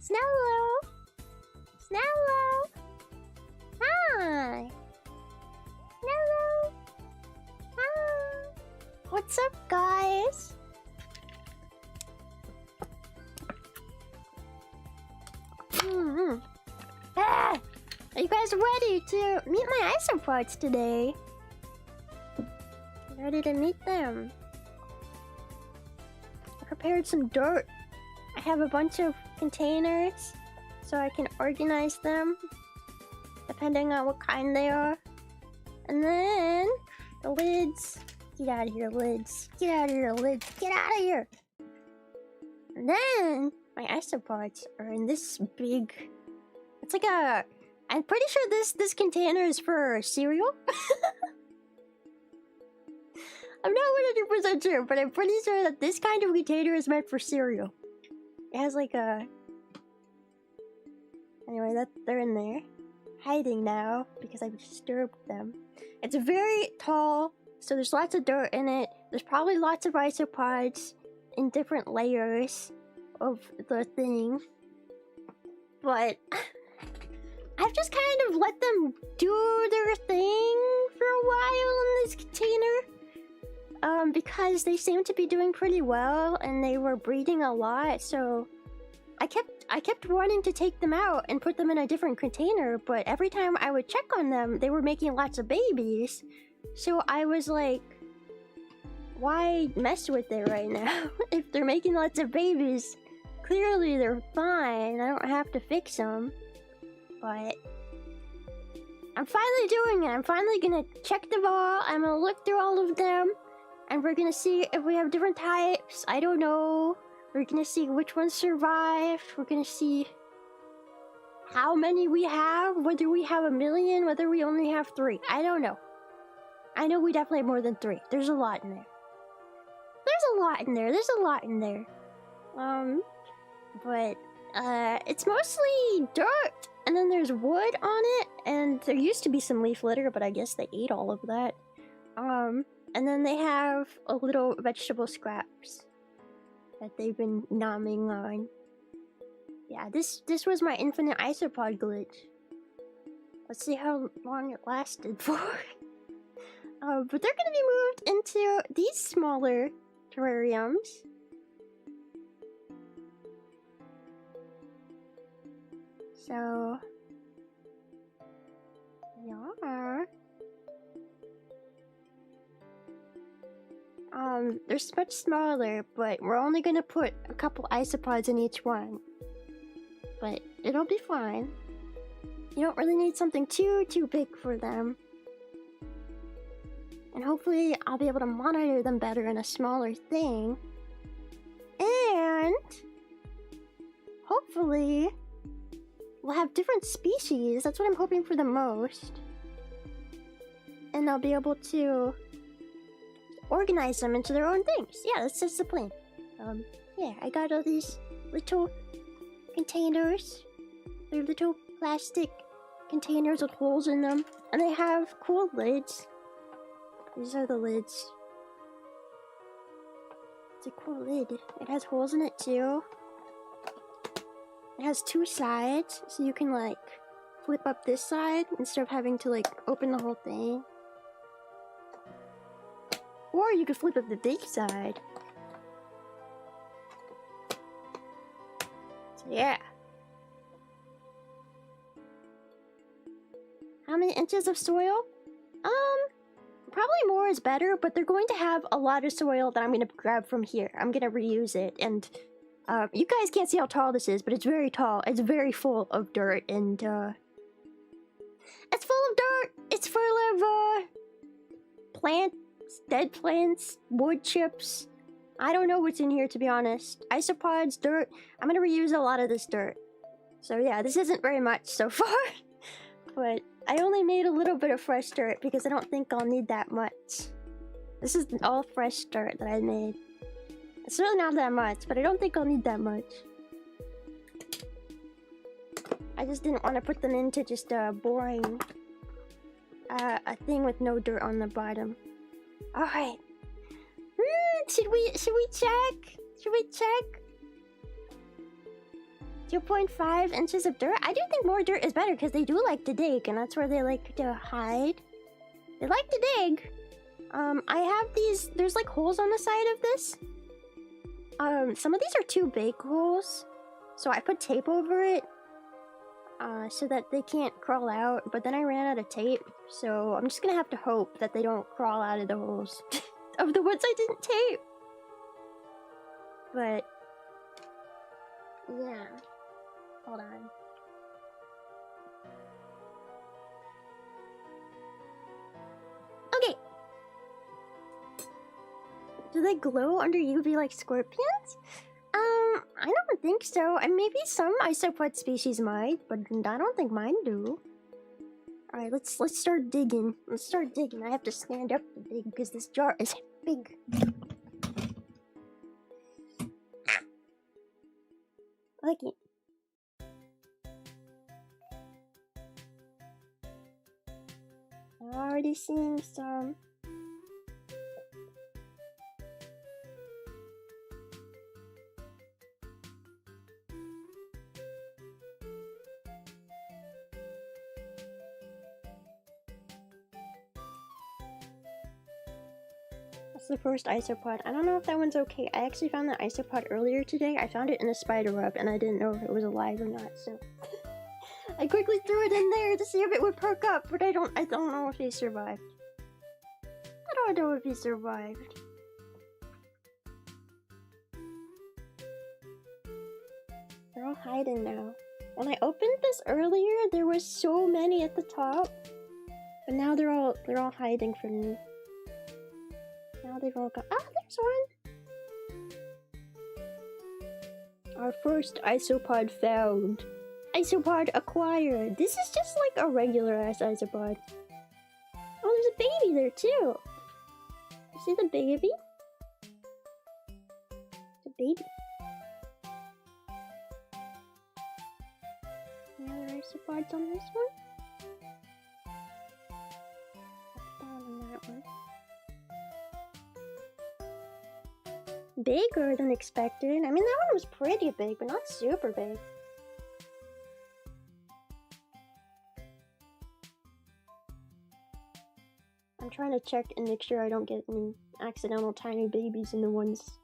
Snello! Snello! Hi! Snello! Hi! What's up, guys? Ah! Are you guys ready to meet my Isopods today? Ready to meet them? I prepared some dirt. I have a bunch of containers so I can organize them depending on what kind they are. And then the lids. Get out of here, lids. Get out of here, lids. Get out of here. And then my Isopods are in this big... It's like a... I'm pretty sure this container is for cereal. I'm not 100% sure, but I'm pretty sure that this kind of container is meant for cereal. It has like a... Anyway, they're in there. Hiding now, because I've disturbed them. It's very tall, so there's lots of dirt in it. There's probably lots of isopods in different layers of the thing. But... I've just kind of let them do their thing for a while in this container. Because they seem to be doing pretty well and they were breeding a lot, so I kept wanting to take them out and put them in a different container, but every time I would check on them, they were making lots of babies. So I was like, why mess with it right now? If they're making lots of babies, clearly they're fine. I don't have to fix them. But I'm finally doing it. I'm finally gonna check them all. I'm gonna look through all of them. And we're gonna see if we have different types. I don't know. We're gonna see which ones survive. We're gonna see how many we have. Whether we have 1 million, whether we only have 3. I don't know. I know we definitely have more than 3. There's a lot in there. There's a lot in there. There's a lot in there. But it's mostly dirt. And then there's wood on it, and there used to be some leaf litter, but I guess they ate all of that. And then they have a little vegetable scraps that they've been nomming on. Yeah, this was my infinite isopod glitch. Let's see how long it lasted for. But they're gonna be moved into these smaller terrariums. So, yeah. They're much smaller, but we're only gonna put a couple isopods in each one. But it'll be fine. You don't really need something too big for them. And hopefully I'll be able to monitor them better in a smaller thing. And hopefully we'll have different species. That's what I'm hoping for the most. And I'll be able to organize them into their own things. Yeah, that's just the plan. Yeah, I got all these little containers. They're little plastic containers with holes in them. And they have cool lids. These are the lids. It's a cool lid. It has holes in it too. It has 2 sides, so you can like flip up this side instead of having to like open the whole thing. Or you could flip up the big side. So yeah. How many inches of soil? Probably more is better, but they're going to have a lot of soil that I'm gonna grab from here. I'm gonna reuse it, and you guys can't see how tall this is, but it's very tall. It's very full of dirt, and it's full of dirt. It's full of plants, dead plants, wood chips. I don't know what's in here, to be honest. Isopods, dirt. I'm gonna reuse a lot of this dirt. So yeah, this isn't very much so far, but I only made a little bit of fresh dirt because I don't think I'll need that much. This is all fresh dirt that I made. It's really not that much, but I don't think I'll need that much. I just didn't want to put them into just a boring a thing with no dirt on the bottom. Alright. Should we check? Should we check? 2.5 inches of dirt? I do think more dirt is better because they do like to dig, and that's where they like to hide. They like to dig. I have these, there's like holes on the side of this. Some of these are too big holes, so I put tape over it, so that they can't crawl out, but then I ran out of tape, so I'm just gonna have to hope that they don't crawl out of the holes of the ones I didn't tape. But, yeah. Hold on. Okay. Do they glow under UV like scorpions? I don't think so. And maybe some isopod species might, but I don't think mine do. Alright, let's start digging. Let's start digging. I have to stand up to dig because this jar is big. Okay. I'm already seeing some. That's the first isopod. I don't know if that one's okay. I actually found that isopod earlier today. I found it in a spider web and I didn't know if it was alive or not, so I quickly threw it in there to see if it would perk up, but I don't know if he survived. I don't know if he survived. They're all hiding now. When I opened this earlier, there was so many at the top, but now they're all hiding from me. Now they've all got. Ah, there's one. Our first isopod found. Isopod acquired. This is just like a regular ass isopod. Oh, there's a baby there too. You see the baby? The baby. Any other isopods on this one? Down on that one. Bigger than expected. I mean, that one was pretty big, but not super big. I'm trying to check and make sure I don't get any accidental tiny babies in the ones,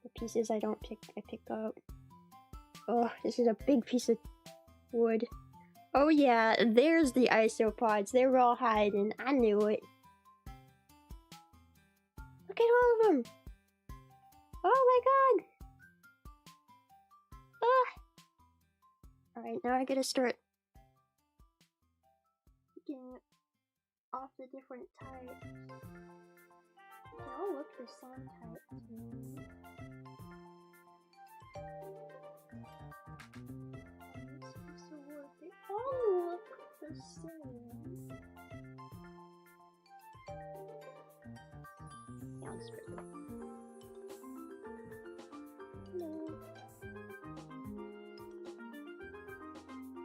the pieces I pick up. Oh, this is a big piece of wood. Oh yeah, there's the isopods. They were all hiding. I knew it. Look at all of them! Oh my god! Ah! Alright, now I gotta start getting off the different types. They all look the same type to me. They all look the same. No.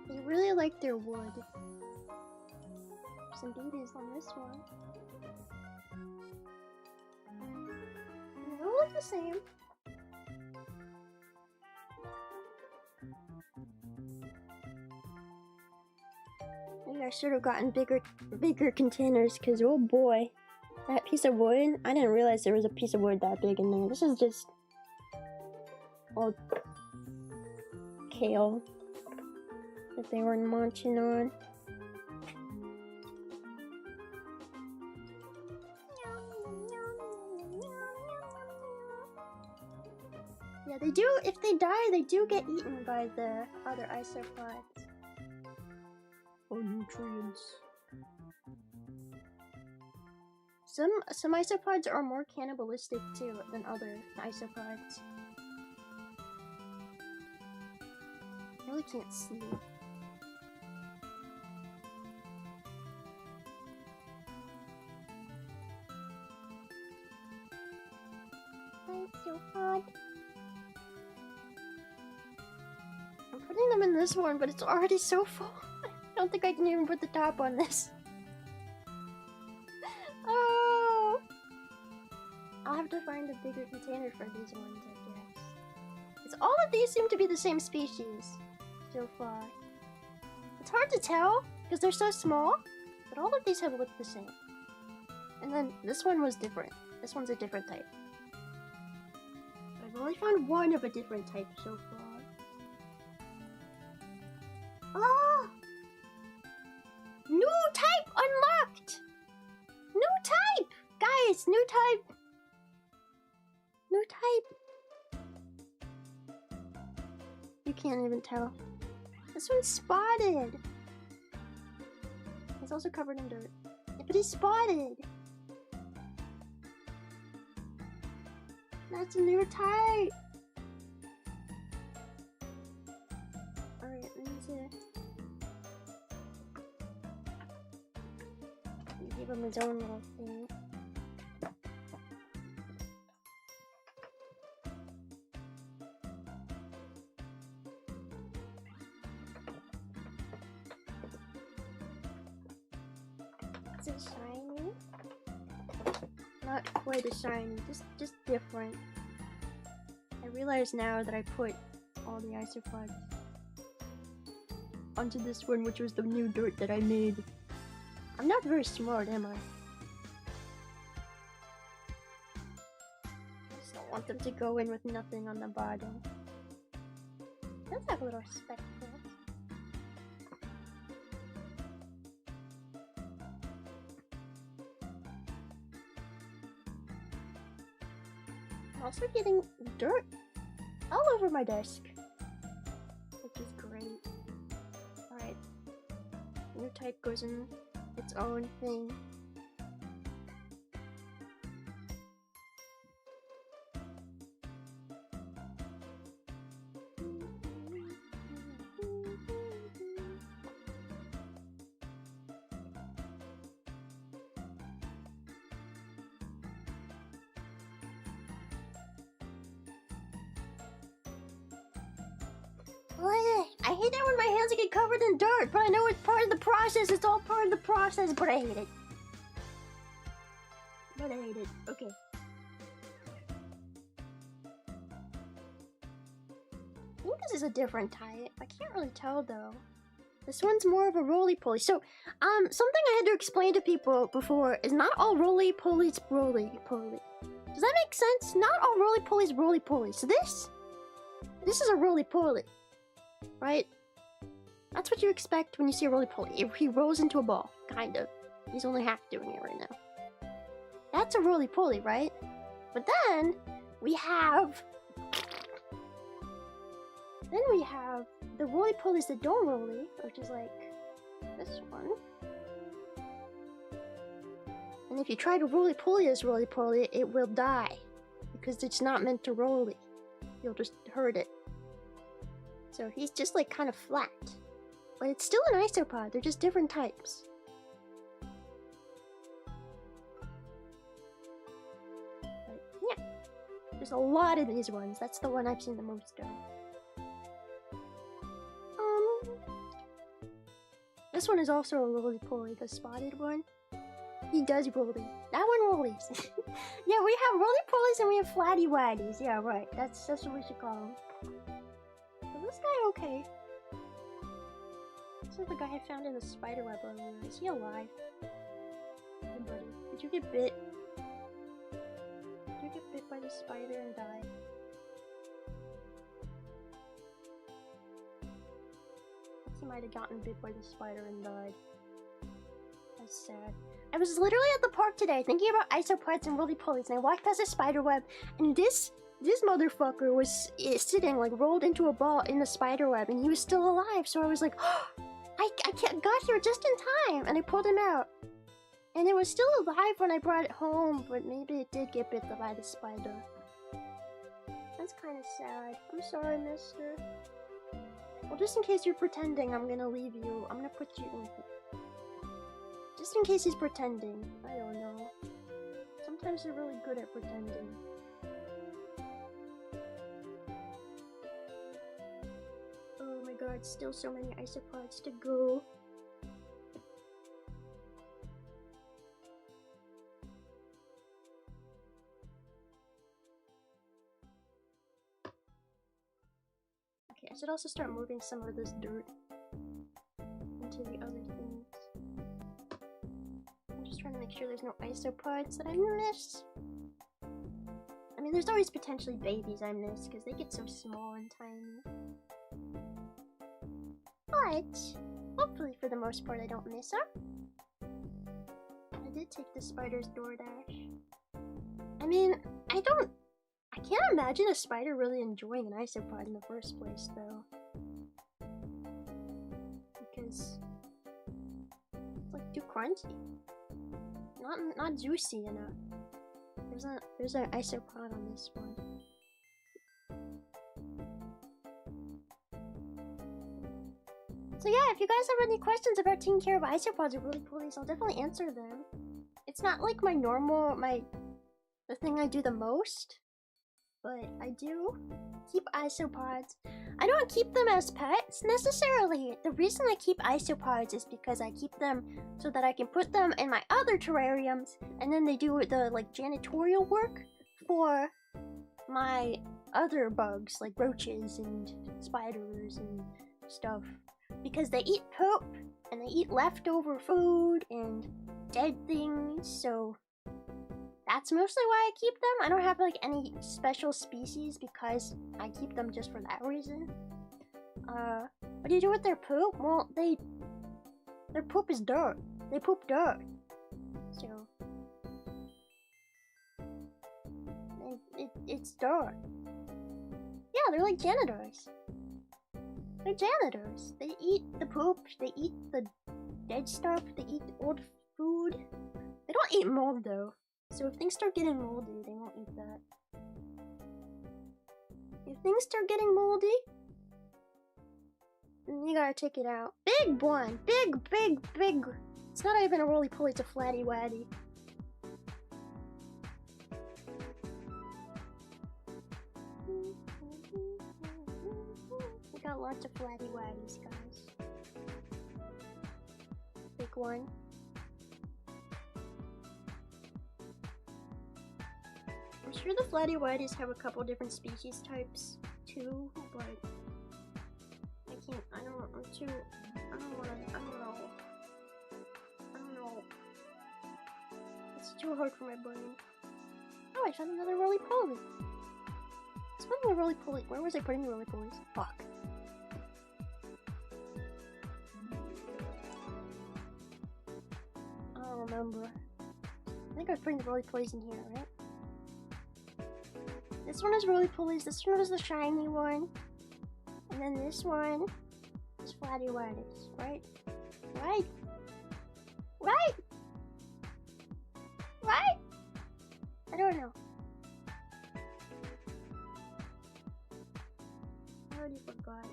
They really like their wood. Some babies on this one. They all look the same. Maybe I should have gotten bigger containers, because oh boy. That piece of wood, I didn't realize there was a piece of wood that big in there. This is just old kale that they were munching on. Yeah, they do, if they die, they do get eaten by the other isopods. Or nutrients. Some isopods are more cannibalistic too than other isopods. I really can't see. Isopod. I'm putting them in this one, but it's already so full. I don't think I can even put the top on this. I'll have to find a bigger container for these ones, I guess. So all of these seem to be the same species so far. It's hard to tell because they're so small, but all of these have looked the same. And then this one was different. This one's a different type. I've only found one of a different type so far. Oh! New type unlocked! New type! Guys, new type! New type! You can't even tell. This one's spotted! He's also covered in dirt. Yeah, but he's spotted! That's a new type! Alright, let me see. Give him his own little thing. Is it shiny? Not quite as shiny, just different. I realize now that I put all the isopods onto this one, which was the new dirt that I made. I'm not very smart, am I? I just don't want them to go in with nothing on the bottom. It does have a little speck to it. I'm also getting dirt all over my desk, which is great. Alright, new type goes in its own thing. I hate it when my hands get covered in dirt, but I know it's part of the process. It's all part of the process, but I hate it. But I hate it. Okay. I think this is a different type. I can't really tell though. This one's more of a roly-poly. So, something I had to explain to people before is not all roly-polies roly-poly. Does that make sense? Not all roly-polies roly-poly. So this is a roly-poly. Right? That's what you expect when you see a roly-poly. He rolls into a ball, kind of. He's only half doing it right now. That's a roly-poly, right? But then we have the roly-polies that don't roly, which is like this one. And if you try to roly-poly this roly-poly, it will die because it's not meant to roly. You'll just hurt it. So he's just like kind of flat. But it's still an isopod, they're just different types. But yeah, there's a lot of these ones. That's the one I've seen the most of. This one is also a roly-poly, the spotted one. He does roly. That one rollies. Yeah, we have roly-polies and we have flatty-waddies. Yeah, right. That's what we should call them. Is this guy okay? This is the guy I found in the spider web earlier. Is he alive? Hey buddy, did you get bit? Did you get bit by the spider and die? He might have gotten bit by the spider and died. That's sad. I was literally at the park today thinking about isopods and roly-polies, and I walked past a spider web, and this motherfucker was sitting like rolled into a ball in the spider web, and he was still alive. So I was like, oh, I got here just in time, and I pulled him out, and it was still alive when I brought it home, but maybe it did get bit by the spider. That's kind of sad. I'm sorry, mister. Well, just in case you're pretending, I'm gonna leave you. I'm gonna put you in. Just in case he's pretending. I don't know. Sometimes they're really good at pretending. Oh my god, still so many isopods to go. I should also start moving some of this dirt into the other things. I'm just trying to make sure there's no isopods that I missed. I mean, there's always potentially babies I miss because they get so small and tiny. But hopefully for the most part I don't miss her. I did take the spider's DoorDash. I mean, I can't imagine a spider really enjoying an isopod in the first place though. Because it's like too crunchy. Not juicy enough. There's an isopod on this one. So yeah, if you guys have any questions about taking care of isopods or roly-polies, I'll definitely answer them. It's not like my normal, the thing I do the most, but I do keep isopods. I don't keep them as pets necessarily. The reason I keep isopods is because I keep them so that I can put them in my other terrariums, and then they do the like janitorial work for my other bugs like roaches and spiders and stuff. Because they eat poop, and they eat leftover food, and dead things, so that's mostly why I keep them. I don't have like any special species because I keep them just for that reason. What do you do with their poop? Well, their poop is dirt. They poop dirt. So it's dirt. Yeah, they're like janitors. They're janitors. They eat the poop, they eat the dead stuff, they eat old food. They don't eat mold though. So if things start getting moldy, they won't eat that. If things start getting moldy, then you gotta take it out. Big one! Big! It's not even a roly-poly, it's a flatty-waddy. We got lots of flatty-waddies, guys. Big one. I'm sure the flatty-waddies have a couple different species types too, but I don't know. It's too hard for my brain. Oh, I found another roly-poly. It's finding a roly-poly. Where was I putting the roly-polies? Fuck. I don't remember. I think I was putting the roly-polies in here, right? This one is roly-polies, this one is the shiny one. And then this one is flatty-waddies, right? Right? Right? Right? I don't know. I already forgot.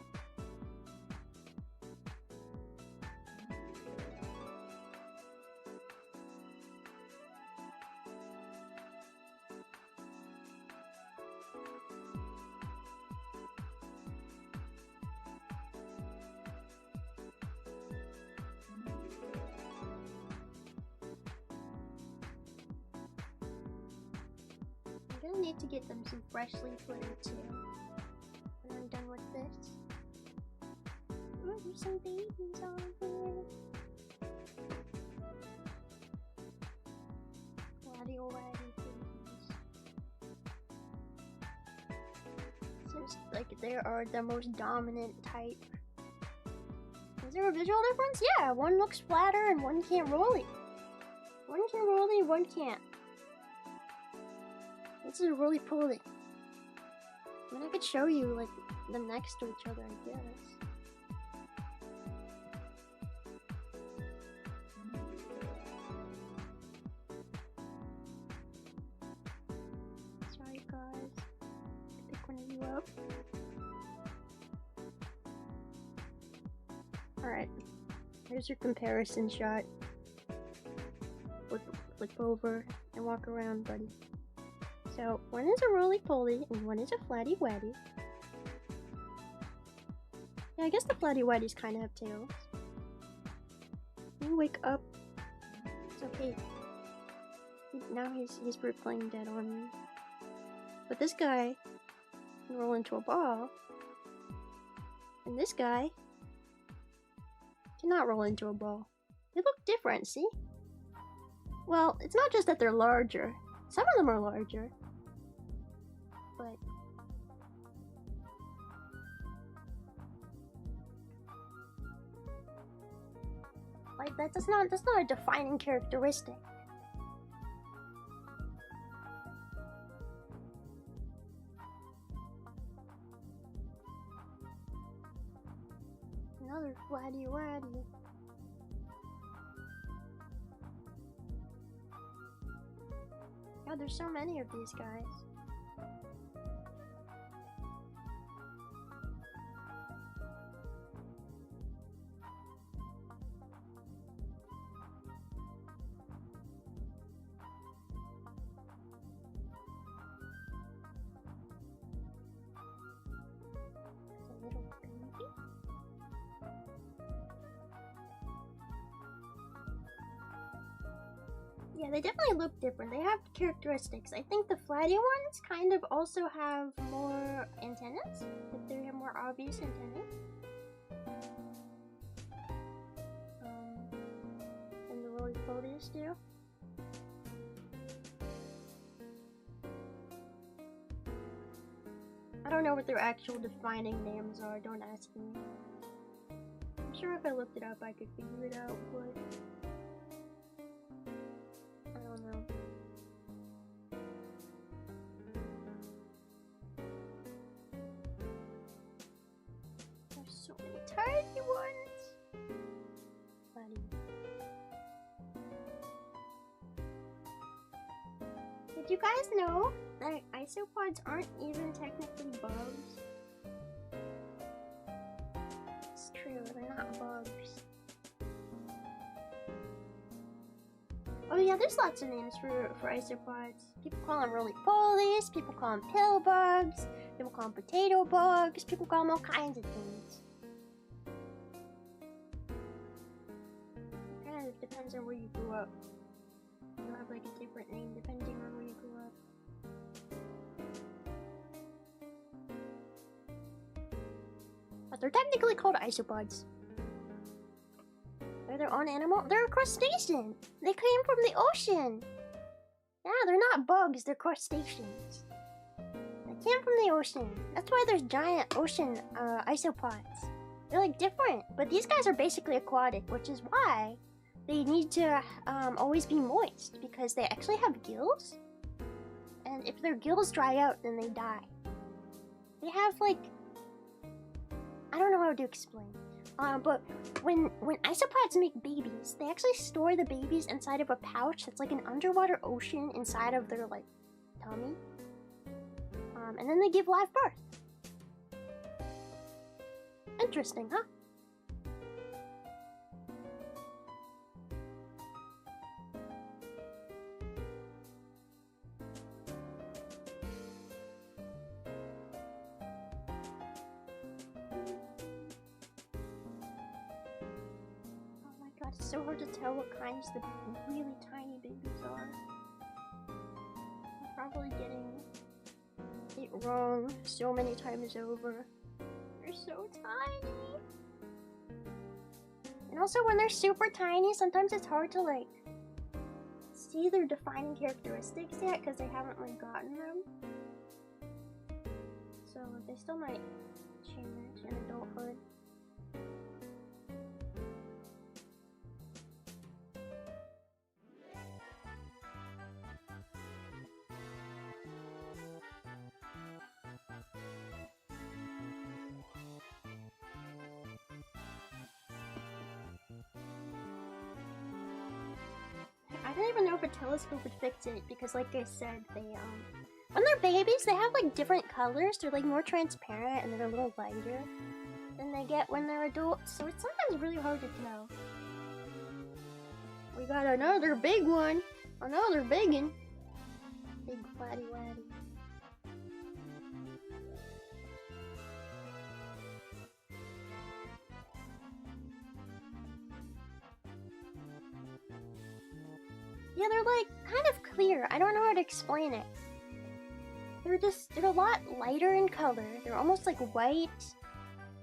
I'm gonna need to get them some fresh leaf litter too when I'm done with this. Oh, there's some babies on here. Waddy-waddy babies. Seems like they are the most dominant type. Is there a visual difference? Yeah, one looks flatter and one can't rolly. One can rolly, one can't. This is really poorly. I mean, I could show you, like, them next to each other, I guess. Sorry, guys. I pick one of you up. Alright. Here's your comparison shot. Flip over and walk around, buddy. So, one is a roly-poly and one is a flatty-waddy. Yeah, I guess the flatty-waddies kind of have tails. You wake up. It's okay. Now he's replaying dead on me. But this guy can roll into a ball. And this guy cannot roll into a ball. They look different, see? Well, it's not just that they're larger. Some of them are larger. But like that's not a defining characteristic. Another flatty waddy. God, there's so many of these guys. A little baby. Yeah, they definitely look different. They have characteristics. I think the flatty ones kind of also have more antennas. Like they have more obvious antennas. And the roly polies do. I don't know what their actual defining names are, don't ask me. I'm sure if I looked it up I could figure it out, but I don't know. There's so many tiny ones! Funny. Did you guys know that isopods aren't even technically bugs? It's true, they're not bugs. Oh yeah, there's lots of names for isopods. People call them roly-polies, people call them pill bugs, people call them potato bugs, people call them all kinds of things. It kind of depends on where you grew up. You'll have like a different name depending on where you grew up. But they're technically called isopods. They're their own animal. They're a crustacean. They came from the ocean. Yeah, they're not bugs. They're crustaceans. They came from the ocean. That's why there's giant ocean isopods. They're like different, but these guys are basically aquatic, which is why they need to always be moist, because they actually have gills. And if their gills dry out, then they die. They have like, I don't know how to explain. But when isopods make babies, they actually store the babies inside of a pouch that's like an underwater ocean inside of their like tummy. And then they give live birth. Interesting, huh? It's so hard to tell what kinds the really tiny babies are. I'm probably getting it wrong so many times over. They're so tiny. And also when they're super tiny, sometimes it's hard to like see their defining characteristics yet because they haven't like gotten them. So they still might change in adulthood. I don't even know if a telescope would fix it because, like I said, they when they're babies, they have like different colors. They're like more transparent and they're a little lighter than they get when they're adults. So it's sometimes really hard to tell. We got another big one, another biggin', big flatty waddy. Yeah, they're like kind of clear. I don't know how to explain it. They're a lot lighter in color. They're almost like white.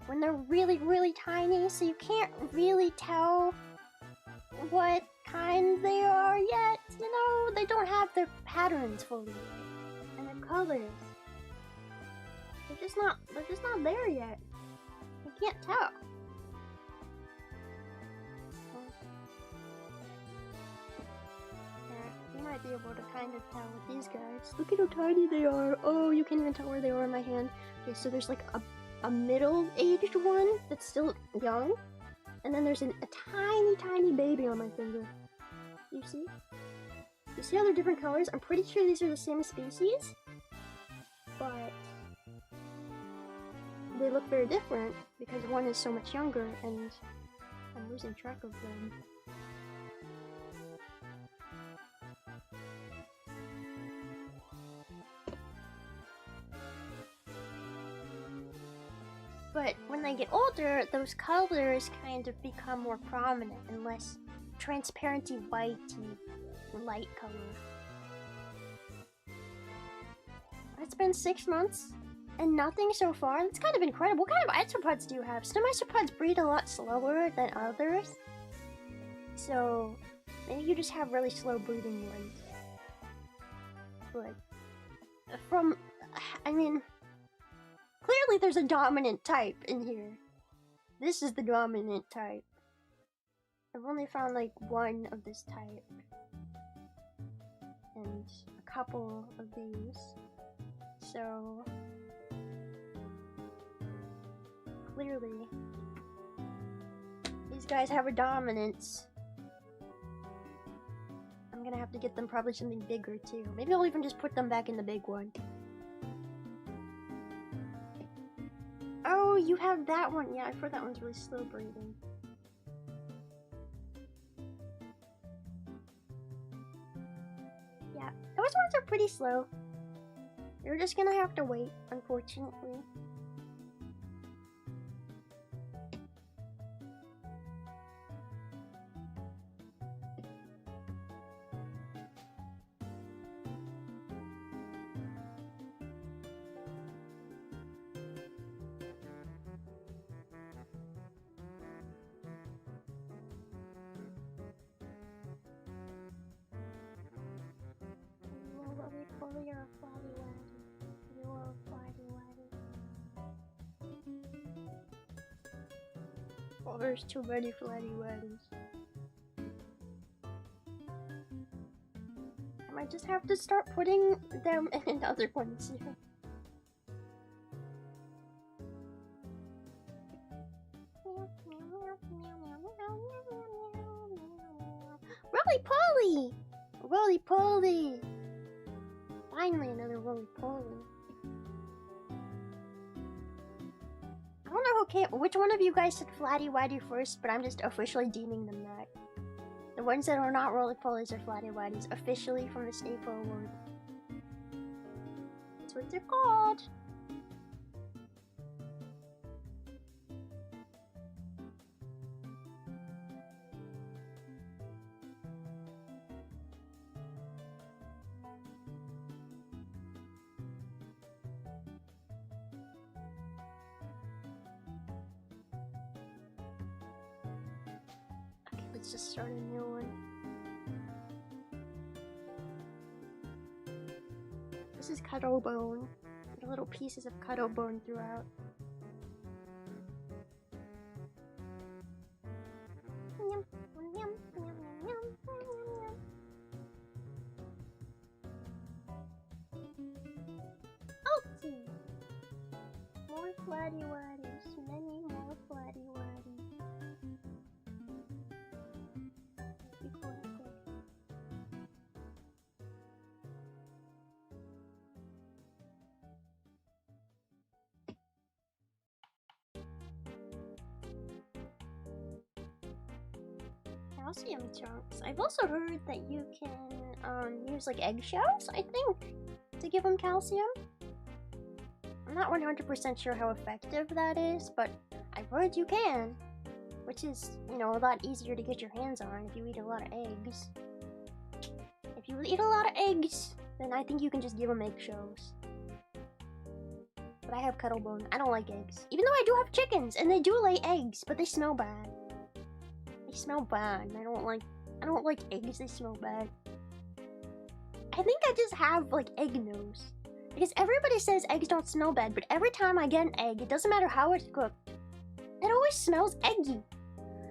when they're really, really tiny, so you can't really tell what kind they are yet. You know, they don't have their patterns fully and their colors. They're just not there yet. You can't tell. You might be able to kind of tell with these guys. Look at how tiny they are. Oh, you can't even tell where they are in my hand. Okay, so there's like a middle-aged one that's still young, and then there's a tiny, tiny baby on my finger. You see? You see how they're different colors? I'm pretty sure these are the same species, but they look very different because one is so much younger, and I'm losing track of them. But when they get older, those colors kind of become more prominent and less transparency whitey light color. It's been 6 months and nothing so far. That's kind of incredible. What kind of isopods do you have? Some isopods breed a lot slower than others. So maybe you just have really slow breeding ones. But I mean, clearly there's a dominant type in here. This is the dominant type. I've only found like one of this type. And a couple of these. So clearly these guys have a dominance. I'm gonna have to get them probably something bigger too. Maybe I'll even just put them back in the big one. Oh, you have that one. Yeah, I've heard that one's really slow breathing. Yeah, those ones are pretty slow. You're just gonna have to wait, unfortunately. Oh, there's too many flatty waddies. I might just have to start putting them in other ones here. Roly-poly! Roly-poly! Finally another roly-poly. I don't know which one of you guys said Flatty Waddy first, but I'm just officially deeming them that. The ones that are not roly-polies are Flatty Waddies, officially from this day forward. That's what they're called! Let's just start a new one. This is Cuttlebone. The little pieces of Cuttlebone throughout. Oh, more flatty waddies. Many more flatty waddies. Calcium chunks. I've also heard that you can use like eggshells, I think, to give them calcium. I'm not 100% sure how effective that is, but I've heard you can, which is, you know, a lot easier to get your hands on if you eat a lot of eggs. If you eat a lot of eggs, then I think you can just give them eggshells. But I have Cuttlebone. I don't like eggs. Even though I do have chickens, and they do lay eggs, but they smell bad. They smell bad. I don't like eggs, they smell bad. I think I just have, like, egg nose. Because everybody says eggs don't smell bad, but every time I get an egg, it doesn't matter how it's cooked, it always smells eggy.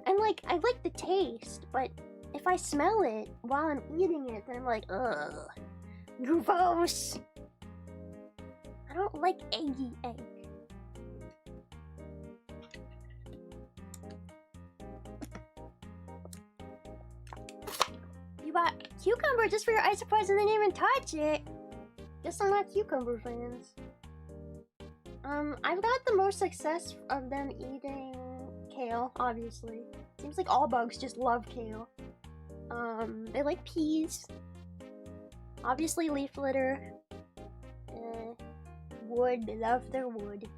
And, like, I like the taste, but if I smell it while I'm eating it, then I'm like, ugh, gross. I don't like eggy egg. You bought cucumber just for your isopods and they didn't even touch it. Guess I'm not cucumber fans. I've got the most success of them eating kale, obviously. Seems like all bugs just love kale. They like peas. Obviously leaf litter. Wood, they love their wood.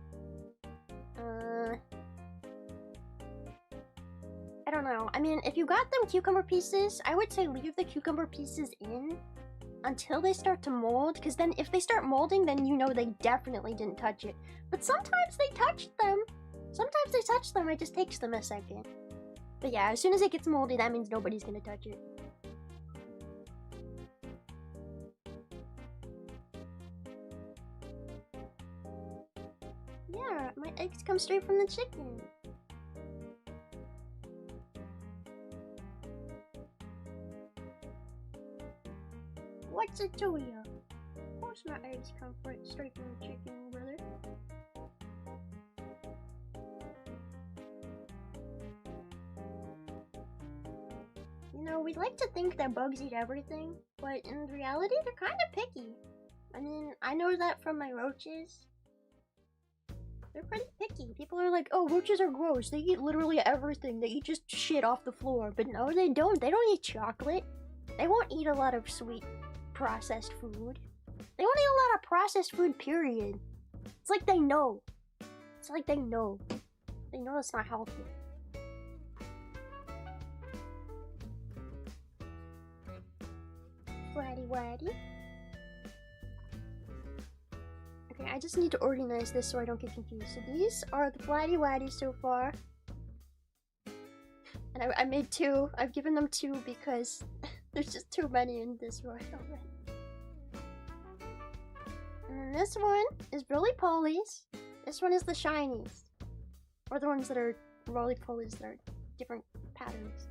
I don't know. I mean, if you got them cucumber pieces, I would say leave the cucumber pieces in until they start to mold, because then if they start molding, then you know they definitely didn't touch it. But sometimes they touched them. Sometimes they touch them, it just takes them a second. But yeah, as soon as it gets moldy, that means nobody's gonna touch it. Yeah, my eggs come straight from the chicken. What's it to you? Of course my eggs come straight from the chicken, brother. You know, we like to think that bugs eat everything, but in reality, they're kind of picky. I mean, I know that from my roaches. They're pretty picky. People are like, oh, roaches are gross. They eat literally everything. They eat just shit off the floor. But no, they don't. They don't eat chocolate. They won't eat a lot of sweet processed food. They won't eat a lot of processed food, period. It's like they know. It's like they know. They know it's not healthy. Flatty Waddy. Okay, I just need to organize this so I don't get confused. So these are the Flatty Waddies so far. And I made 2. I've given them 2 because there's just too many in this row already. And then this one is roly-polies. This one is the shinies. Or the ones that are roly-polies that are different patterns.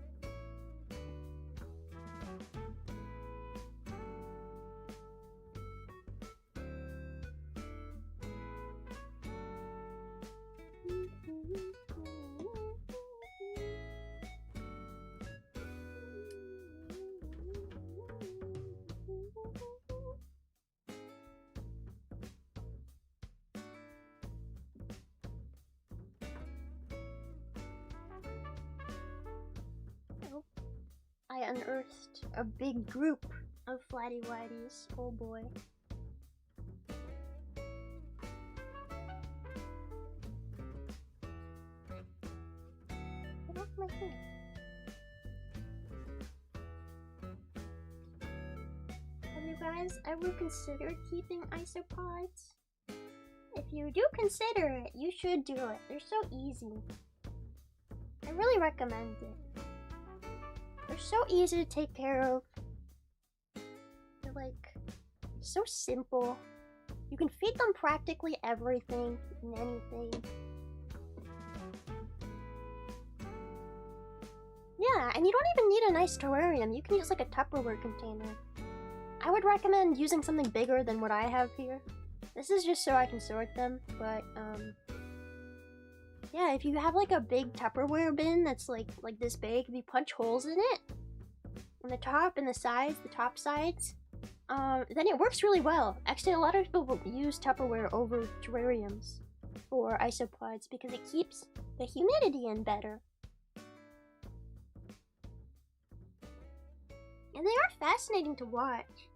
I unearthed a big group of Flatty Waddies. Oh boy. Get off my hand. Have you guys ever considered keeping isopods? If you do consider it, you should do it. They're so easy. I really recommend it. They're so easy to take care of. They're like so simple. You can feed them practically everything and anything. Yeah, and you don't even need a nice terrarium. You can use like a Tupperware container. I would recommend using something bigger than what I have here. This is just so I can sort them, but yeah, if you have like a big Tupperware bin that's like this big, if you punch holes in it, on the top and the sides, the top sides, then it works really well. Actually, a lot of people use Tupperware over terrariums for isopods because it keeps the humidity in better. And they are fascinating to watch.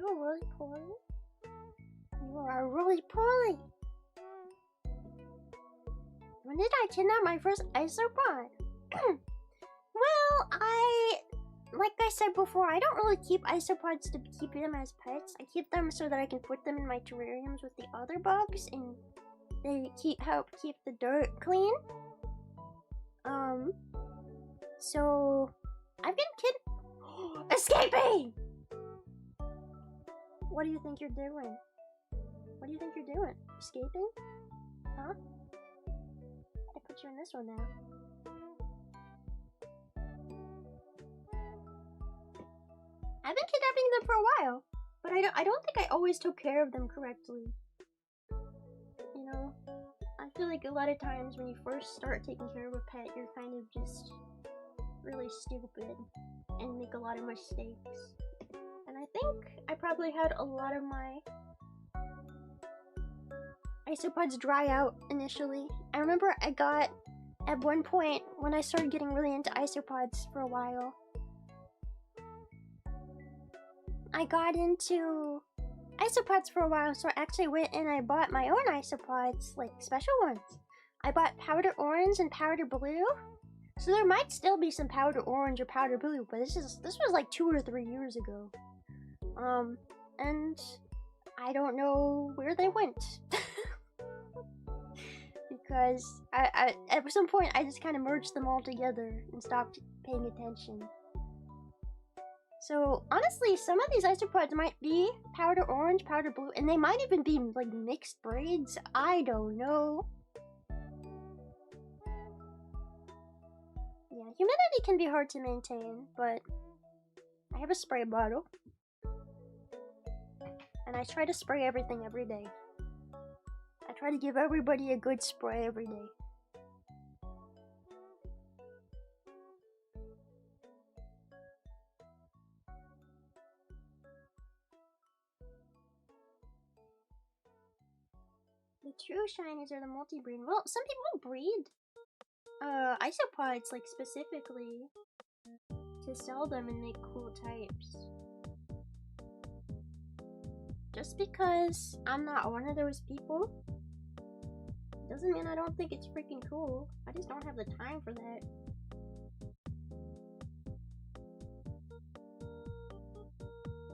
you really poorly? You are really poorly. When did I kidnap my first Isopod? Well, like I said before, I don't really keep Isopods to keep them as pets. I keep them so that I can put them in my terrariums with the other bugs, and they help keep the dirt clean. So I've been escaping! What do you think you're doing? What do you think you're doing? Escaping? Huh? I put you in this one now. I've been kidnapping them for a while, but I don't think I always took care of them correctly. You know, I feel like a lot of times when you first start taking care of a pet, you're kind of just really stupid and make a lot of mistakes. And I think I probably had a lot of my Isopods dry out initially. I remember I got, at one point, when I started getting really into Isopods for a while, I got into Isopods for a while, so I actually went and I bought my own Isopods, like special ones. I bought powder orange and powder blue, so there might still be some powder orange or powder blue, but this was like 2 or 3 years ago. And I don't know where they went. Because at some point I just kind of merged them all together and stopped paying attention. So honestly, some of these Isopods might be powder orange, powder blue, and they might even be like mixed breeds. I don't know. Yeah, humidity can be hard to maintain, but I have a spray bottle. And I try to spray everything every day. I try to give everybody a good spray every day. The true shinies are the multi-breed. Well, some people breed Isopods, like, specifically to sell them and make cool types. Just because I'm not one of those people doesn't mean I don't think it's freaking cool. I just don't have the time for that.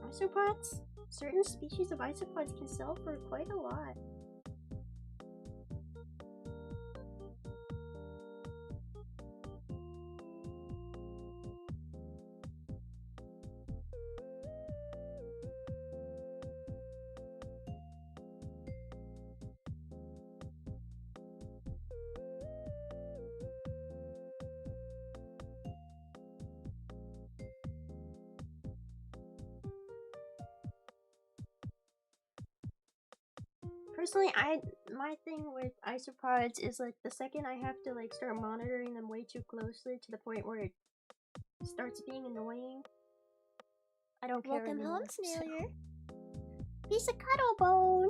Isopods? Certain species of Isopods can sell for quite a lot. Personally, my thing with Isopods is like the second I have to like start monitoring them way too closely to the point where it starts being annoying, I don't care anymore. Welcome home, Snailbert. Piece of cuddle bone.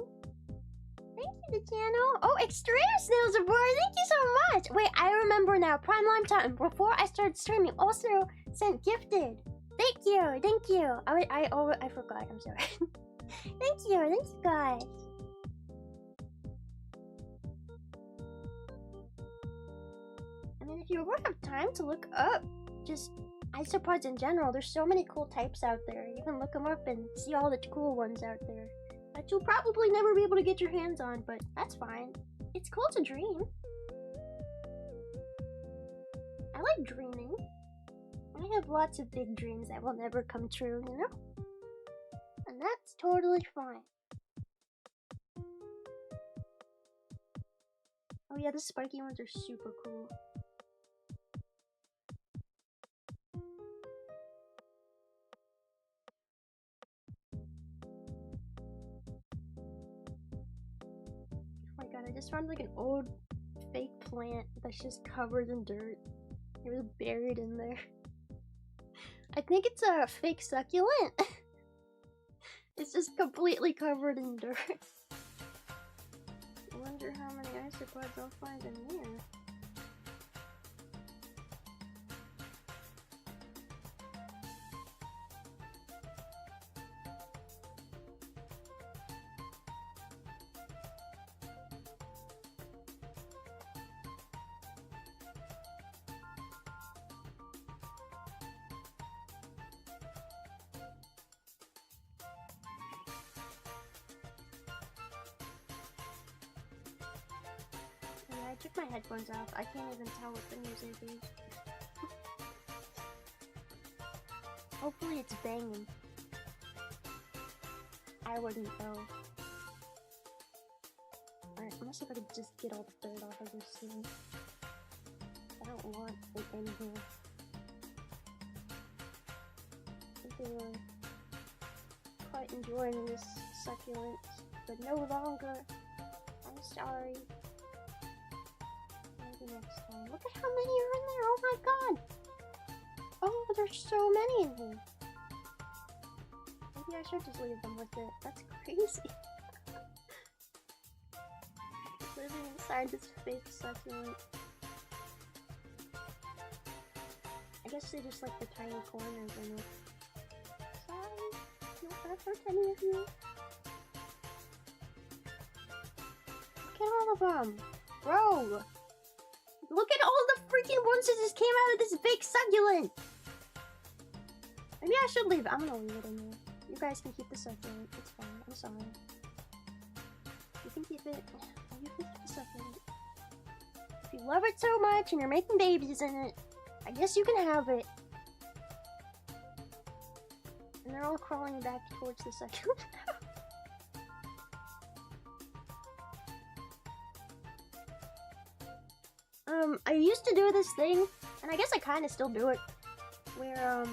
Thank you, the channel. Oh, extreme snails aboard. Thank you so much. Wait, I remember now. Prime Lime Time. Before I started streaming, also sent gifted. Thank you. Thank you. I forgot. I'm sorry. Thank you. Thank you, guys. I mean, if you ever have time to look up just Isopods in general, there's so many cool types out there. You can look them up and see all the cool ones out there that you'll probably never be able to get your hands on, but that's fine. It's cool to dream. I like dreaming. I have lots of big dreams that will never come true, you know? And that's totally fine. Oh yeah, the spiky ones are super cool. Oh my god, I just found like an old fake plant that's just covered in dirt. It was buried in there. I think it's a fake succulent. It's just completely covered in dirt. I wonder how many Isopods I'll find in there. I took my headphones off. I can't even tell what the music is. Hopefully it's banging. I wouldn't know. Alright, unless if I could just get all the dirt off of this thing. I don't want it in here. I think they were quite enjoying this succulent, but no longer. I'm sorry. Maybe next time. Look at how many are in there! Oh my god! Oh, there's so many in here! Maybe I should just leave them with it. That's crazy. Living inside this fake succulent. I guess they just like the tiny corners in it. Sorry, not gonna hurt any of you. Look at all of them! Bro! Look at all the freaking ones that just came out of this big succulent! Maybe I should leave it. I'm gonna leave it in there. You guys can keep the succulent. It's fine. I'm sorry. You can keep it. You can keep the succulent. If you love it so much and you're making babies in it, I guess you can have it. And they're all crawling back towards the succulent. I used to do this thing, and I guess I kind of still do it, where,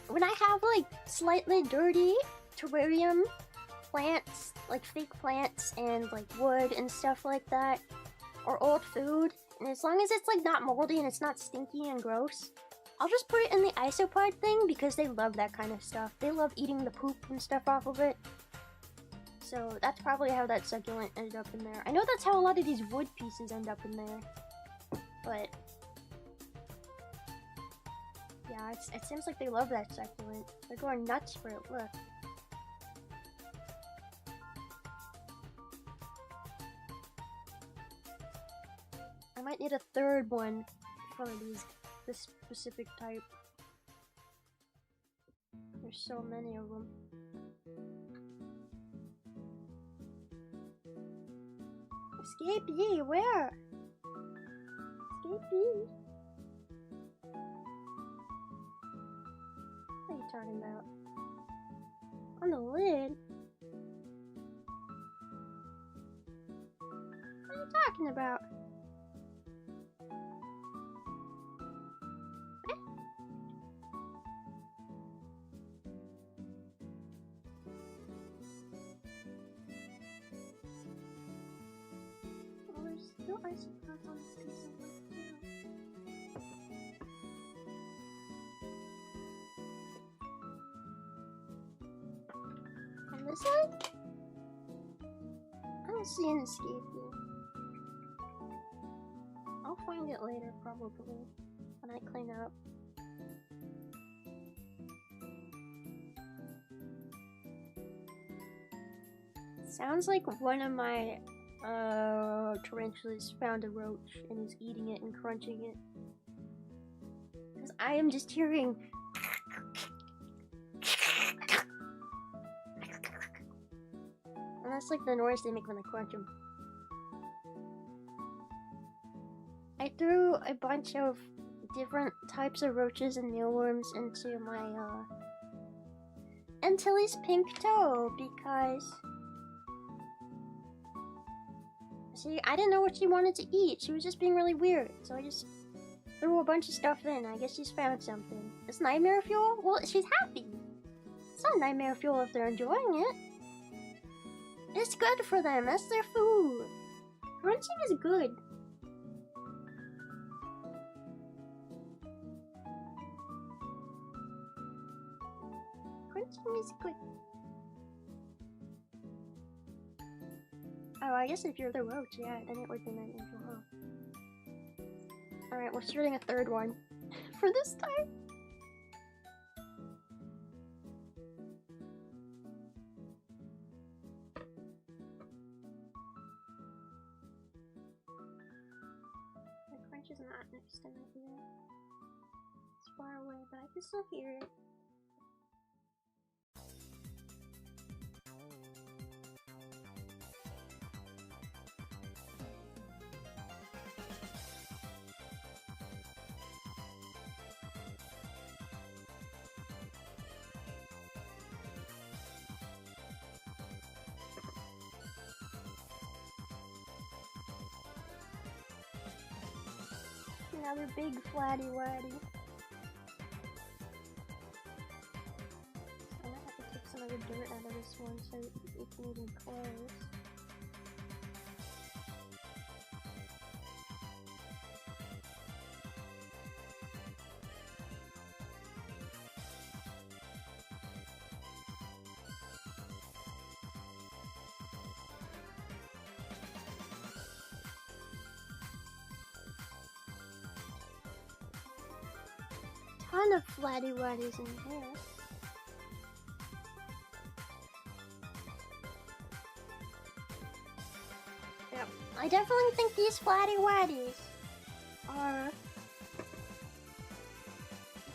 when I have, like, slightly dirty terrarium plants, like fake plants and, like, wood and stuff like that, or old food, and as long as it's, like, not moldy and it's not stinky and gross, I'll just put it in the Isopod thing because they love that kind of stuff. They love eating the poop and stuff off of it. So that's probably how that succulent ended up in there. I know that's how a lot of these wood pieces end up in there. But yeah, it seems like they love that succulent. They're going nuts for it, look. I might need a third one for this specific type. There's so many of them. Escape ye, where? Escape ye. What are you talking about? On the lid? What are you talking about? No isopods on this piece of wood too. On this side? I don't see an escape here. I'll find it later, probably, when I clean up. Sounds like one of my tarantulas found a roach and is eating it and crunching it. Because I am just hearing and that's like the noise they make when they crunch them. I threw a bunch of different types of roaches and mealworms into my Antilles pink toe because see, I didn't know what she wanted to eat. She was just being really weird. So I just threw a bunch of stuff in. I guess she's found something. It's nightmare fuel? Well, she's happy. It's not nightmare fuel if they're enjoying it. It's good for them. That's their food. Crunching is good. Crunching is good. Oh, I guess if you're the roach, yeah, then it would be unusual, huh? Alright, we're starting a third one. For this time? The crunch is not next to my ear. It's far away, but I can still hear it. Another big flatty waddy. I'm gonna have to take some of the dirt out of this one so it can even close. Ton of flatty waddies in here. Yep, I definitely think these flatty waddies are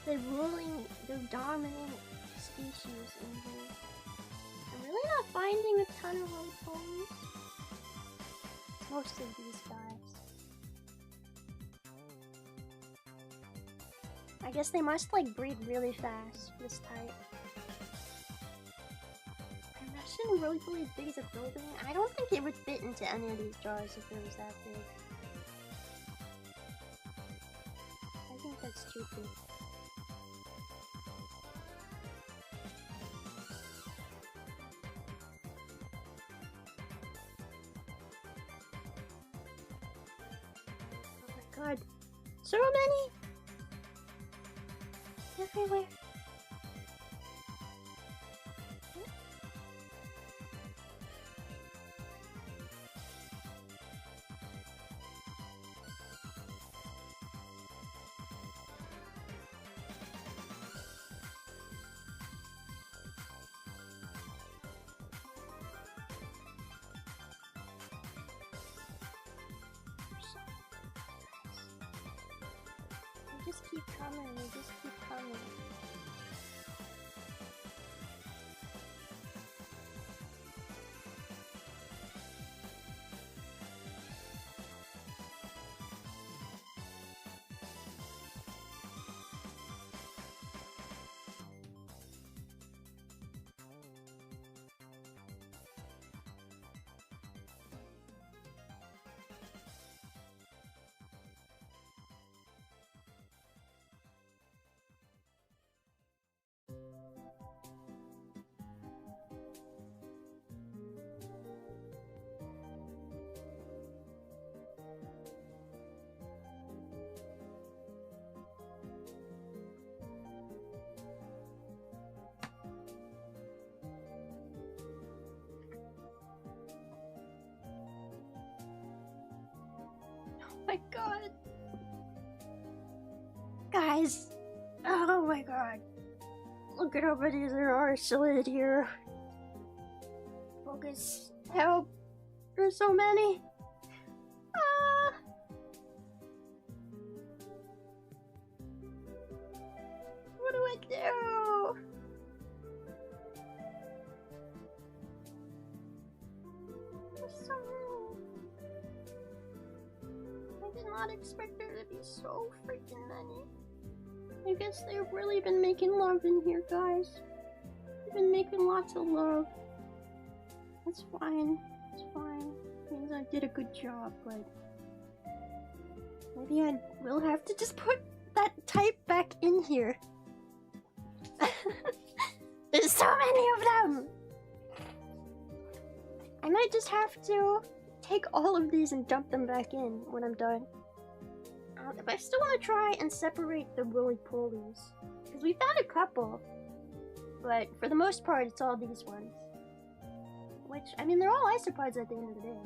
the dominant species in here. I'm really not finding a ton of roly-polies. It's mostly these guys. I guess they must like breed really fast, this type. I imagine a roly-poly as big as a building. I don't think it would fit into any of these jars if it was that big. I think that's too big. Oh my god. So many! Everywhere. They just keep coming, they just keep coming. My god. Guys. Oh my god. Look at how many there are slid here. Focus. Help. There's so many. Ah. What do I do? There's so many. I did not expect there to be so freaking many. I guess they've really been making love in here, guys. They've been making lots of love. That's fine. It's fine. Means I did a good job, but maybe I will have to just put that type back in here. There's so many of them! I might just have to take all of these and dump them back in when I'm done. But I still want to try and separate the roly-polies. Because we found a couple. But for the most part, it's all these ones. Which, I mean, they're all isopods at the end of the day.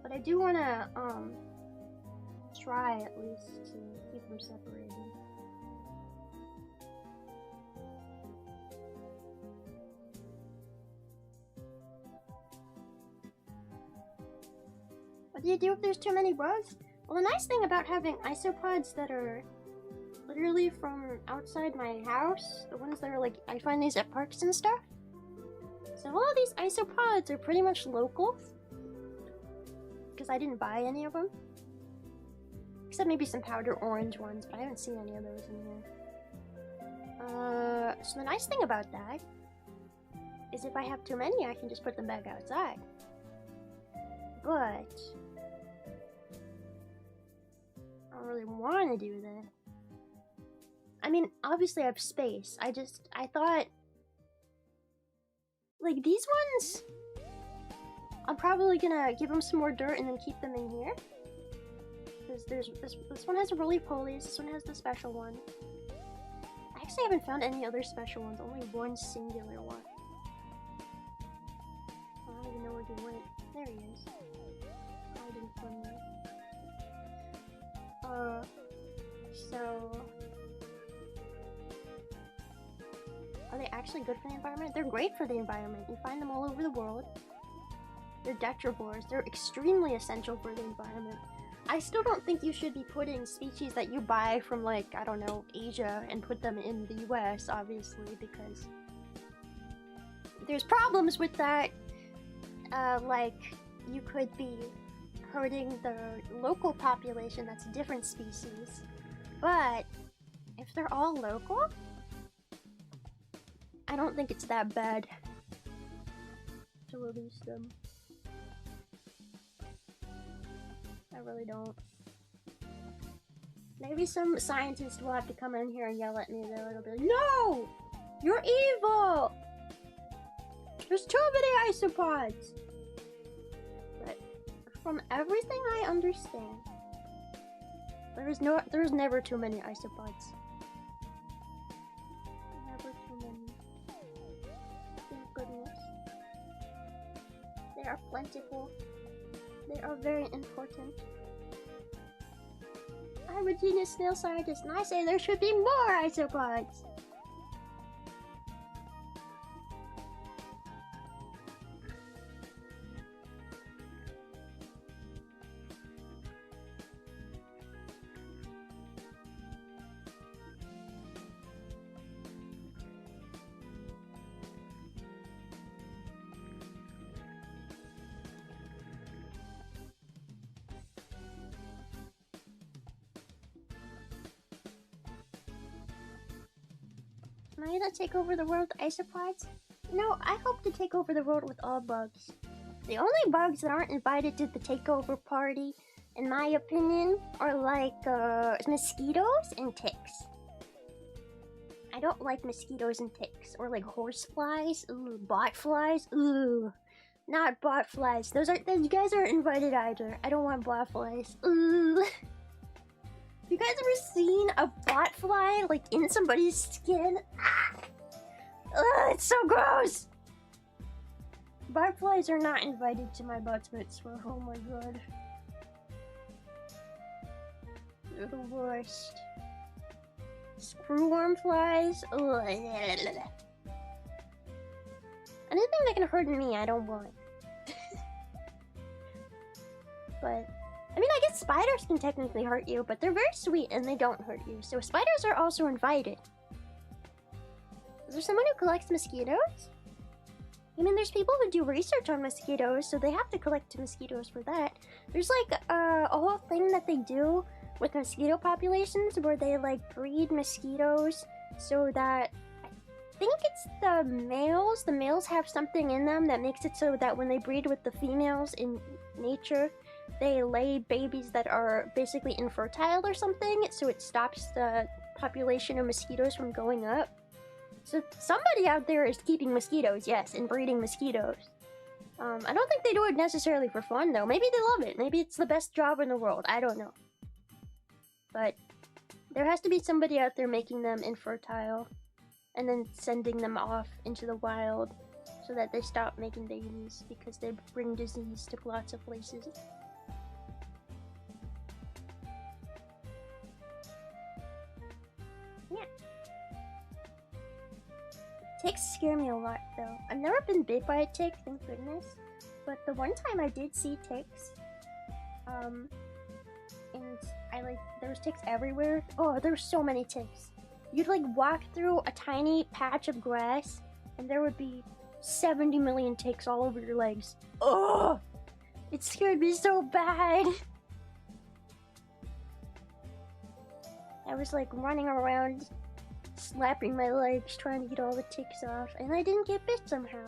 But I do want to, try at least to keep them separated. What do you do if there's too many bugs? Well, the nice thing about having isopods that are literally from outside my house, the ones that are like, I find these at parks and stuff. So all of these isopods are pretty much local. Because I didn't buy any of them. Except maybe some powder orange ones, but I haven't seen any of those in here. So the nice thing about that is if I have too many, I can just put them back outside. But don't really want to do that. I mean, obviously I have space. I thought... Like, these ones... I'm probably gonna give them some more dirt and then keep them in here. Because this one has a roly-polies, this one has the special one. I actually haven't found any other special ones, only one singular one. I don't even know where he went. There he is. Hiding from me. So... Are they actually good for the environment? They're great for the environment. You find them all over the world. They're detrivores. They're extremely essential for the environment. I still don't think you should be putting species that you buy from, like, I don't know, Asia and put them in the US, obviously, because there's problems with that. Like, you could be hurting the local population that's a different species. But if they're all local, I don't think it's that bad to release them. I really don't. Maybe some scientist will have to come in here and yell at me though. It'll be like, no! You're evil! There's too many isopods! But from everything I understand, there's never too many isopods. Never too many. Thank goodness. They are plentiful. They are very important. I'm a genius snail scientist and I say there should be more isopods! Am I gonna take over the world with isopods? No, I hope to take over the world with all bugs. The only bugs that aren't invited to the takeover party, in my opinion, are like mosquitoes and ticks. I don't like mosquitoes and ticks, or like horseflies, ooh, botflies, ooh, not botflies. Those guys aren't invited either. I don't want botflies, ooh. You guys ever seen a botfly like in somebody's skin? Ah! Ugh, it's so gross! Botflies are not invited to my bat mitzvah. Oh my god. They're the worst. Screwworm flies? Ugh. Anything that can hurt me, I don't want. But... I mean, I guess spiders can technically hurt you, but they're very sweet and they don't hurt you. So spiders are also invited. Is there someone who collects mosquitoes? I mean, there's people who do research on mosquitoes, so they have to collect mosquitoes for that. There's like a whole thing that they do with mosquito populations where they like breed mosquitoes so that... I think it's the males have something in them that makes it so that when they breed with the females in nature, they lay babies that are basically infertile or something, so it stops the population of mosquitoes from going up. So somebody out there is keeping mosquitoes, yes, and breeding mosquitoes. I don't think they do it necessarily for fun, though. Maybe they love it. Maybe it's the best job in the world. I don't know. But there has to be somebody out there making them infertile and then sending them off into the wild so that they stop making babies because they bring disease to lots of places. Yeah. Ticks scare me a lot, though. I've never been bit by a tick, thank goodness. But the one time I did see ticks, and there was ticks everywhere. Oh, there were so many ticks. You'd like walk through a tiny patch of grass, and there would be 70 million ticks all over your legs. Oh, it scared me so bad. I was like running around, slapping my legs, trying to get all the ticks off, and I didn't get bit somehow.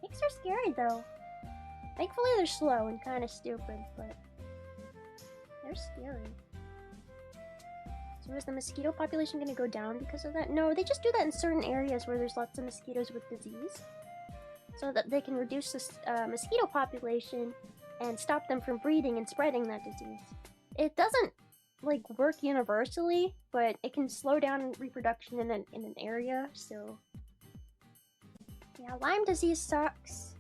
Ticks are scary though. Thankfully they're slow and kind of stupid, but they're scary. So is the mosquito population gonna go down because of that? No, they just do that in certain areas where there's lots of mosquitoes with disease. So that they can reduce the mosquito population and stop them from breeding and spreading that disease. It doesn't, like, work universally, but it can slow down reproduction in an area, so... Yeah, Lyme disease sucks.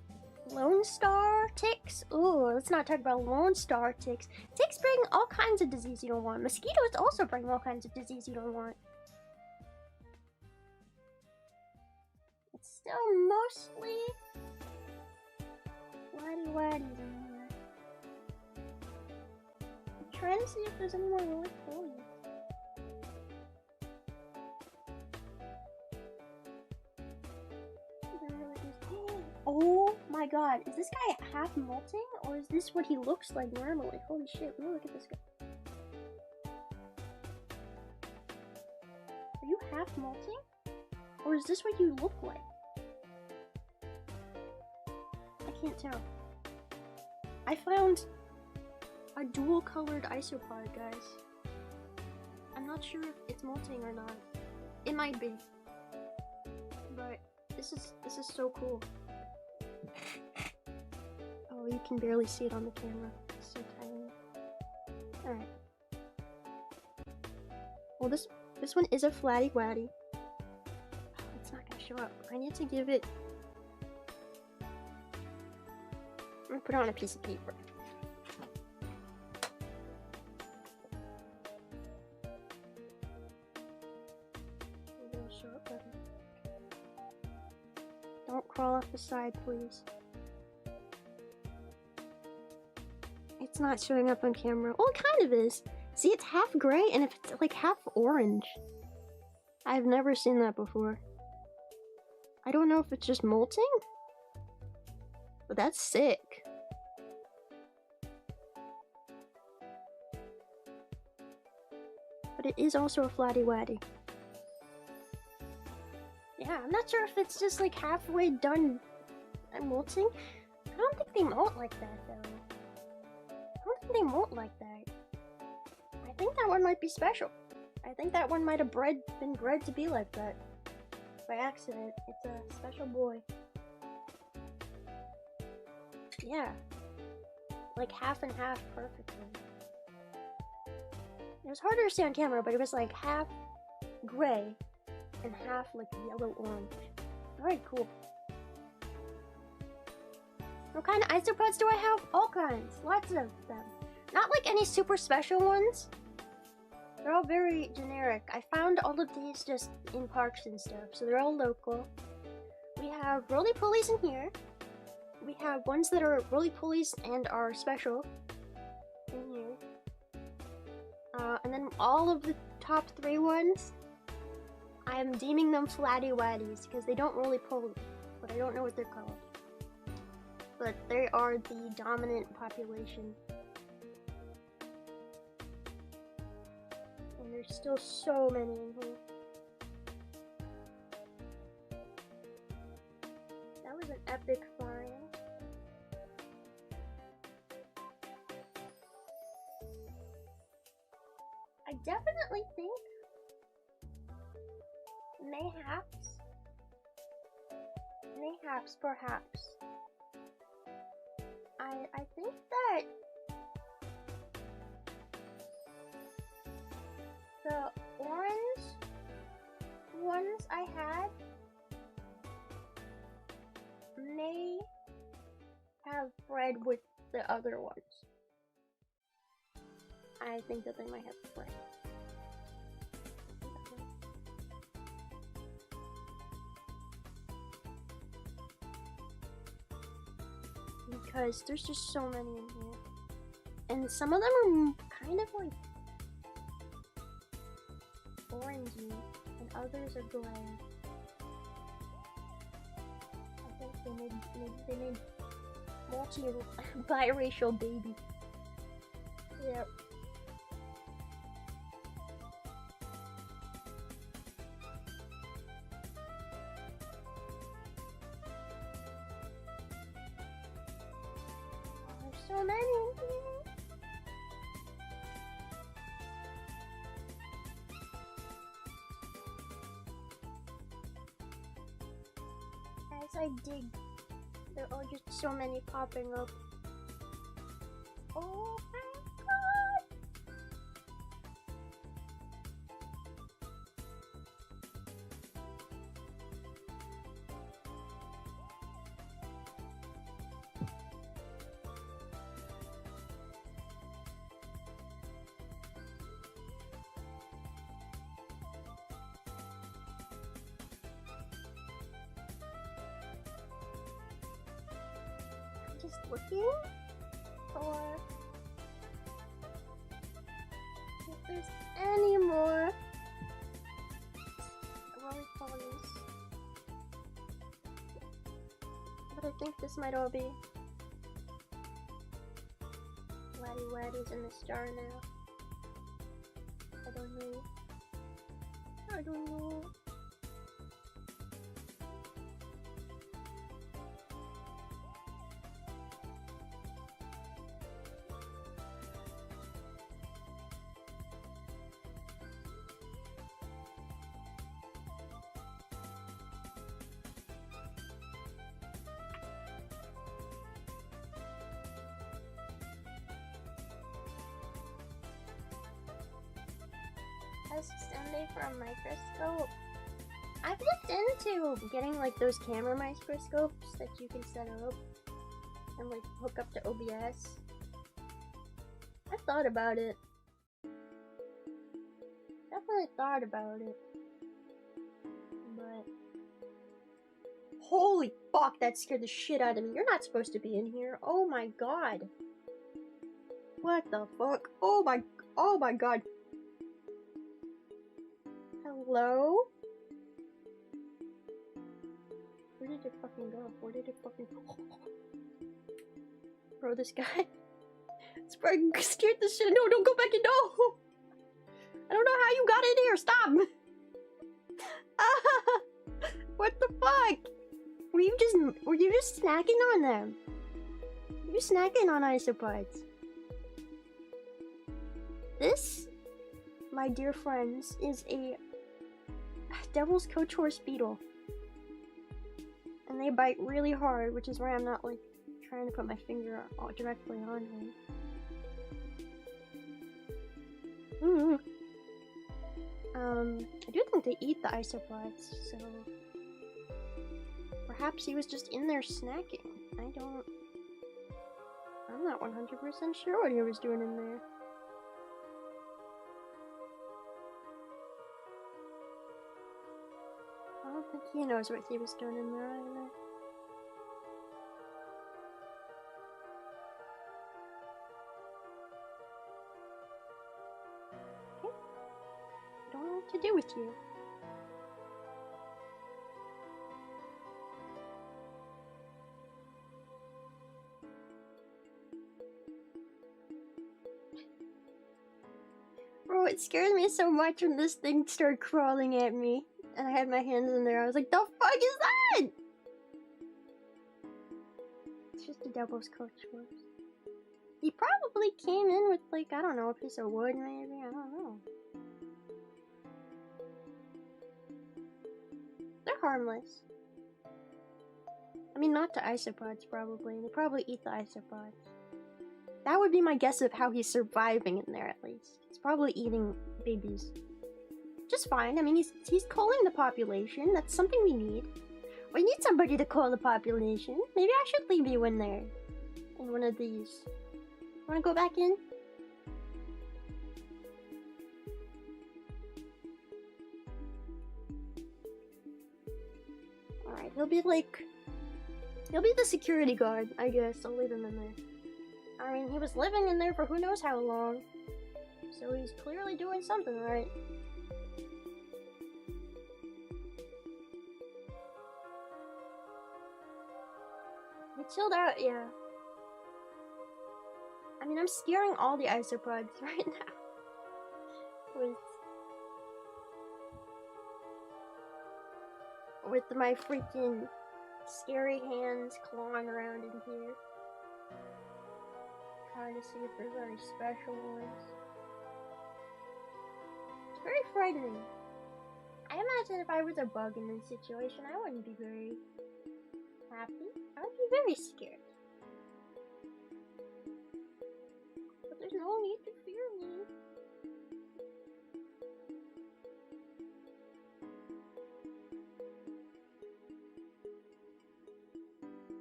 Lone Star ticks? Ooh, let's not talk about Lone Star ticks. Ticks bring all kinds of disease you don't want. Mosquitoes also bring all kinds of disease you don't want. It's still mostly Waddy Waddies in here. I'm trying to see if there's any more really cool. Oh my god, is this guy half molting, or is this what he looks like normally? Holy shit, look at this guy. Are you half molting? Or is this what you look like? I can't tell. I found a dual-colored isopod, guys. I'm not sure if it's molting or not. It might be. But this is so cool. Oh, you can barely see it on the camera. It's so tiny. Alright. Well, this one is a flatty waddy. Oh, it's not gonna show up. I need to give it... I'm gonna put it on a piece of paper. It'll show up better. Don't crawl off the side, please. It's not showing up on camera. Well, it kind of is. See, it's half gray and it's like half orange. I've never seen that before. I don't know if it's just molting, but that's sick. But it is also a flatty waddy. Yeah, I'm not sure if it's just like halfway done molting. I don't think they molt like that though. I don't think they molt like that. I think that one might be special. I think that one might have been bred to be like that. By accident. It's a special boy. Yeah. Like half and half perfectly. It was hard to see on camera, but it was like half gray and half like yellow orange. Alright, cool. What kind of isopods do I have? All kinds. Lots of them. Not like any super special ones. They're all very generic. I found all of these just in parks and stuff, so they're all local. We have roly-polies in here. We have ones that are roly-polies and are special in here. And then all of the top 3 ones, I am deeming them flatty waddies because they don't roly-poly, but I don't know what they're called. But they are the dominant population. And there's still so many in here. That was an epic find. I definitely think mayhaps, perhaps. I think that the orange ones I had may have bred with the other ones. I think that they might have bred. Because there's just so many in here. And some of them are kind of like orangey, and others are gray. I think they made biracial baby. Yep. So many in here. I dig. There are just so many popping up. Oh my god! Just looking for if there's any more lollipops, but I think this might all be Waddy Waddies in this jar now. I don't know. I don't know. Sunday for a microscope. I've looked into getting like those camera microscopes that you can set up and like hook up to OBS. I've thought about it. Definitely thought about it. But holy fuck, that scared the shit out of me. You're not supposed to be in here. Oh my god. What the fuck? Oh my god. Hello? Where did it fucking go? Where did it fucking go? Bro, this guy. This bro scared the shit. No, don't go back in. No! I don't know how you got in here. Stop! Ah! What the fuck? Were you just snacking on them? Were you snacking on Isopods? This, my dear friends, is a Devil's Coach Horse Beetle. And they bite really hard, which is why I'm not like trying to put my finger directly on him. I do think they eat the isopods, so perhaps he was just in there snacking. I'm not 100% sure what he was doing in there. I don't think he knows what he was doing in there either. Okay. I don't know what to do with you. Bro, it scared me so much when this thing started crawling at me. And I had my hands in there. I was like, the fuck is that? It's just a Devil's Coach Horse. He probably came in with, like, I don't know, a piece of wood maybe? I don't know. They're harmless. I mean, not to isopods, probably. They probably eat the isopods. That would be my guess of how he's surviving in there, at least. He's probably eating babies. Just fine. I mean, he's culling the population. That's something we need. We need somebody to cull the population. Maybe I should leave you in there. In one of these. Wanna go back in? Alright, he'll be the security guard, I guess. I'll leave him in there. I mean, he was living in there for who knows how long. So he's clearly doing something right. He chilled out, yeah. I mean, I'm scaring all the isopods right now. With my freaking scary hands clawing around in here. Trying to see if there's any special ones. It's very frightening. I imagine if I was a bug in this situation, I wouldn't be very happy. I would be very scared. But there's no need to fear me.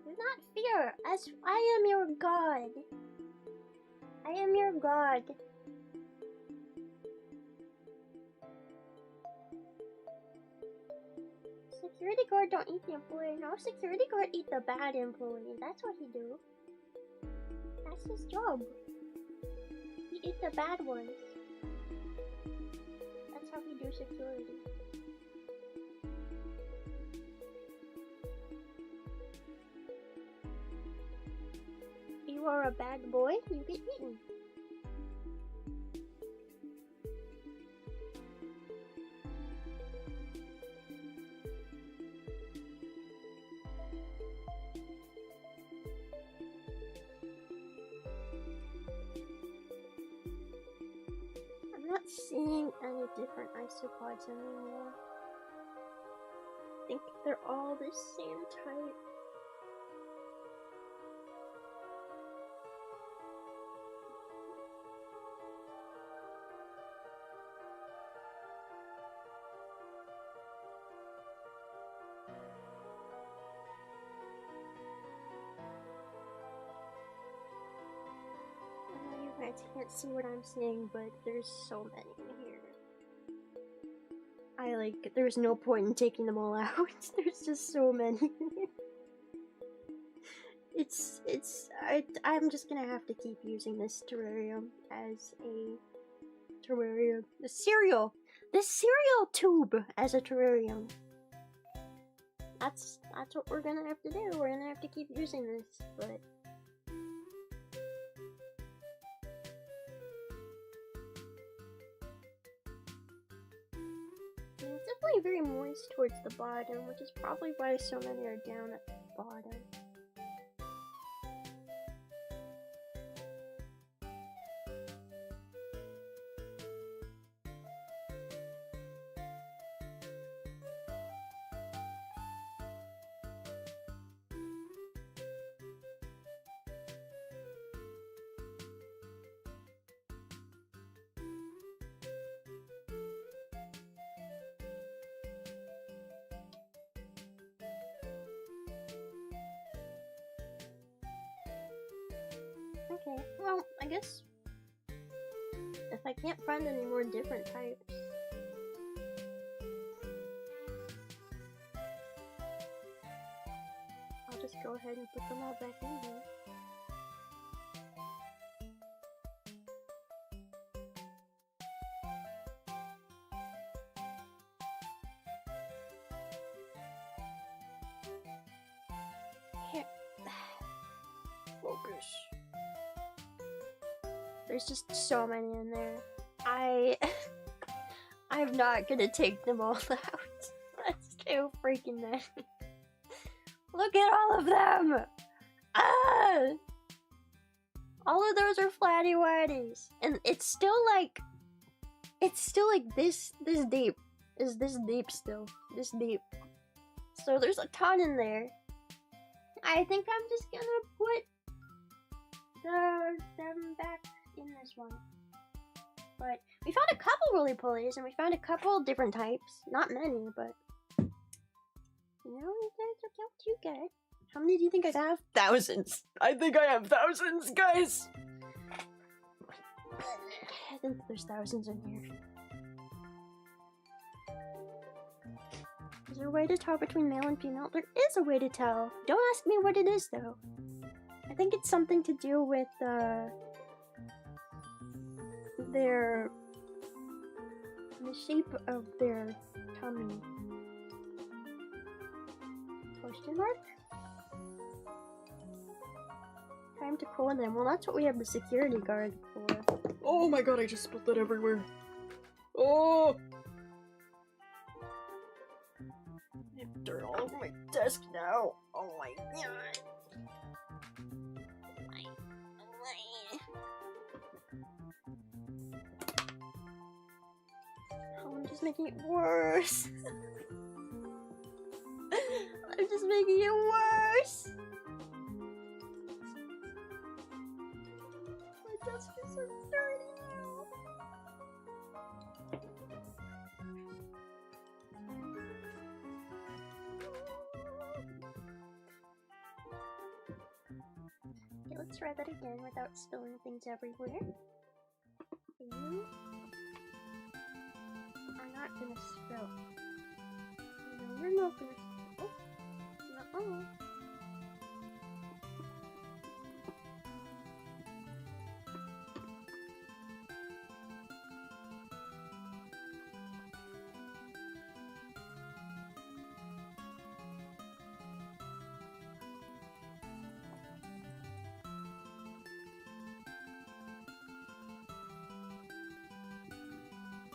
Do not fear, as I am your god. I am your god. Security guard don't eat the employee. No, security guard eat the bad employee. That's what he do. That's his job. He eat the bad ones. That's how he do security. If you are a bad boy, you get eaten. I'm not seeing any different isopods anymore. I think they're all the same type. You guys can't see what I'm seeing, but there's so many in here. There's no point in taking them all out. There's just so many. I'm just gonna have to keep using this terrarium as a terrarium. This cereal tube as a terrarium. That's what we're gonna have to do. We're gonna have to keep using this, but. It's definitely very moist towards the bottom, which is probably why so many are down at the bottom. Okay, well, I guess if I can't find any more different types, I'll just go ahead and put them all back in here. Here. Focus. There's just so many in there. I'm not gonna take them all out. That's too freaking many. Look at all of them! Ah! All of those are flatty whities. And it's still like this deep. Is this deep still? This deep. So there's a ton in there. I think I'm just gonna put them back in this one. But we found a couple roly-polies and we found a couple different types. Not many, but you know, you guys are not too good. How many do you think I have? Thousands. I think I have thousands, guys. I think there's thousands in here. Is there a way to tell between male and female? There is a way to tell. Don't ask me what it is though. I think it's something to do with the shape of their tummy. Question mark? Time to cool them. Well, that's what we have the security guard for. Oh my god, I just spilled that everywhere. Oh! I have dirt all over my desk now. Oh my god. Oh, I'm just making it worse. I'm just making it worse! My desk is so dirty now. Okay, let's try that again without spilling things everywhere. You are not gonna spill. No, you're not gonna spill. No.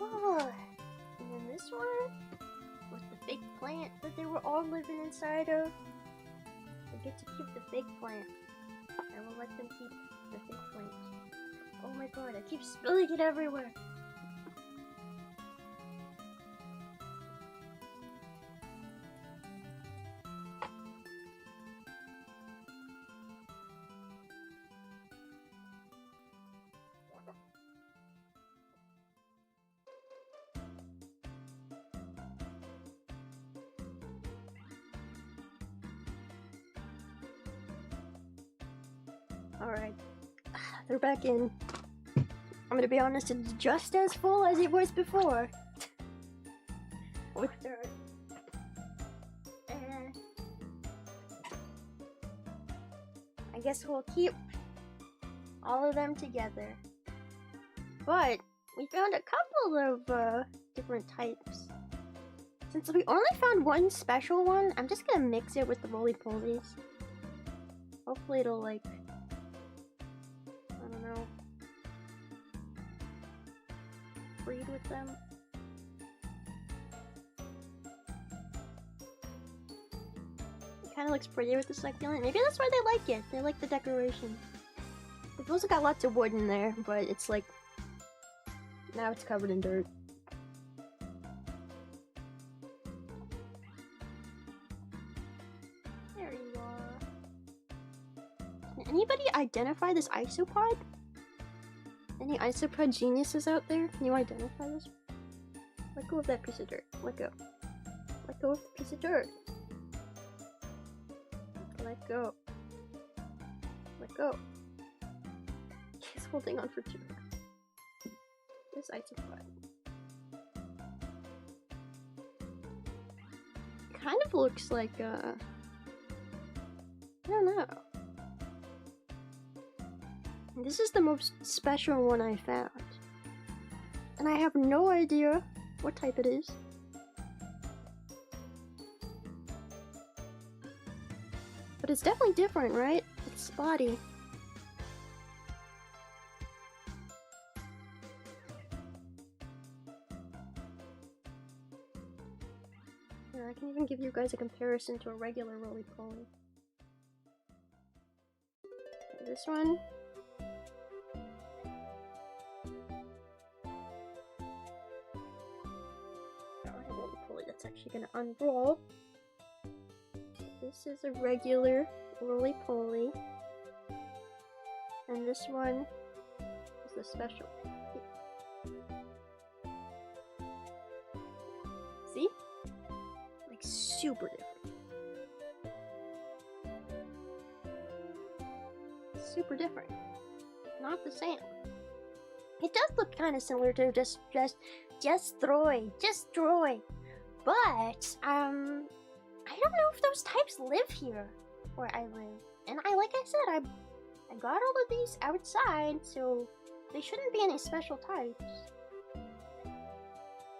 Oh, and then this one was the fake plant that they were all living inside of. They get to keep the fake plant. I will let them keep the fake plant. Oh my god, I keep spilling it everywhere. Alright, they're back in. I'm gonna be honest, it's just as full as it was before. With dirt. And I guess we'll keep all of them together. But we found a couple of different types. Since we only found one special one, I'm just gonna mix it with the roly-polies. Hopefully it'll like, I don't know, breed with them. It kind of looks pretty with the succulent. Maybe that's why they like it. They like the decoration. They've also got lots of wood in there, but it's like, now it's covered in dirt. There you are. Can anybody identify this isopod? Any isopod geniuses out there? Can you identify this? Let go of that piece of dirt. Let go. Let go of the piece of dirt. Let go. Let go. He's holding on for too long. This isopod. Kind of looks like I don't know. This is the most special one I found. And I have no idea what type it is. But it's definitely different, right? It's spotty. Yeah, I can even give you guys a comparison to a regular roly-poly. This one. That's actually gonna unroll. This is a regular roly-poly, and this one is the special. See? Like super different. Super different. Not the same. It does look kind of similar to just Droy. But, I don't know if those types live here where I live. And like I said, I got all of these outside, so they shouldn't be any special types.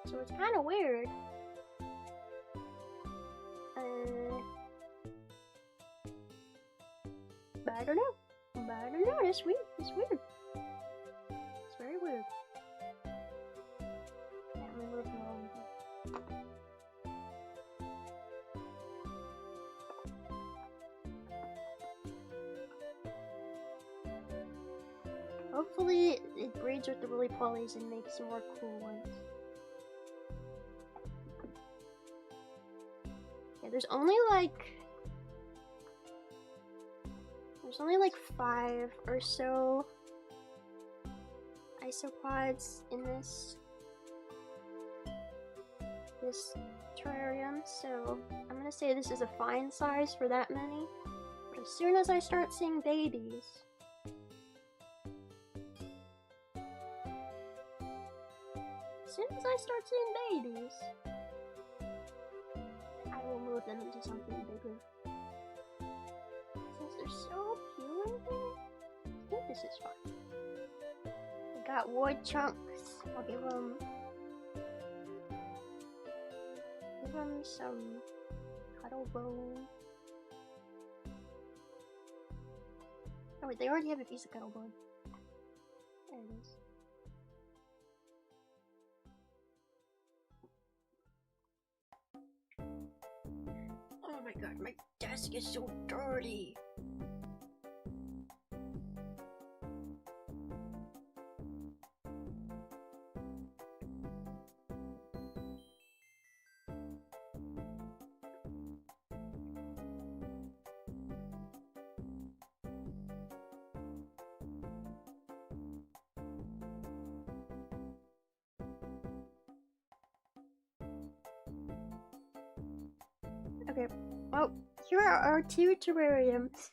So it's kind of weird. But I don't know. It's weird. It's very weird. Can't remove the wrong thing. Hopefully it breeds with the roly-polies and makes some more cool ones. Yeah, there's only like There's only like 5 or so isopods in this terrarium, so I'm gonna say this is a fine size for that many. But as soon as I start seeing babies, I will move them into something bigger. Since they're so appealing here, I think this is fine. We got wood chunks. I'll give them some cuddle bone. Oh wait, they already have a piece of cuddle bone. There it is. Oh my god, my desk is so dirty. Okay, well, here are our 2 terrariums.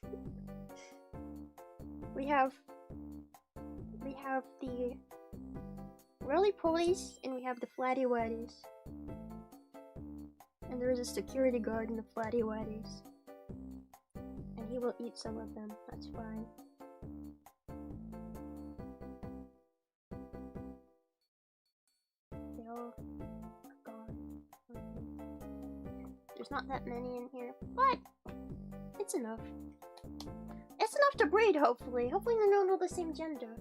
we have the roly-polies and we have the flatty-watties. And there is a security guard in the flatty-watties. And he will eat some of them, that's fine. They all are gone. There's not that many in here, but it's enough. It's enough to breed, hopefully. Hopefully they're not all the same gender.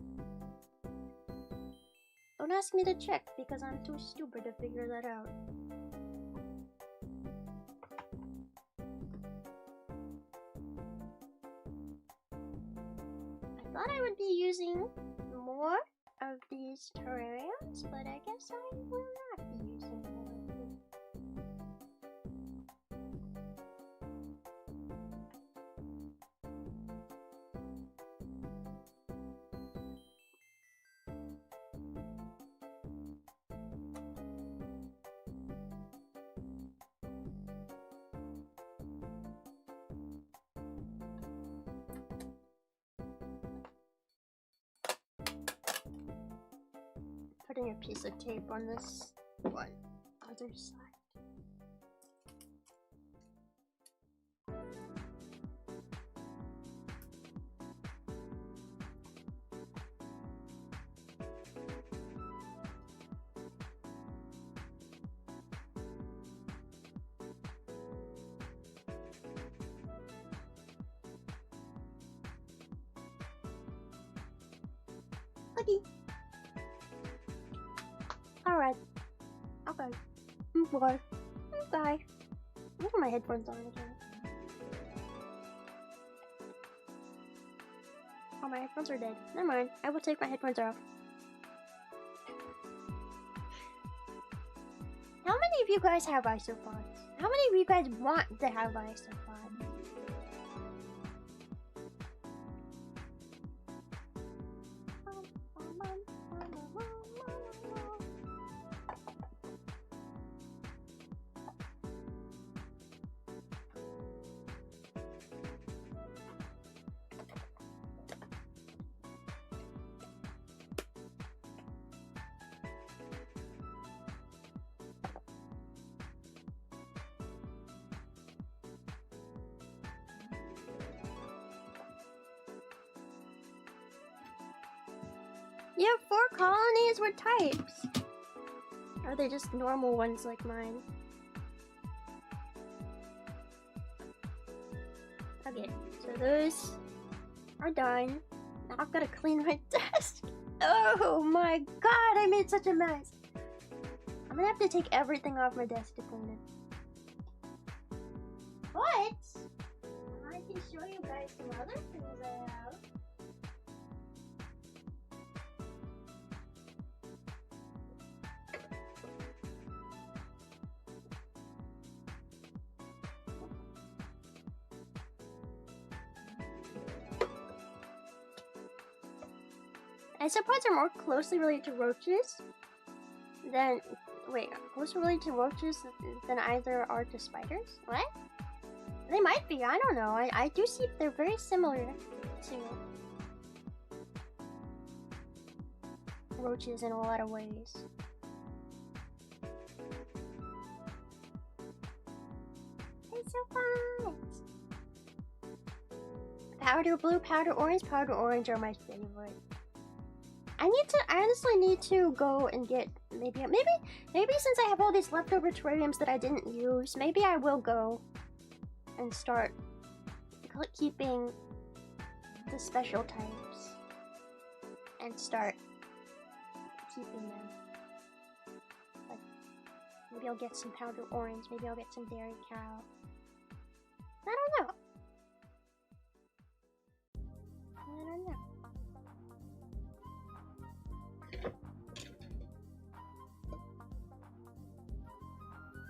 Don't ask me to check, because I'm too stupid to figure that out. I thought I would be using more of these terrariums, but I guess I will not be using more of them. Putting a piece of tape on this one other side. Okay. Alright. Okay. Okay. Okay. Where are my headphones on again? Oh, my headphones are dead. Never mind. I will take my headphones off. How many of you guys have isopods? How many of you guys want to have isopods? You have 4 colonies with types. Are they just normal ones like mine? Okay, so those are done. Now I've got to clean my desk. Oh my god, I made such a mess. I'm gonna have to take everything off my desk to clean it. But I can show you guys some other things I have. Isopods are more closely related to roaches than closer related to roaches than either are to spiders. What? They might be. I don't know. I do see they're very similar to roaches in a lot of ways. Isopods. Powder blue, powder orange are my favorite. I honestly need to go and get maybe since I have all these leftover terrariums that I didn't use, maybe I will go and start keeping the special types and start keeping them. Like, maybe I'll get some powder orange, maybe I'll get some dairy cow. I don't know.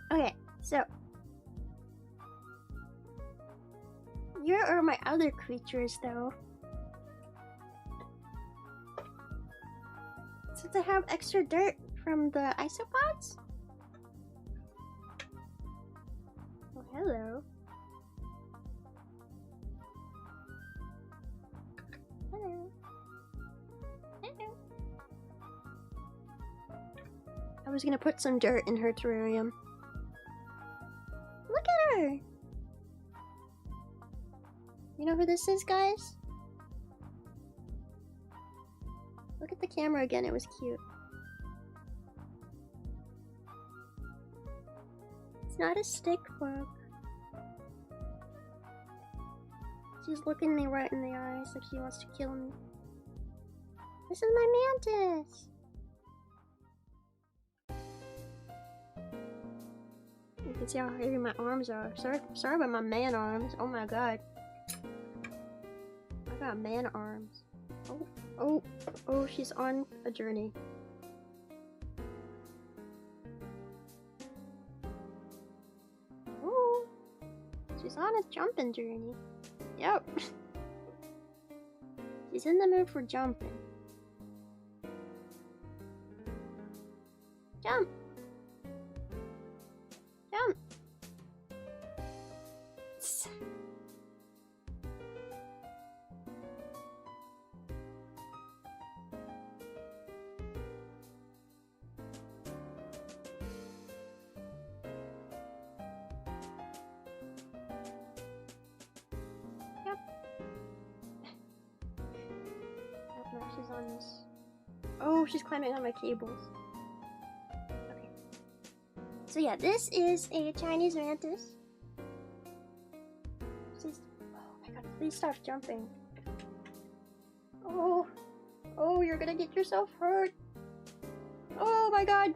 Okay, so here are my other creatures though. Since I have extra dirt from the isopods. Oh, hello. Hello. Hello. I was gonna put some dirt in her terrarium. Look at her! You know who this is, guys? Look at the camera again, it was cute. It's not a stick bug. She's looking me right in the eyes like she wants to kill me. This is my mantis! You can see how heavy my arms are. Sorry about my man arms. Oh my god. I got man arms. Oh, she's on a journey. Oh, she's on a jumping journey. Yep. She's in the mood for jumping. Jump! Jump! She's on this. Oh, she's climbing on my cables. Okay. So yeah, this is a Chinese mantis. She's... Oh my god, please stop jumping. Oh, you're gonna get yourself hurt. Oh my god.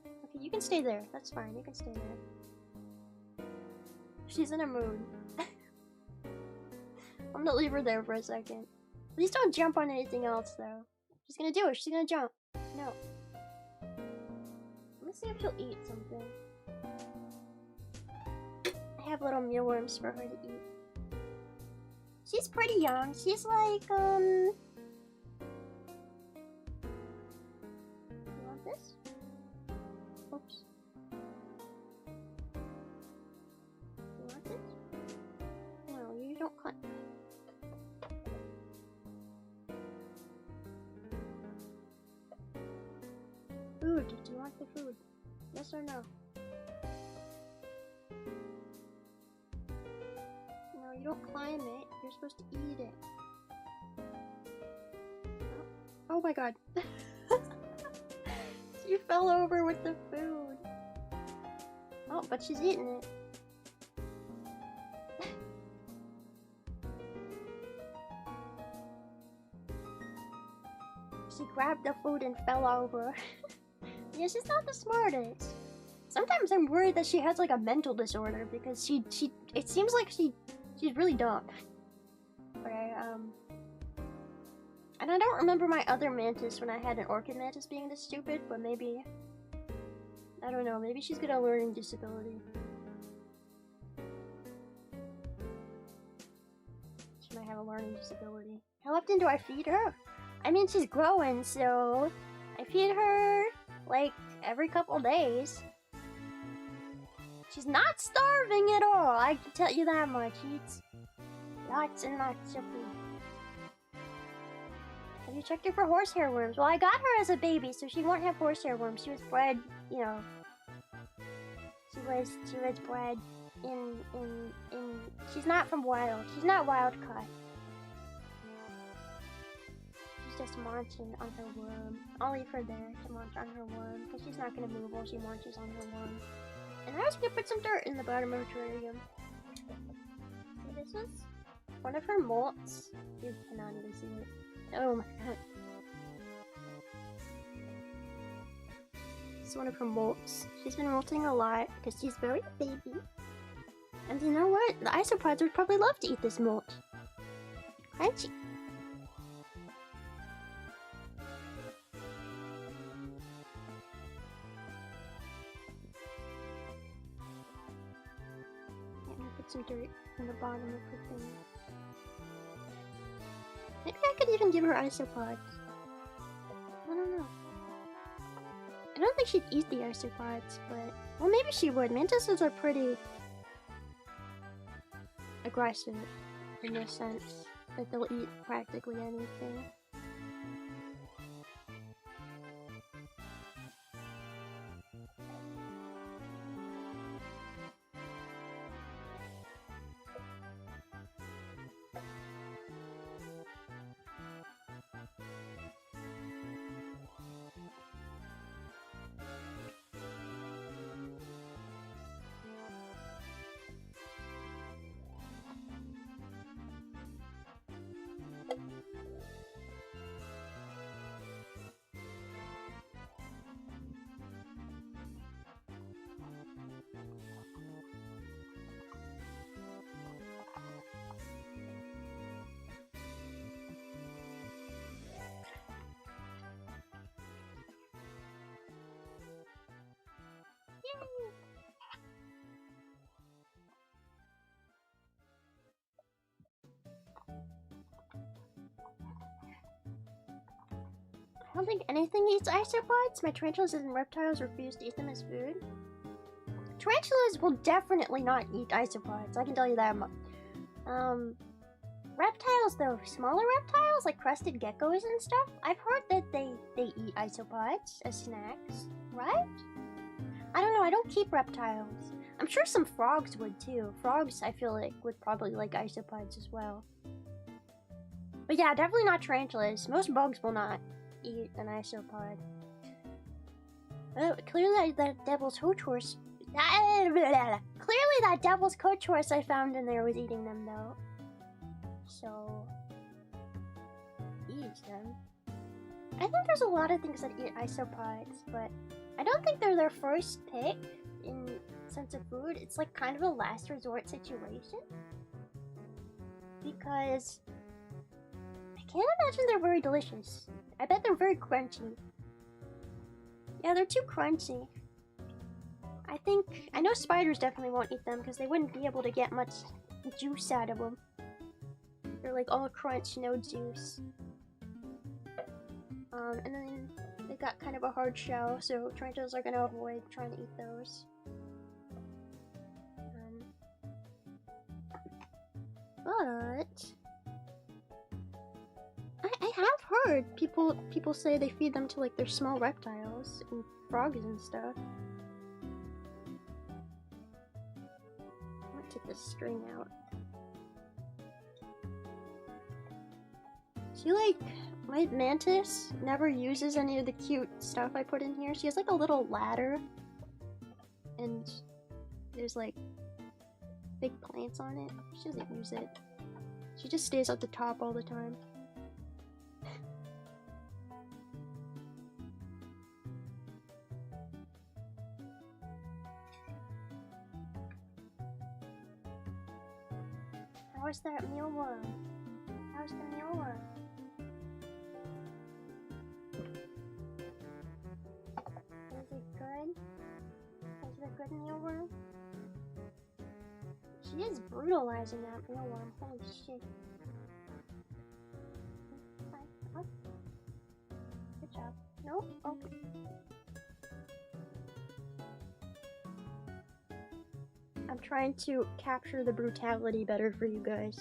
Okay, you can stay there. That's fine, you can stay there. She's in a mood. I'm gonna leave her there for a second. Please don't jump on anything else, though. She's gonna do it. She's gonna jump. No. Let me see if she'll eat something. I have little mealworms for her to eat. She's pretty young. She's like, You want this? Oops. You want this? No, you don't climb. Food. Do you want the food? Yes or no? No, you don't climb it. You're supposed to eat it. Oh my god. She fell over with the food. Oh, but she's eating it. She grabbed the food and fell over. Yeah, she's not the smartest. Sometimes I'm worried that she has like a mental disorder because it seems like she's really dumb. Okay, and I don't remember my other mantis when I had an orchid mantis being this stupid, but maybe, I don't know, maybe she's got a learning disability. She might have a learning disability. How often do I feed her? I mean, she's growing, so I feed her like every couple days. She's not starving at all, I can tell you that much. She eats lots and lots of food. Have you checked her for horsehair worms? Well, I got her as a baby, so she won't have horsehair worms. She was bred, you know. She was bred in she's not from wild. She's not wild caught. She's just munching on her worm. I'll leave her there to munch on her worm, because she's not gonna move while she munches on her worm. And I was gonna put some dirt in the bottom of her terrarium. So this is one of her molts. You cannot even see it. Oh my god. This is one of her molts. She's been molting a lot because she's very baby. And you know what? The isopods would probably love to eat this molt. Crunchy. I'm gonna put some dirt in the bottom of her thing. Maybe I could even give her isopods. I don't know. I don't think she'd eat the isopods, but... Well, maybe she would. Mantises are pretty... aggressive, in the sense that they'll eat practically anything. I don't think anything eats isopods. My tarantulas and reptiles refuse to eat them as food. Tarantulas will definitely not eat isopods, I can tell you that much. Reptiles though, smaller reptiles like crested geckos and stuff, I've heard that they eat isopods as snacks, right? I don't know, I don't keep reptiles. I'm sure some frogs would too. Frogs, I feel like, would probably like isopods as well. But yeah, definitely not tarantulas. Most bugs will not eat an isopod. Oh, clearly that devil's coach horse... Clearly that devil's coach horse I found in there was eating them though. So... eats them. I think there's a lot of things that eat isopods, but I don't think they're their first pick in sense of food. It's like kind of a last resort situation. Because I can't imagine they're very delicious. I bet they're very crunchy. Yeah, they're too crunchy. I know spiders definitely won't eat them because they wouldn't be able to get much juice out of them. They're like all crunch, no juice. And then they got kind of a hard shell, so tarantulas are gonna avoid trying to eat those. But I have heard people say they feed them to like their small reptiles and frogs and stuff. I'm gonna take this string out. She like, my mantis never uses any of the cute stuff I put in here. She has like a little ladder and there's like big plants on it. She doesn't use it. She just stays at the top all the time. How's that mealworm? How's the mealworm? Is it good? Is it a good mealworm? She is brutalizing that mealworm. Holy shit. No? Okay. I'm trying to capture the brutality better for you guys.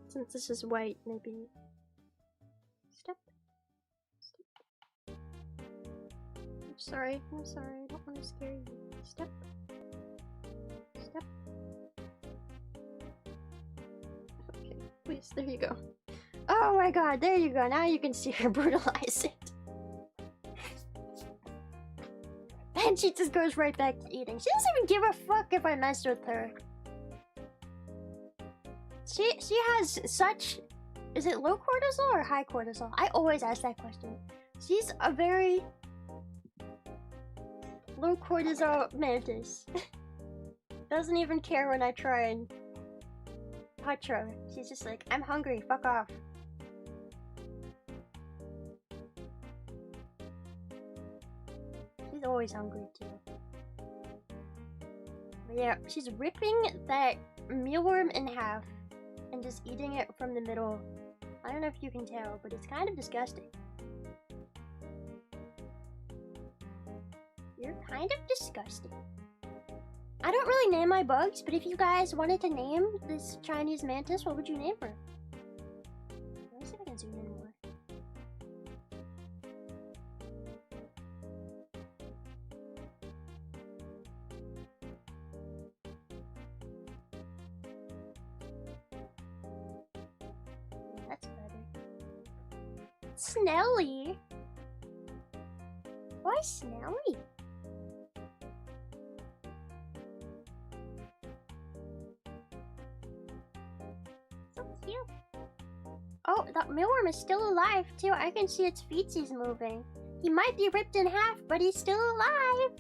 Since this is white, maybe... Step. I'm sorry, I don't want to scare you. Step. Okay, please, there you go. Oh my god, there you go, now you can see her brutalize it. And she just goes right back to eating. She doesn't even give a fuck if I mess with her. She has such... Is it low cortisol or high cortisol? I always ask that question. She's a very... low cortisol mantis. Doesn't even care when I try and touch her. She's just like, I'm hungry, fuck off. She's always hungry too. But yeah, she's ripping that mealworm in half and just eating it from the middle. I don't know if you can tell, but it's kind of disgusting. You're kind of disgusting. I don't really name my bugs, but if you guys wanted to name this Chinese mantis, what would you name her? Let me see if I can zoom in more. That's better. Snelly? Why Snelly? So cute. Oh, that mealworm is still alive too. I can see its feetsies moving. He might be ripped in half, but he's still alive.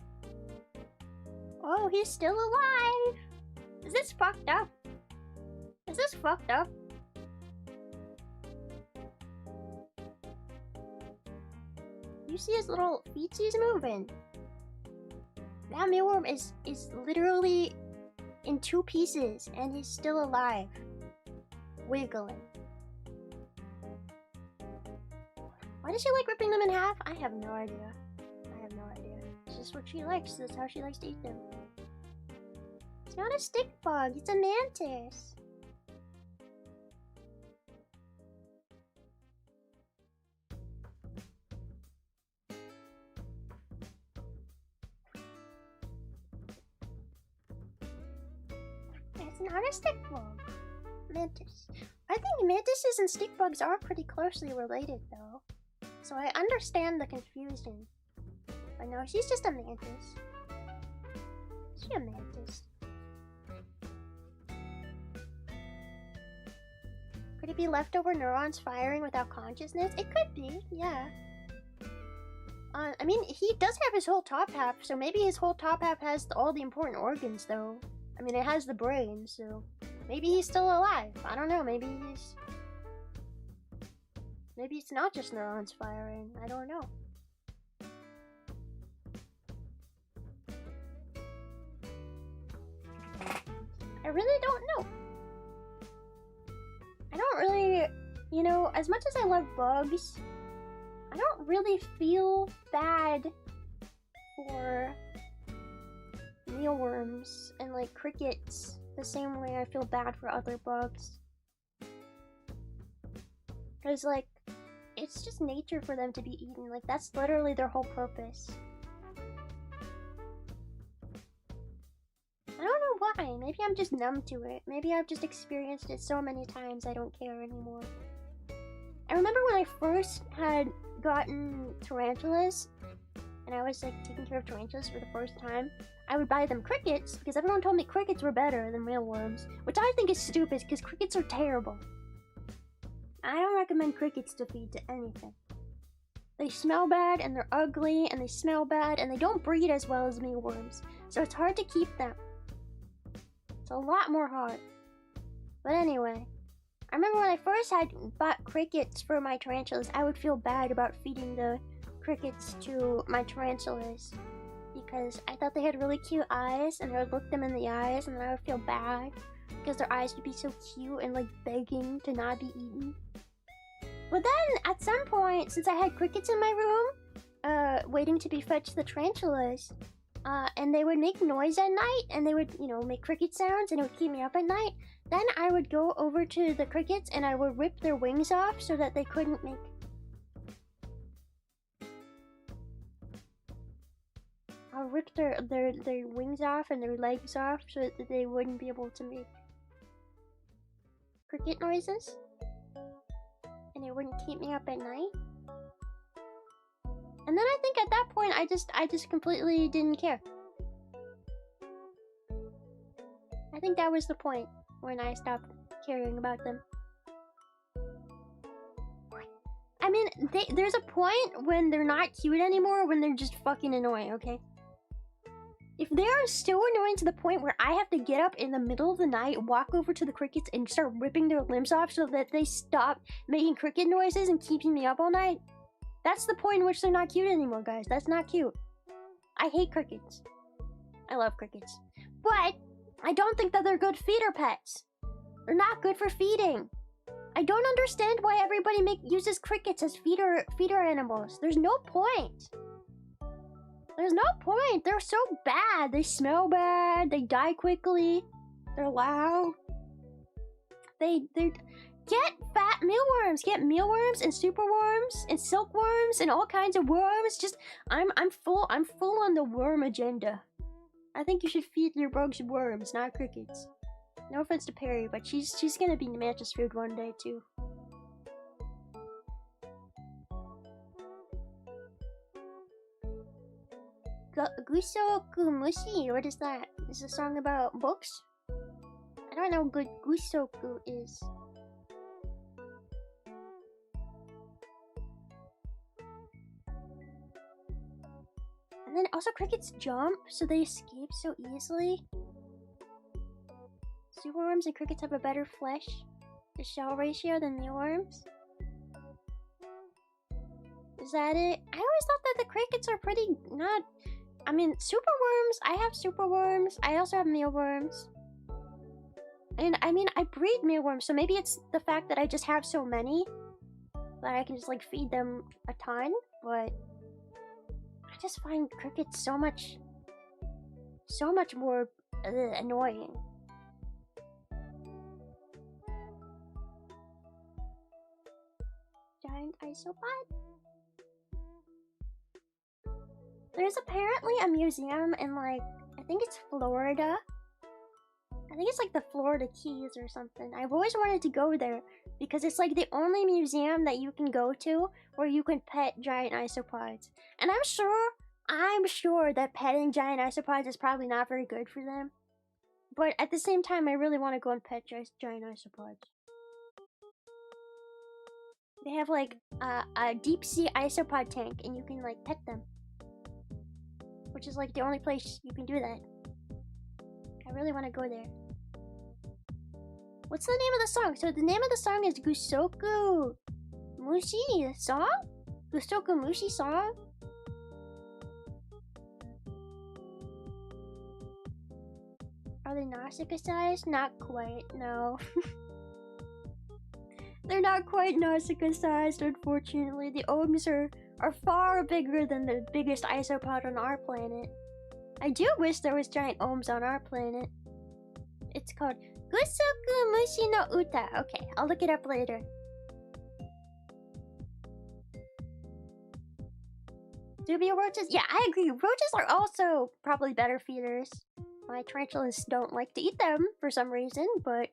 Oh, he's still alive. Is this fucked up? Is this fucked up? You see his little feetsies moving? That mealworm is literally in 2 pieces, and he's still alive. Wiggling. Why does she like ripping them in half? I have no idea. It's just what she likes. That's how she likes to eat them. It's not a stick bug, it's a mantis. It's not a stick bug. Mantis. I think mantises and stick bugs are pretty closely related though. So I understand the confusion. But no, she's just a mantis. She's a mantis. Could it be leftover neurons firing without consciousness? It could be, yeah. I mean, he does have his whole top half, so maybe his whole top half has all the important organs though. I mean, it has the brain, so maybe he's still alive. I don't know, maybe it's not just neurons firing. I don't know. I really don't know. I don't really, you know, as much as I love bugs, I don't really feel bad for mealworms and like crickets the same way I feel bad for other bugs. Because like, it's just nature for them to be eaten. Like, that's literally their whole purpose. I don't know why. Maybe I'm just numb to it. Maybe I've just experienced it so many times I don't care anymore. I remember when I first had gotten tarantulas, and I was like taking care of tarantulas for the first time, I would buy them crickets because everyone told me crickets were better than mealworms, which I think is stupid because crickets are terrible. I don't recommend crickets to feed to anything. They smell bad, and they're ugly, and they smell bad, and they don't breed as well as mealworms, so it's hard to keep them. It's a lot more hard. But anyway, I remember when I first had bought crickets for my tarantulas, I would feel bad about feeding the crickets to my tarantulas because I thought they had really cute eyes, and I would look them in the eyes, and then I would feel bad because their eyes would be so cute and like begging to not be eaten. But then at some point, since I had crickets in my room, waiting to be fed to the tarantulas, and they would make noise at night, and they would, you know, make cricket sounds, and it would keep me up at night. Then I would go over to the crickets, and I would rip their wings off so that they couldn't make... I'll rip their wings off and their legs off so that they wouldn't be able to make cricket noises. And it wouldn't keep me up at night. And then I think at that point, I just completely didn't care. I think that was the point when I stopped caring about them. I mean, there's a point when they're not cute anymore, when they're just fucking annoying, okay? If they are still annoying to the point where I have to get up in the middle of the night, walk over to the crickets, and start ripping their limbs off so that they stop making cricket noises and keeping me up all night, that's the point in which they're not cute anymore, guys. That's not cute. I hate crickets. I love crickets. But I don't think that they're good feeder pets. They're not good for feeding. I don't understand why everybody uses crickets as feeder animals. There's no point. There's no point. They're so bad. They smell bad. They die quickly. They're loud. They get fat mealworms. Get mealworms and superworms and silkworms and all kinds of worms. Just I'm full on the worm agenda. I think you should feed your bugs worms, not crickets. No offense to Perry, but she's gonna be Mantis food one day too. Gusoku Mushi, what is that? Is this a song about books? I don't know what good Gusoku is. And then also crickets jump, so they escape so easily. Superworms and crickets have a better flesh to shell ratio than mealworms. Is that it? I always thought that the crickets are pretty not... I mean, superworms, I have superworms. I also have mealworms. And I mean, I breed mealworms, so maybe it's the fact that I just have so many that I can just like feed them a ton, but I just find crickets so much more annoying. Giant isopod? There's apparently a museum in, like, I think it's Florida. I think it's like the Florida Keys or something. I've always wanted to go there because it's like the only museum that you can go to where you can pet giant isopods. And I'm sure that petting giant isopods is probably not very good for them. But at the same time, I really want to go and pet giant isopods. They have like a deep sea isopod tank and you can like pet them. Which is like the only place you can do that. I really want to go there. What's the name of the song? So the name of the song is Gusoku Mushi song? Gusoku Mushi song? Are they Nausicaa sized? Not quite, no. They're not quite Nausicaa sized, unfortunately. The ohms are far bigger than the biggest isopod on our planet. I do wish there was giant ohms on our planet. It's called Gusoku Mushi no Uta. Okay, I'll look it up later. Dubia roaches? Yeah, I agree. Roaches are also probably better feeders. My tarantulas don't like to eat them for some reason, but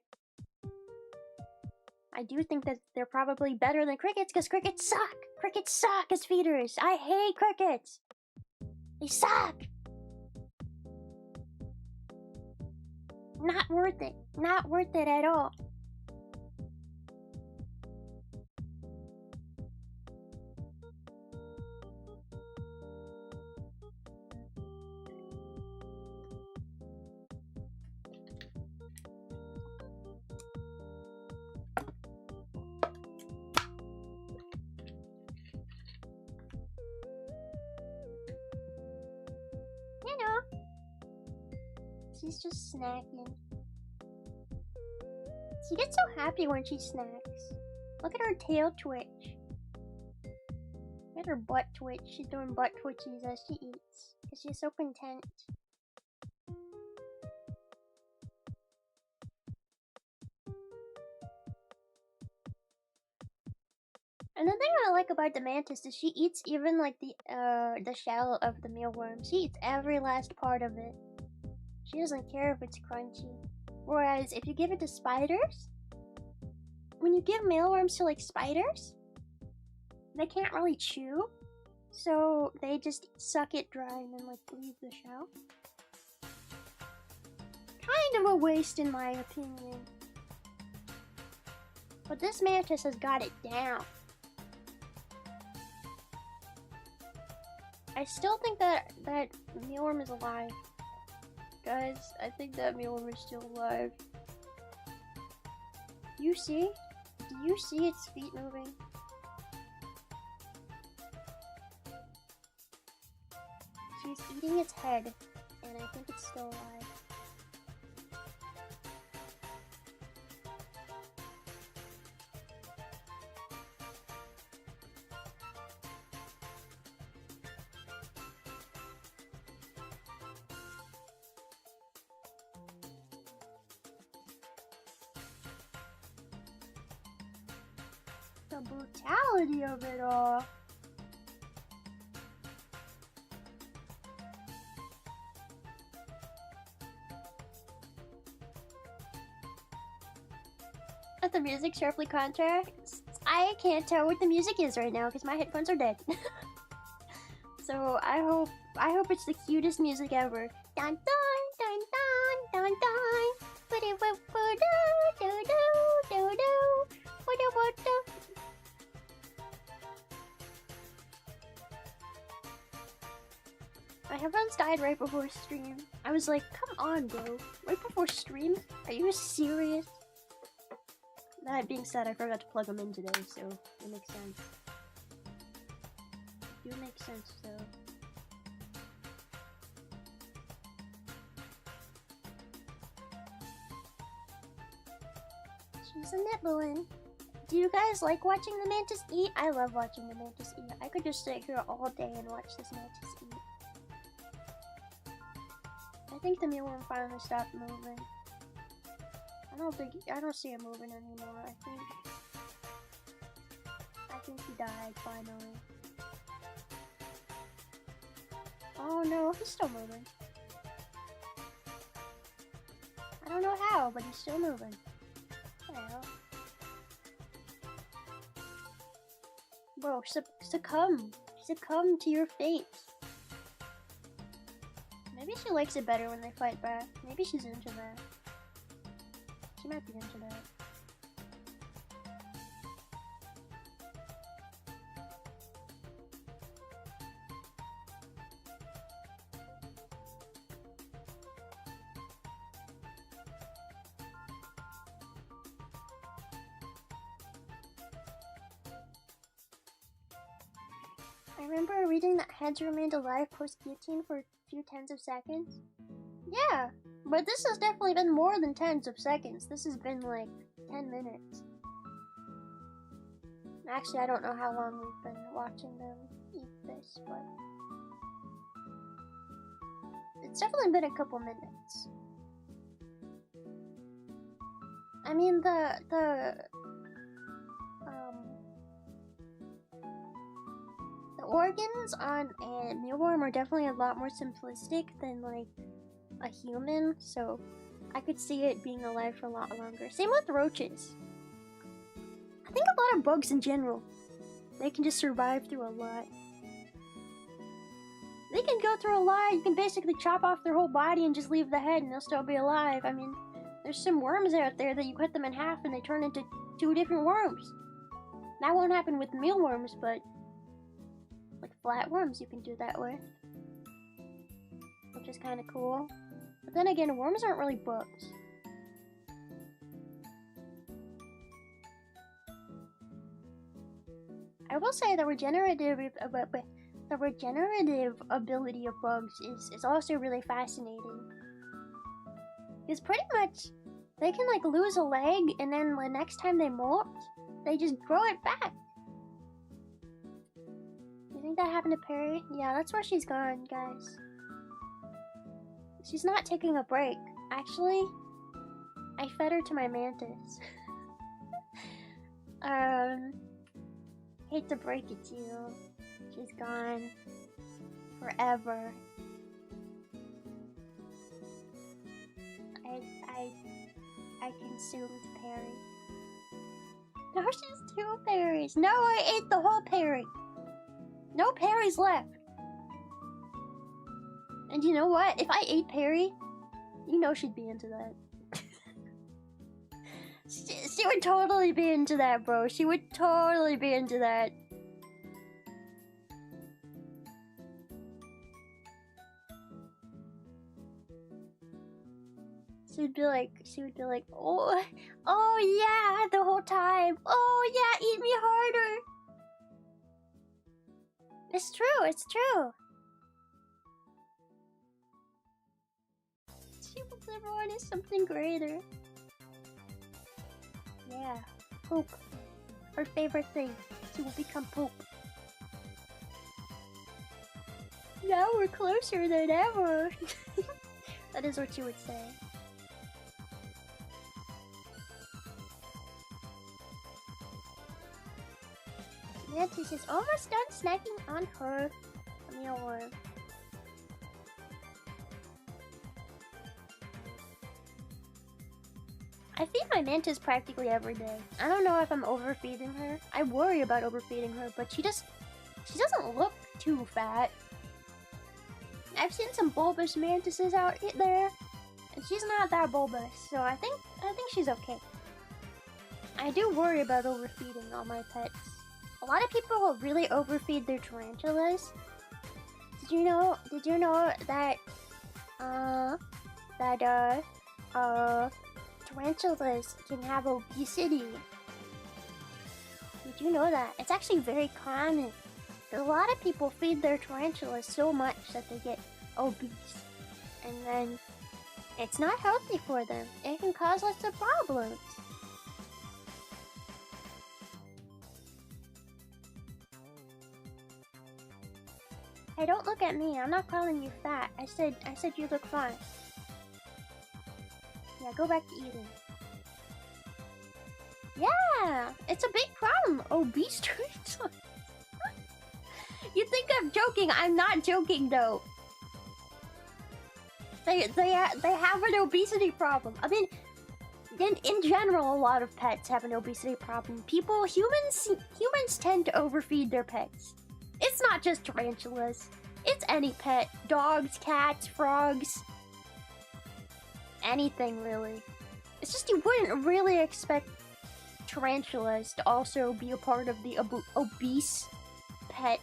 I do think that they're probably better than crickets because crickets suck! Crickets suck as feeders! I hate crickets! They suck! Not worth it. Not worth it at all. She's just snacking. She gets so happy when she snacks. Look at her tail twitch. Look at her butt twitch. She's doing butt twitchies as she eats. Because she's so content. Another thing I like about the mantis is she eats even like the shell of the mealworm. She eats every last part of it. She doesn't care if it's crunchy. Whereas if you give it to spiders, when you give mealworms to like spiders, they can't really chew, so they just suck it dry and then like leave the shell. Kind of a waste in my opinion. But this mantis has got it down. I still think that mealworm is alive. Guys, I think that mealworm is still alive. Do you see its feet moving? She's eating its head, and I think it's still alive. The brutality of it all. Let the music sharply contrasts. I can't tell what the music is right now because my headphones are dead. So I hope it's the cutest music ever. Dun dun dun dun dun dun. My headphones died right before stream. I was like, come on, bro. Right before stream? Are you serious? That being said, I forgot to plug them in today, so it makes sense. It do make sense, though. She's a nibbling. Do you guys like watching the mantis eat? I love watching the mantis eat. I could just sit here all day and watch this mantis eat. I think the mealworm finally stopped moving. I don't see him moving anymore. I think he died finally. Oh no, he's still moving. I don't know how, but he's still moving. Hell. Bro, succumb to your fate. Maybe she likes it better when they fight back. Maybe she's into that. She might be into that. I remember reading that heads remained alive post-guillotine for a few tens of seconds. Yeah, but this has definitely been more than tens of seconds. This has been like 10 minutes. Actually, I don't know how long we've been watching them eat this, but it's definitely been a couple minutes. I mean, the organs on a mealworm are definitely a lot more simplistic than like a human, so I could see it being alive for a lot longer. Same with roaches. I think a lot of bugs in general, they can just survive through a lot. They can go through a lot. You can basically chop off their whole body and just leave the head and they'll still be alive. I mean, there's some worms out there that you cut them in half and they turn into 2 different worms. That won't happen with mealworms, but like flatworms you can do that with, which is kind of cool. But then again, worms aren't really bugs. I will say the regenerative ability of bugs is also really fascinating. Because pretty much They can like lose a leg and then the next time they molt, they just grow it back. You think that happened to Perry? Yeah, that's where she's gone, guys. She's not taking a break. Actually, I fed her to my mantis. Hate to break it to you. She's gone. Forever. I consumed Perry. No, she's 2 Perrys. No, I ate the whole Perry. No Perrys left. And you know what? If I ate Perry, you know she'd be into that. She would totally be into that, bro. She would totally be into that. She would be like, oh yeah, the whole time. Oh yeah, eat me harder. It's true, it's true. She wants everyone is something greater. Yeah, poop. Her favorite thing. She will become poop. Now we're closer than ever. That is what she would say. Mantis is almost done snacking on her mealworm. I feed my mantis practically every day. I don't know if I'm overfeeding her. I worry about overfeeding her, but she doesn't look too fat. I've seen some bulbous mantises out there, and she's not that bulbous, so I think she's okay. I do worry about overfeeding all my pets. A lot of people will really overfeed their tarantulas. Did you know that tarantulas can have obesity? Did you know that? It's actually very common. A lot of people feed their tarantulas so much that they get obese. And then it's not healthy for them. It can cause lots of problems. Hey, don't look at me. I'm not calling you fat. I said you look fine. Yeah, go back to eating. Yeah, it's a big problem. Obese tarantulas. You think I'm joking? I'm not joking though. They have an obesity problem. I mean, in general, a lot of pets have an obesity problem. Humans tend to overfeed their pets. It's not just tarantulas. It's any pet. Dogs, cats, frogs. Anything, really. It's just you wouldn't really expect tarantulas to also be a part of the obese pet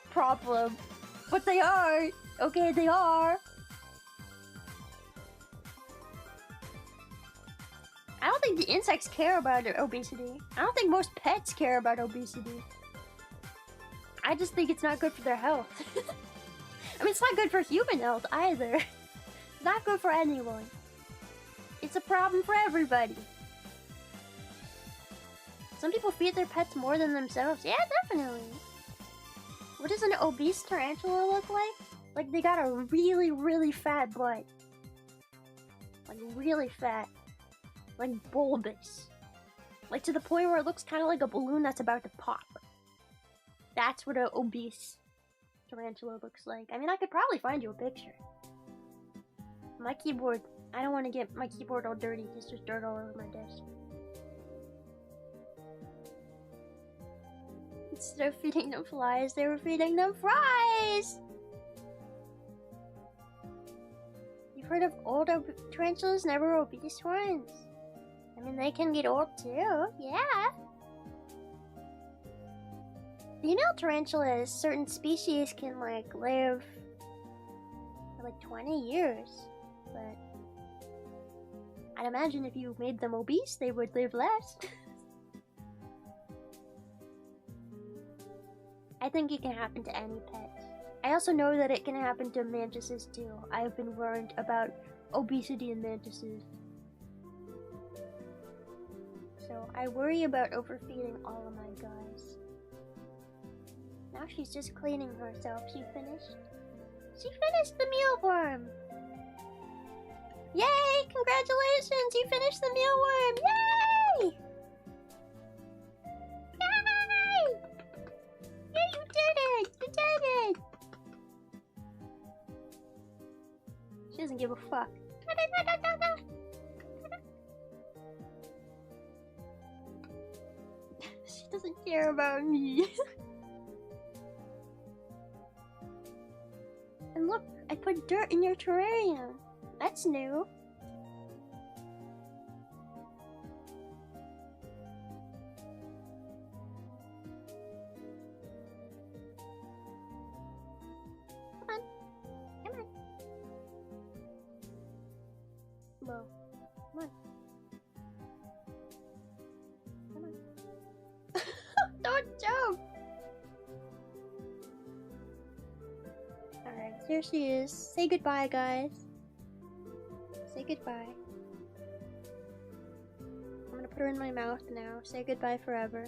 problem. But they are. Okay, they are. I don't think the insects care about obesity. I don't think most pets care about obesity. I just think it's not good for their health. I mean, it's not good for human health either. It's not good for anyone. It's a problem for everybody. Some people feed their pets more than themselves. Yeah, definitely. What does an obese tarantula look like? Like they got a really, really fat butt. Like really fat. Like bulbous. Like to the point where it looks kind of like a balloon that's about to pop. That's what an obese tarantula looks like. I mean, I could probably find you a picture. My keyboard, I don't want to get my keyboard all dirty because there's dirt all over my desk. Instead of feeding them flies, they were feeding them fries! You've heard of old tarantulas, never obese ones? I mean, they can get old too, yeah. Female tarantulas, certain species can like live for like 20 years, but I'd imagine if you made them obese, they would live less. I think it can happen to any pet. I also know that it can happen to mantises too. I've been warned about obesity in mantises. So I worry about overfeeding all of my guys. Now she's just cleaning herself. She finished? She finished the mealworm! Yay! Congratulations! You finished the mealworm! Yay! Yay! Yeah, you did it! You did it! She doesn't give a fuck. She doesn't care about me. And look, I put dirt in your terrarium. That's new. Come on. Come on. Whoa. Come on. Come on. Don't jump! Alright, here she is. Say goodbye, guys. Say goodbye. I'm gonna put her in my mouth now. Say goodbye forever.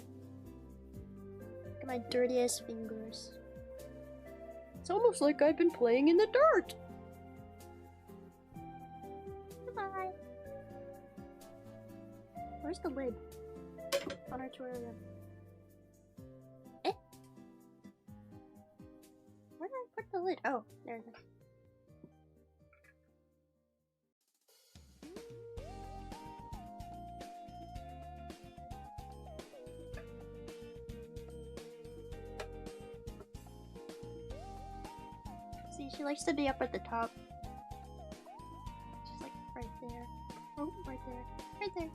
Look at my dirtiest fingers. It's almost like I've been playing in the dirt! Goodbye! Where's the lid? On our terrarium. Eh? Where did I put the lid? Oh, there it is. See, she likes to be up at the top. She's like right there. Oh, right there. Right there.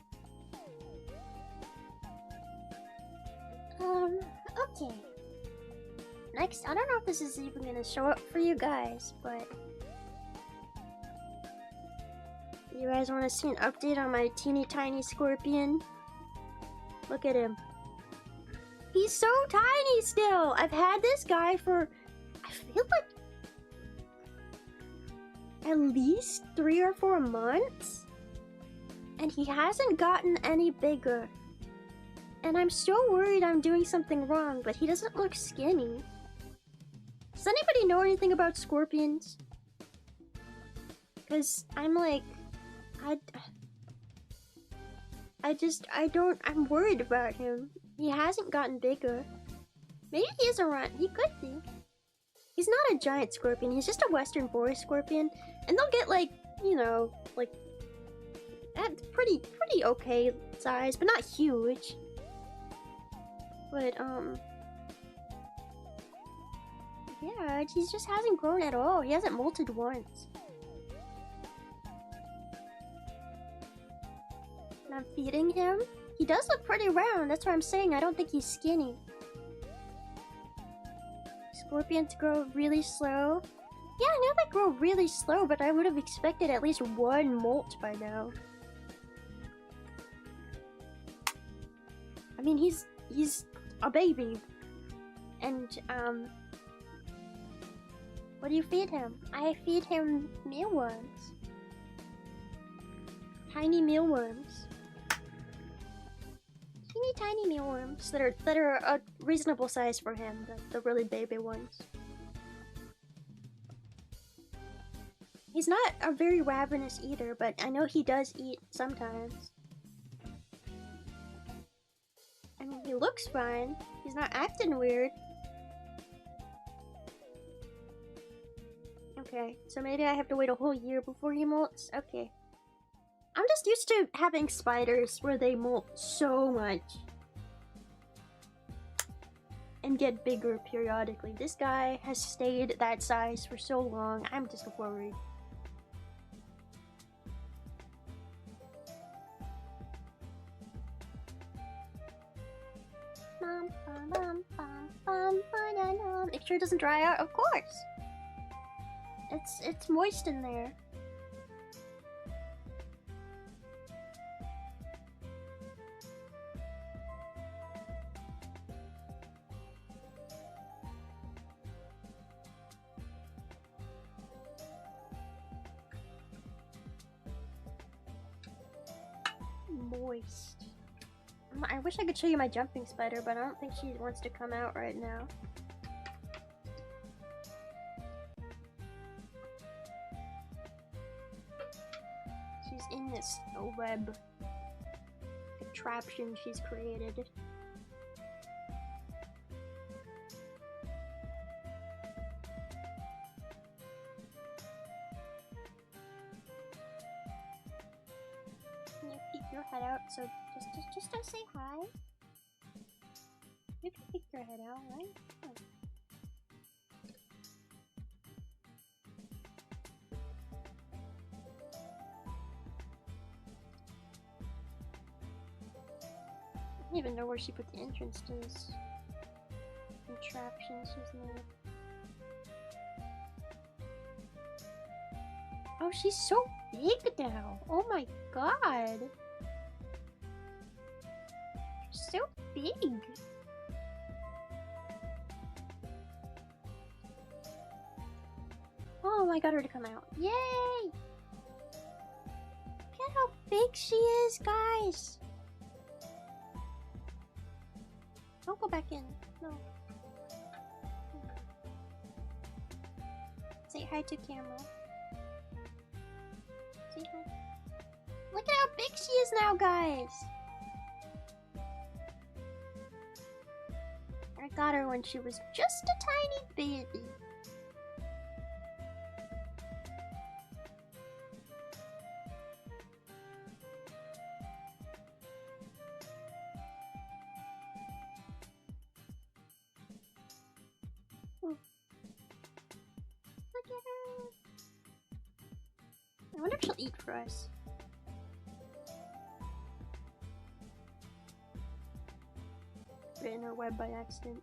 Okay. Next, I don't know if this is even gonna show up for you guys, but you guys want to see an update on my teeny tiny scorpion? Look at him. He's so tiny still! I've had this guy for, I feel like, at least 3 or 4 months? And he hasn't gotten any bigger. And I'm so worried I'm doing something wrong, but he doesn't look skinny. Does anybody know anything about scorpions? Because I'm like, I'm worried about him. He hasn't gotten bigger. Maybe he is around, he could be. He's not a giant scorpion, he's just a western forest scorpion. And they'll get like, you know, like, pretty okay size, but not huge. But, yeah, he just hasn't grown at all. He hasn't molted once. And I'm feeding him. He does look pretty round, that's what I'm saying. I don't think he's skinny. Scorpions grow really slow. Yeah, I know they grow really slow, but I would have expected at least 1 molt by now. I mean, he's a baby. And, what do you feed him? I feed him mealworms. Tiny mealworms. Teeny tiny mealworms that are a reasonable size for him, the really baby ones. He's not a very ravenous eater, but I know he does eat sometimes. I mean, he looks fine. He's not acting weird. Okay, so maybe I have to wait a whole year before he molts? Okay. I'm just used to having spiders where they molt so much. And get bigger periodically. This guy has stayed that size for so long, I'm just worried. Make sure it doesn't dry out, of course. It's moist in there. moist. I wish I could show you my jumping spider, but I don't think she wants to come out right now. She's in this web contraption she's created. Can you peek your head out? So just to say hi. You can peek your head out, right? Oh. I don't even know where she put the entrance to this contraption she's made. Oh, she's so big now! Oh my god! She's so big! Oh, I got her to come out. Yay! Look at how big she is, guys! Don't go back in. No. Say hi to camera. Say hi. Look at how big she is now, guys! I got her when she was just a tiny baby. Look at her. I wonder if she'll eat for us. Put it in her web by accident.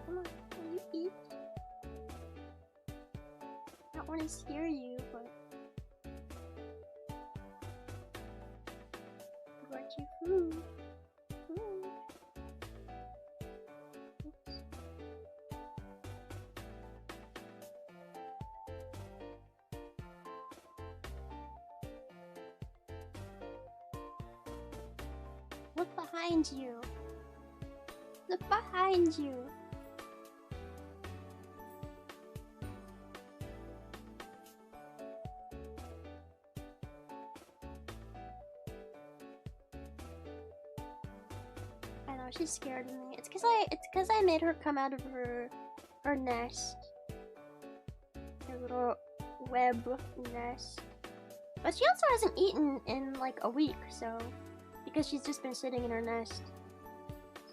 Come on, will you eat? I don't want to scare you, but I brought you food. Food. Oops. Look behind you. Look behind you. I know she's scared of me. It's cause I made her come out of her nest. Her little web nest. But she also hasn't eaten in like a week, so because she's just been sitting in her nest.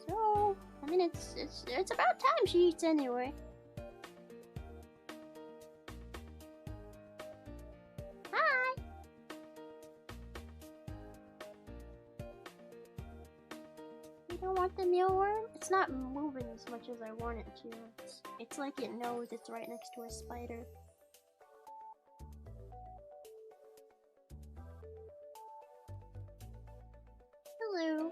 So I mean it's about time she eats anyway. Hi! You don't want the mealworm? It's not moving as much as I want it to. It's like it knows it's right next to a spider. Hello.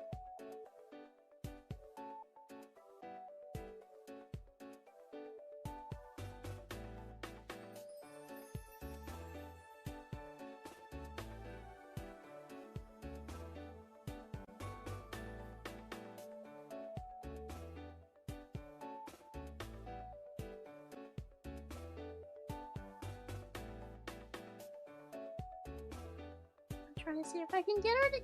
I'm trying to see if I can get her to eat.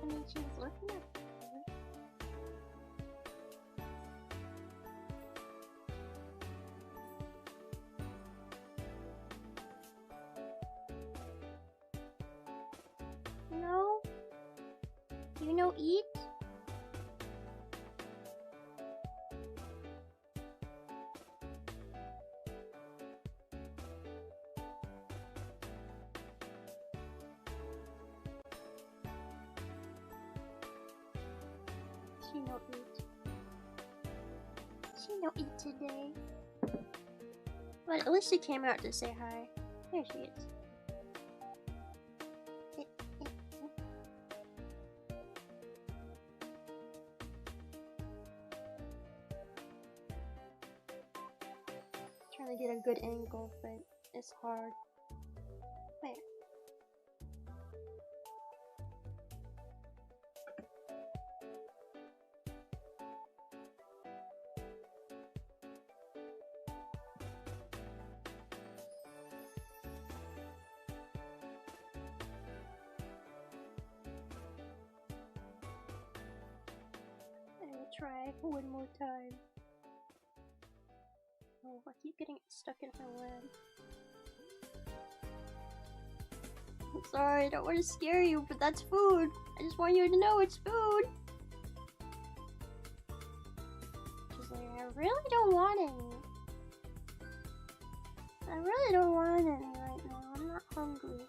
I mean, she's looking at me. No? You know eat? She no eat. She no eat today. But at least she came out to say hi. There she is. Trying to get a good angle, but it's hard. Wait. Try one more time. Oh, I keep getting stuck in her web. I'm sorry, I don't want to scare you, but that's food. I just want you to know it's food. She's like, I really don't want any. I really don't want any right now. I'm not hungry.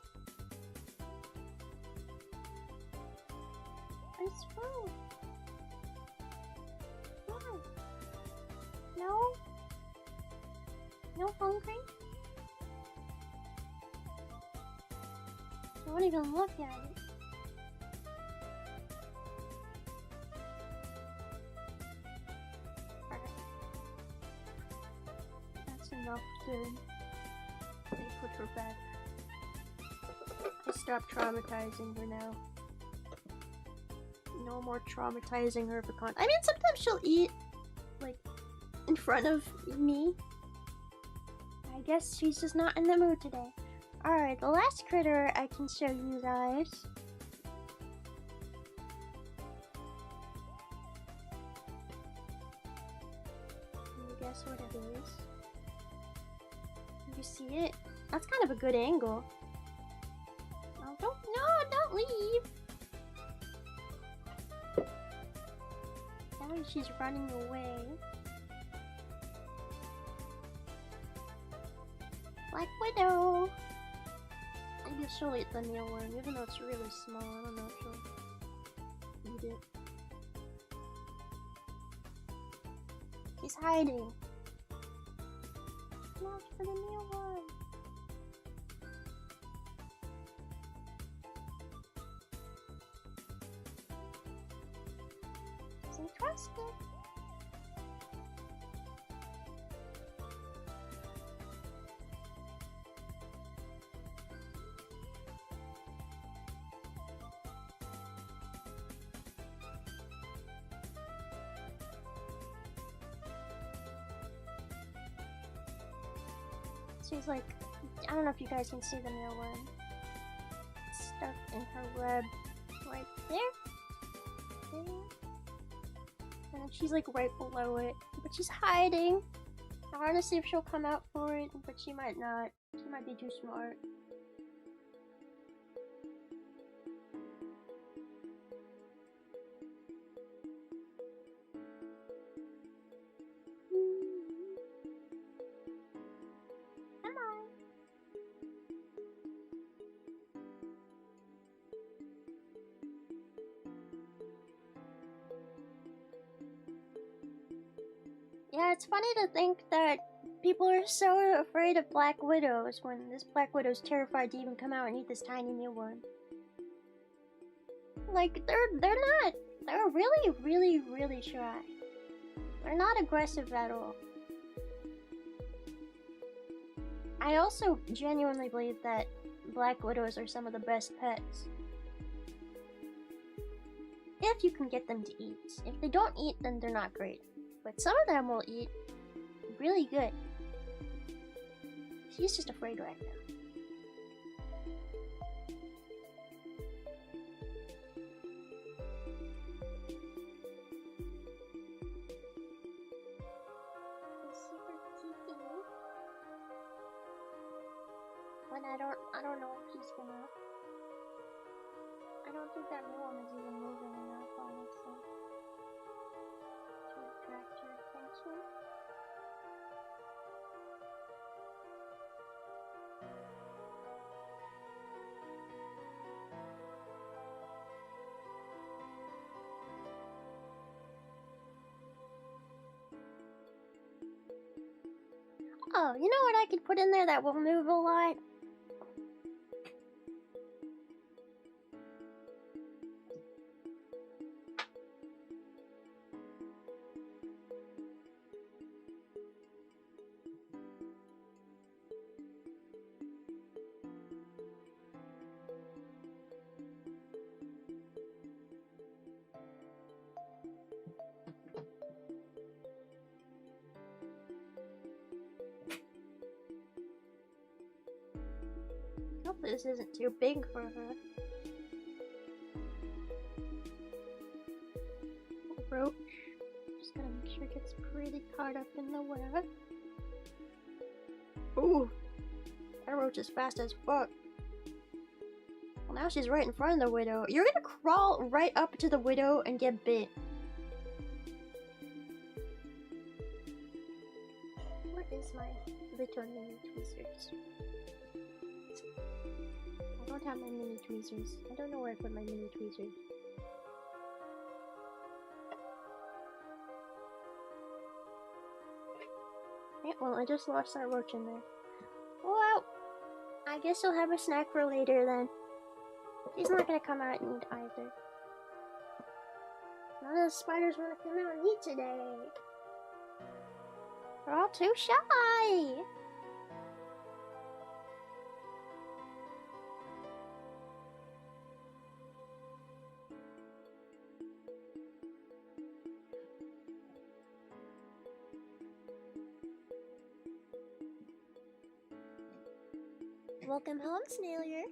It's food. No? No hungry? I won't even look at it. Alright. That's enough food. They put her back. I stopped traumatizing her now. No more traumatizing her for I mean, sometimes she'll eat, like, in front of me. I guess she's just not in the mood today. Alright, the last critter I can show you guys. Can you guess what it is? You see it? That's kind of a good angle. Oh, don't leave! Now she's running away. Black Widow! I guess she'll eat the mealworm, even though it's really small. I don't know if she'll eat it. She's hiding. Watch for the mealworm. Doesn't trust it. She's like, I don't know if you guys can see the mealworm. It's stuck in her web right there. There. And then she's like right below it. But she's hiding. I want to see if she'll come out for it, but she might not. She might be too smart. Yeah, it's funny to think that people are so afraid of Black Widows when this Black Widow's terrified to even come out and eat this tiny mealworm. Like, they're not. They're really shy. They're not aggressive at all. I also genuinely believe that Black Widows are some of the best pets. If you can get them to eat. If they don't eat, then they're not great. But some of them will eat really good. She's just afraid right now. But I don't know if she's gonna. I don't think that mealworm is even moving enough, honestly, to attract your attention. Oh, you know what I could put in there that will move a lot? Hopefully this isn't too big for her. Roach. Just gotta make sure it gets pretty caught up in the web. Ooh! That roach is fast as fuck. Well, now she's right in front of the widow. You're gonna crawl right up to the widow and get bit. Where is my little mini tweezers? I don't have my mini tweezers. I don't know where I put my mini tweezers. Okay, well, I just lost that roach in there. Well, I guess I'll have a snack for later then. She's not gonna come out and eat either. None of the spiders wanna come out and eat today. They're all too shy. Welcome home, Snailbert.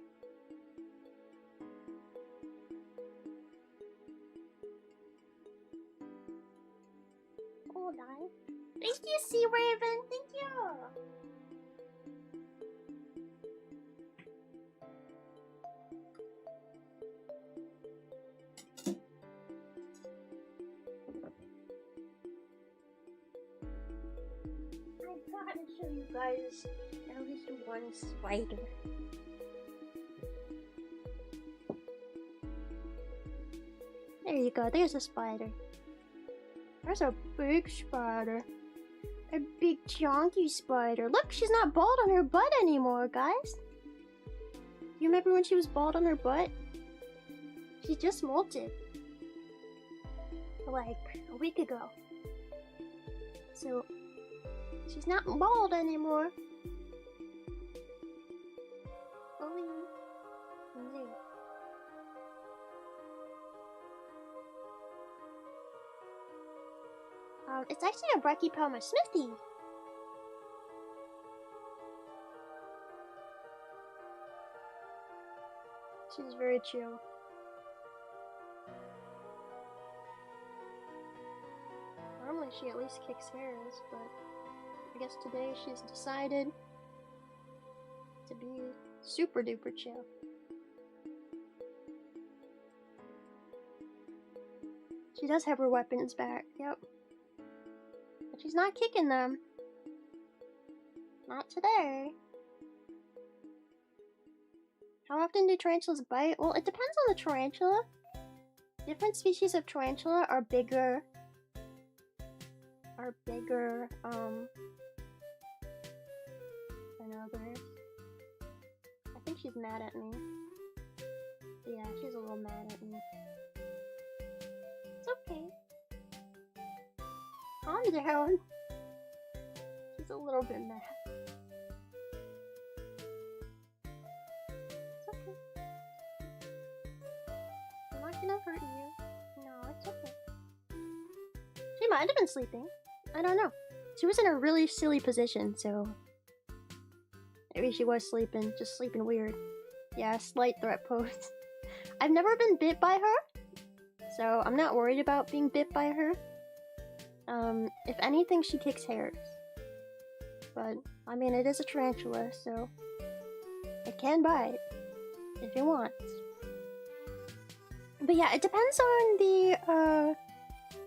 Hold on. Thank you, Sea Raven. Thank you. I gotta show you guys at least one spider. There you go, there's a spider. There's a big spider. A big chunky spider. Look, she's not bald on her butt anymore, guys. You remember when she was bald on her butt? She just molted. Like a week ago. So, she's not bald anymore. It's actually a Brachypelma Smithy. She's very chill. Normally she at least kicks hairs, but I guess today she's decided to be super duper chill. She does have her weapons back, yep. But she's not kicking them. Not today. How often do tarantulas bite? Well, it depends on the tarantula. Different species of tarantula are bigger. Than others. I think she's mad at me. Yeah, she's a little mad at me. It's okay. Calm down. She's a little bit mad. It's okay. I'm not gonna hurt you. No, it's okay. She might have been sleeping. I don't know. She was in a really silly position, so maybe she was sleeping, just sleeping weird. Yeah, slight threat pose. I've never been bit by her, so I'm not worried about being bit by her. If anything, she kicks hairs. But, I mean, it is a tarantula, so it can bite if it wants. But yeah, it depends on the,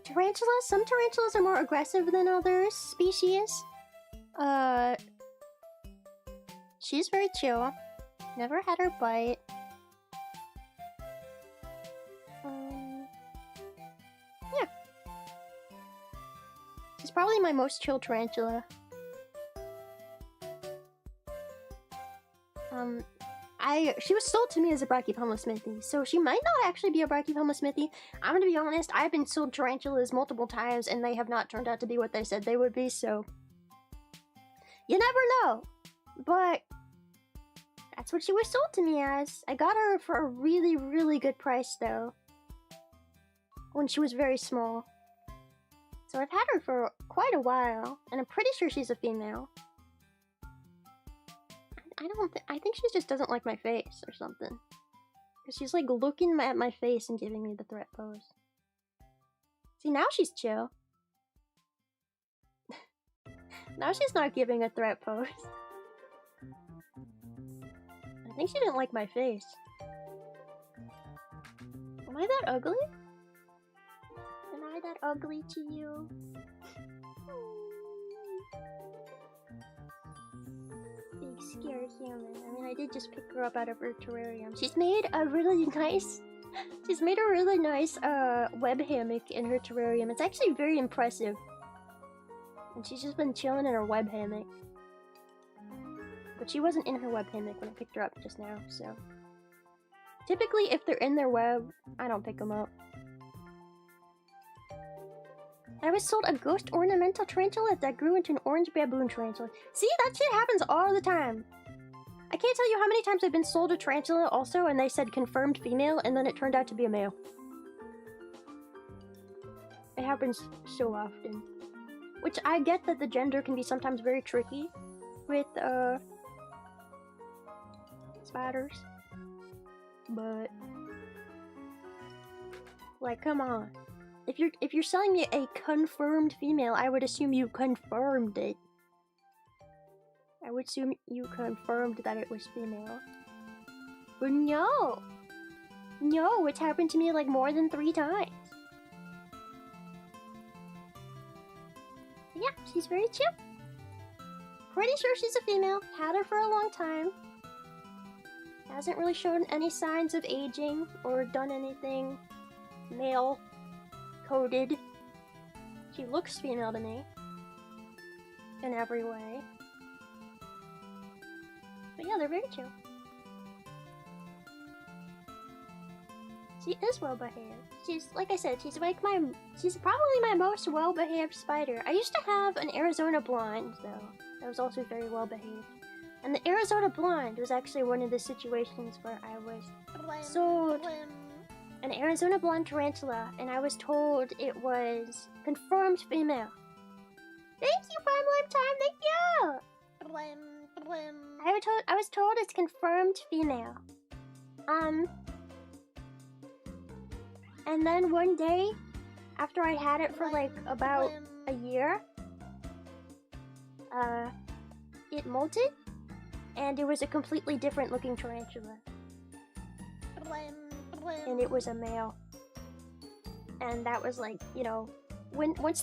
tarantulas. Some tarantulas are more aggressive than other species. She's very chill. Never had her bite. Yeah. She's probably my most chill tarantula. she was sold to me as a Brachypelma smithy, so she might not actually be a Brachypelma smithy. I'm gonna be honest, I've been sold tarantulas multiple times and they have not turned out to be what they said they would be, so you never know. But that's what she was sold to me as. I got her for a really, really good price though, when she was very small. So I've had her for quite a while, and I'm pretty sure she's a female. I think she just doesn't like my face or something. Because she's like looking at my face and giving me the threat pose. See, now she's chill. Now she's not giving a threat pose. I think she didn't like my face. Am I that ugly? Am I that ugly to you? Big scared human. I mean, I did just pick her up out of her terrarium. She's made a really nice web hammock in her terrarium. It's actually very impressive. And she's just been chilling in her web hammock. But she wasn't in her web hammock when I picked her up just now, so. Typically, if they're in their web, I don't pick them up. I was sold a ghost ornamental tarantula that grew into an orange baboon tarantula. See, that shit happens all the time. I can't tell you how many times I've been sold a tarantula also and they said confirmed female and then it turned out to be a male. It happens so often. Which I get that the gender can be sometimes very tricky with spiders. But like, come on. If you're selling me a confirmed female, I would assume you confirmed it. I would assume you confirmed that it was female. But no! No, it's happened to me like more than 3 times. Yeah, she's very chill. Pretty sure she's a female. Had her for a long time. Hasn't really shown any signs of aging or done anything male coded. She looks female to me in every way. But yeah, they're very chill. She is well behaved. She's, like I said, she's probably my most well behaved spider. I used to have an Arizona blonde though, that was also very well behaved. And the Arizona blonde was actually one of the situations where I was sold an Arizona blonde tarantula, and I was told it was confirmed female. Thank you, Prime Lifetime, thank you! I was told it's confirmed female. And then one day, after I had it for like about a year, it molted, and it was a completely different looking tarantula. And it was a male. And that was like, you know, once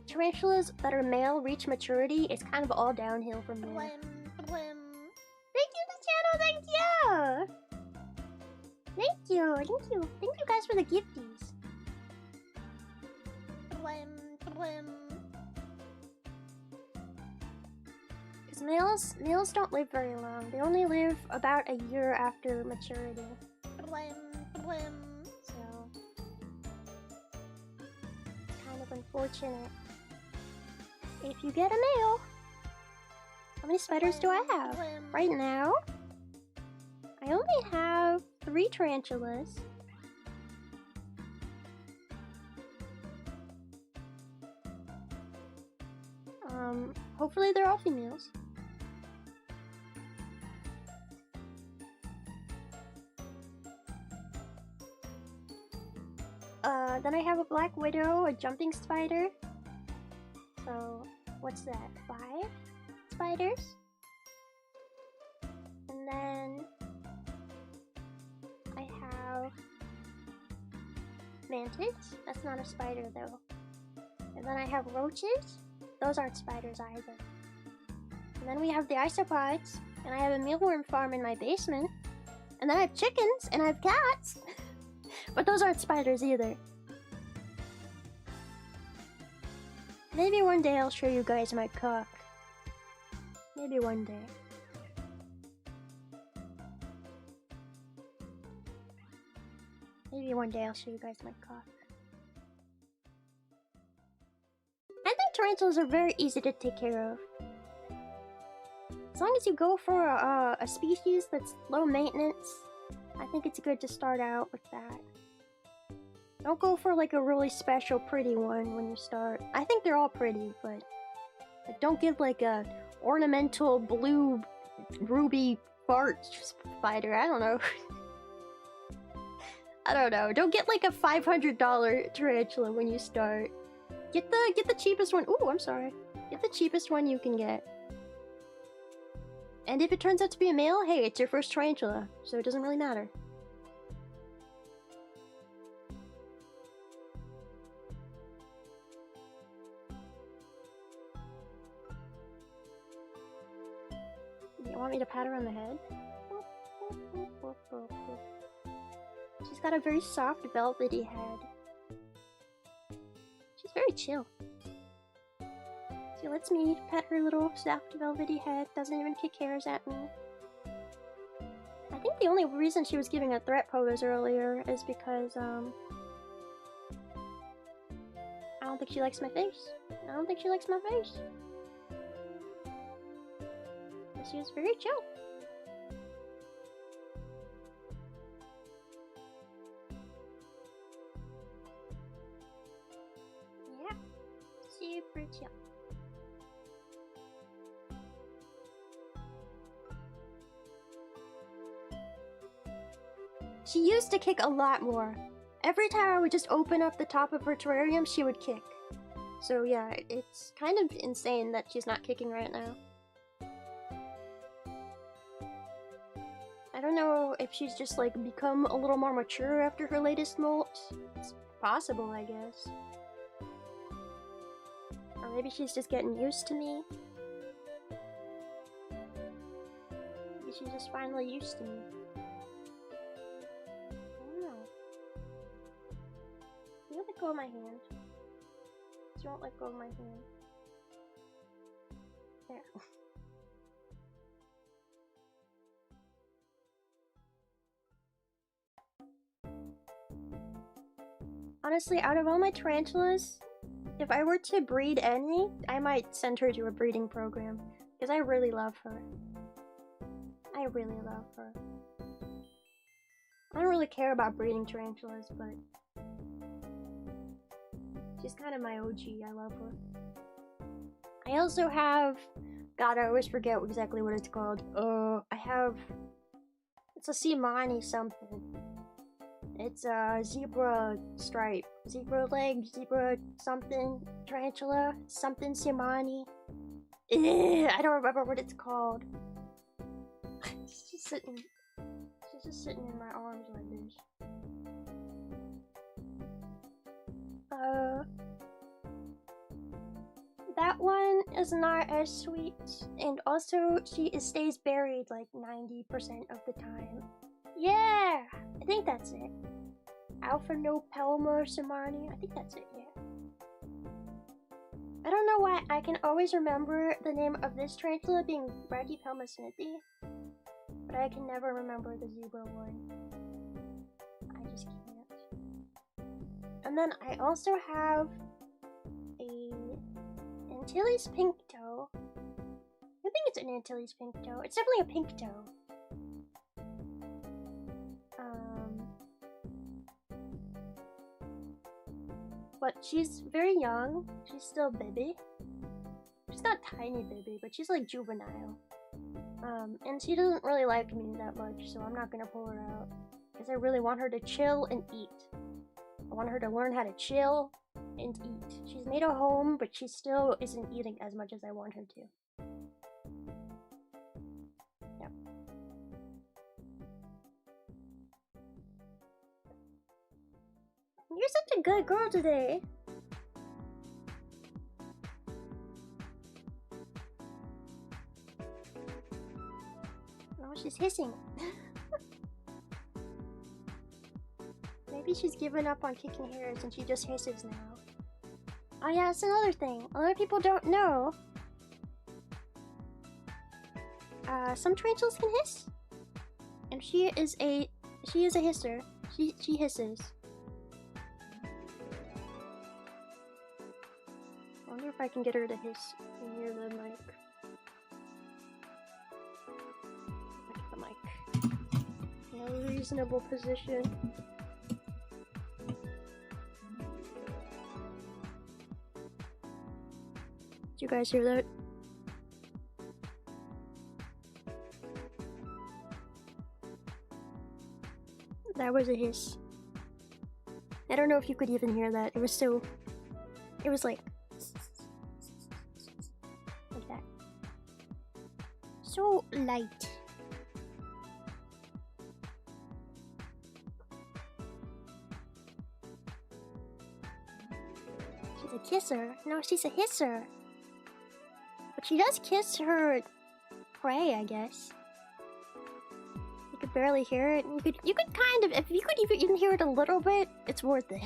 tarantulas that are male reach maturity, it's kind of all downhill from there. Thank you, the channel, thank you! Thank you, thank you. Thank you guys for the gifties. Because males don't live very long. They only live about a year after maturity. So, it's kind of unfortunate. If you get a male, how many spiders do I have? Right now, I only have 3 tarantulas. Hopefully they're all females. Then I have a black widow, a jumping spider. So, what's that? 5 spiders? And then I have mantids. That's not a spider though. And then I have roaches. Those aren't spiders either. And then we have the isopods. And I have a mealworm farm in my basement. And then I have chickens and I have cats. But those aren't spiders either. Maybe one day I'll show you guys my cock. Maybe one day. Maybe one day I'll show you guys my cough. I think tarantulas are very easy to take care of. As long as you go for a species that's low maintenance, I think it's good to start out with that. Don't go for like a really special pretty one when you start. I think they're all pretty, but like, don't get like a ornamental blue ruby fart spider. I don't know. I don't know. Don't get like a $500 tarantula when you start. Get the cheapest one. Ooh, I'm sorry. Get the cheapest one you can get. And if it turns out to be a male, hey, it's your first tarantula, so it doesn't really matter. You want me to pat her on the head? She's got a very soft, velvety head. She's very chill. She lets me pet her little soft, velvety head, doesn't even kick hairs at me. I think the only reason she was giving a threat pose earlier is because, I don't think she likes my face. I don't think she likes my face. But she was very chill. Yeah, super chill. She used to kick a lot more. Every time I would just open up the top of her terrarium, she would kick. So yeah, it's kind of insane that she's not kicking right now. I don't know if she's just like become a little more mature after her latest molt. It's possible, I guess. Or maybe she's just getting used to me. Maybe she's just finally used to me. You let go of my hand. She won't let go of my hand. There. Honestly, out of all my tarantulas, if I were to breed any, I might send her to a breeding program. Because I really love her. I really love her. I don't really care about breeding tarantulas, but she's kind of my OG. I love her. I also have... God, I always forget exactly what it's called. I have... It's a Simani something. It's a zebra stripe. Zebra leg, zebra something. Tarantula. Something Simani. I don't remember what it's called. She's just sitting... She's just sitting in my arms like this. That one is not as sweet, and also she stays buried like 90% of the time. Yeah! I think that's it. Alpha No Palma Simani. I think that's it, yeah. I don't know why I can always remember the name of this tarantula being Brachypelma snippy, but I can never remember the zebra one. I just can't. And then I also have a Antilles pink toe. I think it's an Antilles pink toe. It's definitely a pink toe. But she's very young. She's still a baby. She's not tiny baby, but she's like juvenile. And she doesn't really like me that much, so I'm not gonna pull her out. Because I really want her to chill and eat. I want her to learn how to chill and eat. She's made a home, but she still isn't eating as much as I want her to. Yep. You're such a good girl today. Oh, she's hissing. Maybe she's given up on kicking hairs and she just hisses now. Oh yeah, that's another thing. A lot of people don't know. Some tarantulas can hiss. And she is a hisser. She hisses. I wonder if I can get her to hiss near the mic. Look at the mic. In a reasonable position. Did you guys hear that? That was a hiss. I don't know if you could even hear that. It was so... It was like that. So light. She's a kisser. No, she's a hisser. But she does kiss her prey, I guess. You could barely hear it. You could kind of, if you could even hear it a little bit, it's worth it.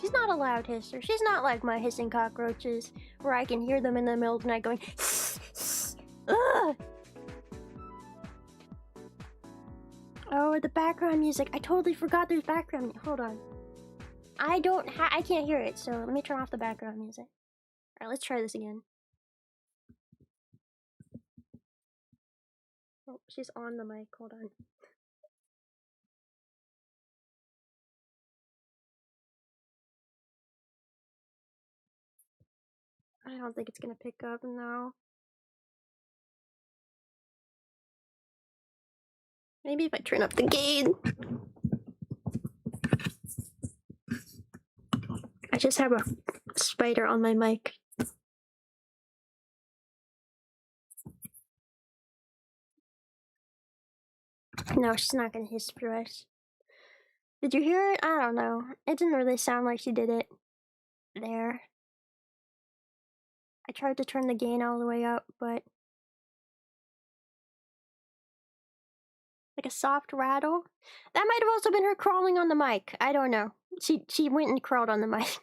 She's not a loud hisser. She's not like my hissing cockroaches, where I can hear them in the middle of the night going ugh! Oh, the background music. I totally forgot there's background music. Hold on. I can't hear it, so let me turn off the background music. Alright, let's try this again. Oh, she's on the mic. Hold on. I don't think it's gonna pick up now. Maybe if I turn up the gain. I just have a spider on my mic. No, she's not gonna hiss for us. Did you hear it? I don't know. It didn't really sound like she did it. There. I tried to turn the gain all the way up, but... Like a soft rattle? That might have also been her crawling on the mic. I don't know. She went and crawled on the mic.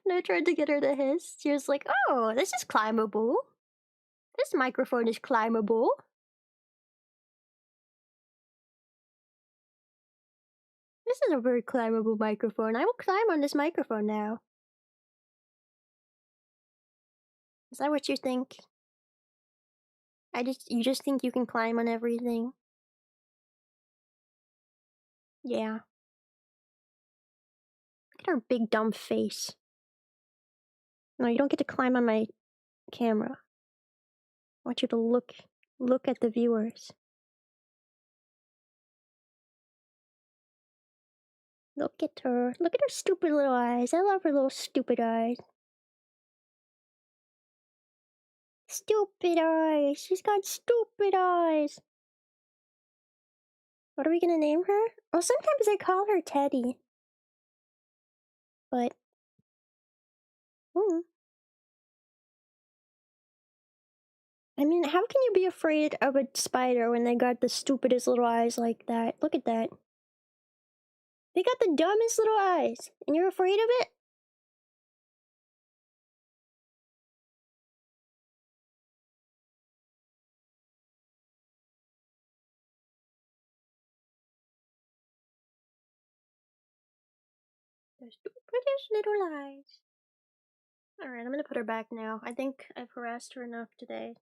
When I tried to get her to hiss, she was like, oh, this is climbable. This microphone is climbable. This is a very climbable microphone. I will climb on this microphone now. Is that what you think? You just think you can climb on everything? Yeah. Look at her big dumb face. No, you don't get to climb on my camera. I want you to look at the viewers. Look at her. Look at her stupid little eyes. I love her little stupid eyes. Stupid eyes. She's got stupid eyes. What are we gonna name her? Well, sometimes I call her Teddy. But... I mean, how can you be afraid of a spider when they got the stupidest little eyes like that? Look at that. They got the dumbest little eyes, and you're afraid of it? The stupidest little eyes. Alright, I'm gonna put her back now. I think I've harassed her enough today.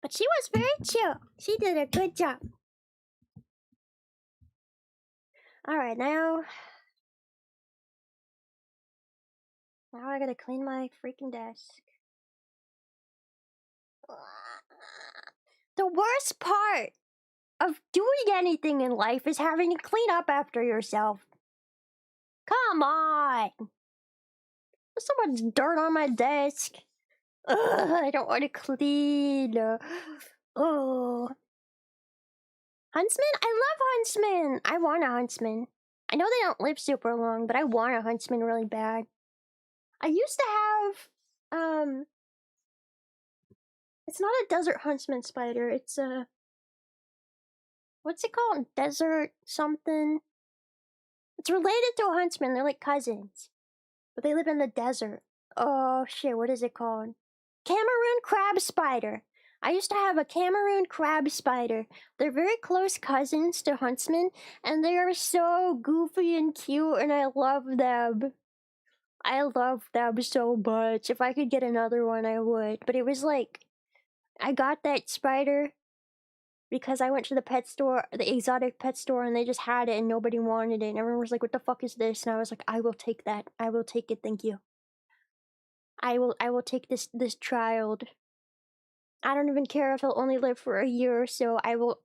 But she was very chill. She did a good job. Alright, now I gotta clean my freaking desk. The worst part of doing anything in life is having to clean up after yourself. Come on! There's so much dirt on my desk. Ugh, I don't want to clean. Oh. Huntsman? I love huntsman! I want a huntsman. I know they don't live super long, but I want a huntsman really bad. I used to have, it's not a desert huntsman spider, it's a... What's it called? Desert something? It's related to a huntsman, they're like cousins. But they live in the desert. Oh shit, what is it called? Cameroon crab spider. I used to have a Cameroon crab spider. They're very close cousins to huntsmen, and they are so goofy and cute, and I love them. I love them so much. If I could get another one, I would. But it was like, I got that spider because I went to the pet store, the exotic pet store, and they just had it and nobody wanted it. And everyone was like, what the fuck is this? And I was like, I will take that. I will take it, thank you. I will take this child. I don't even care if he'll only live for a year or so. I will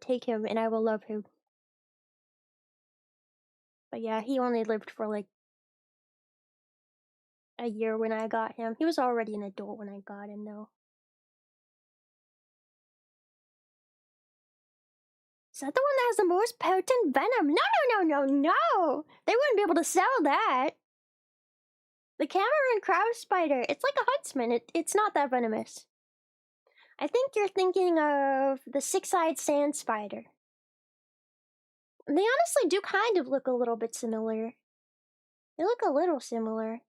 take him and I will love him. But yeah, he only lived for like a year when I got him. He was already an adult when I got him though. Is that the one that has the most potent venom? No! They wouldn't be able to sell that. The Cameroon crab spider, it's like a huntsman. It's not that venomous. I think you're thinking of the six-eyed sand spider. They honestly do kind of look a little bit similar. They look a little similar,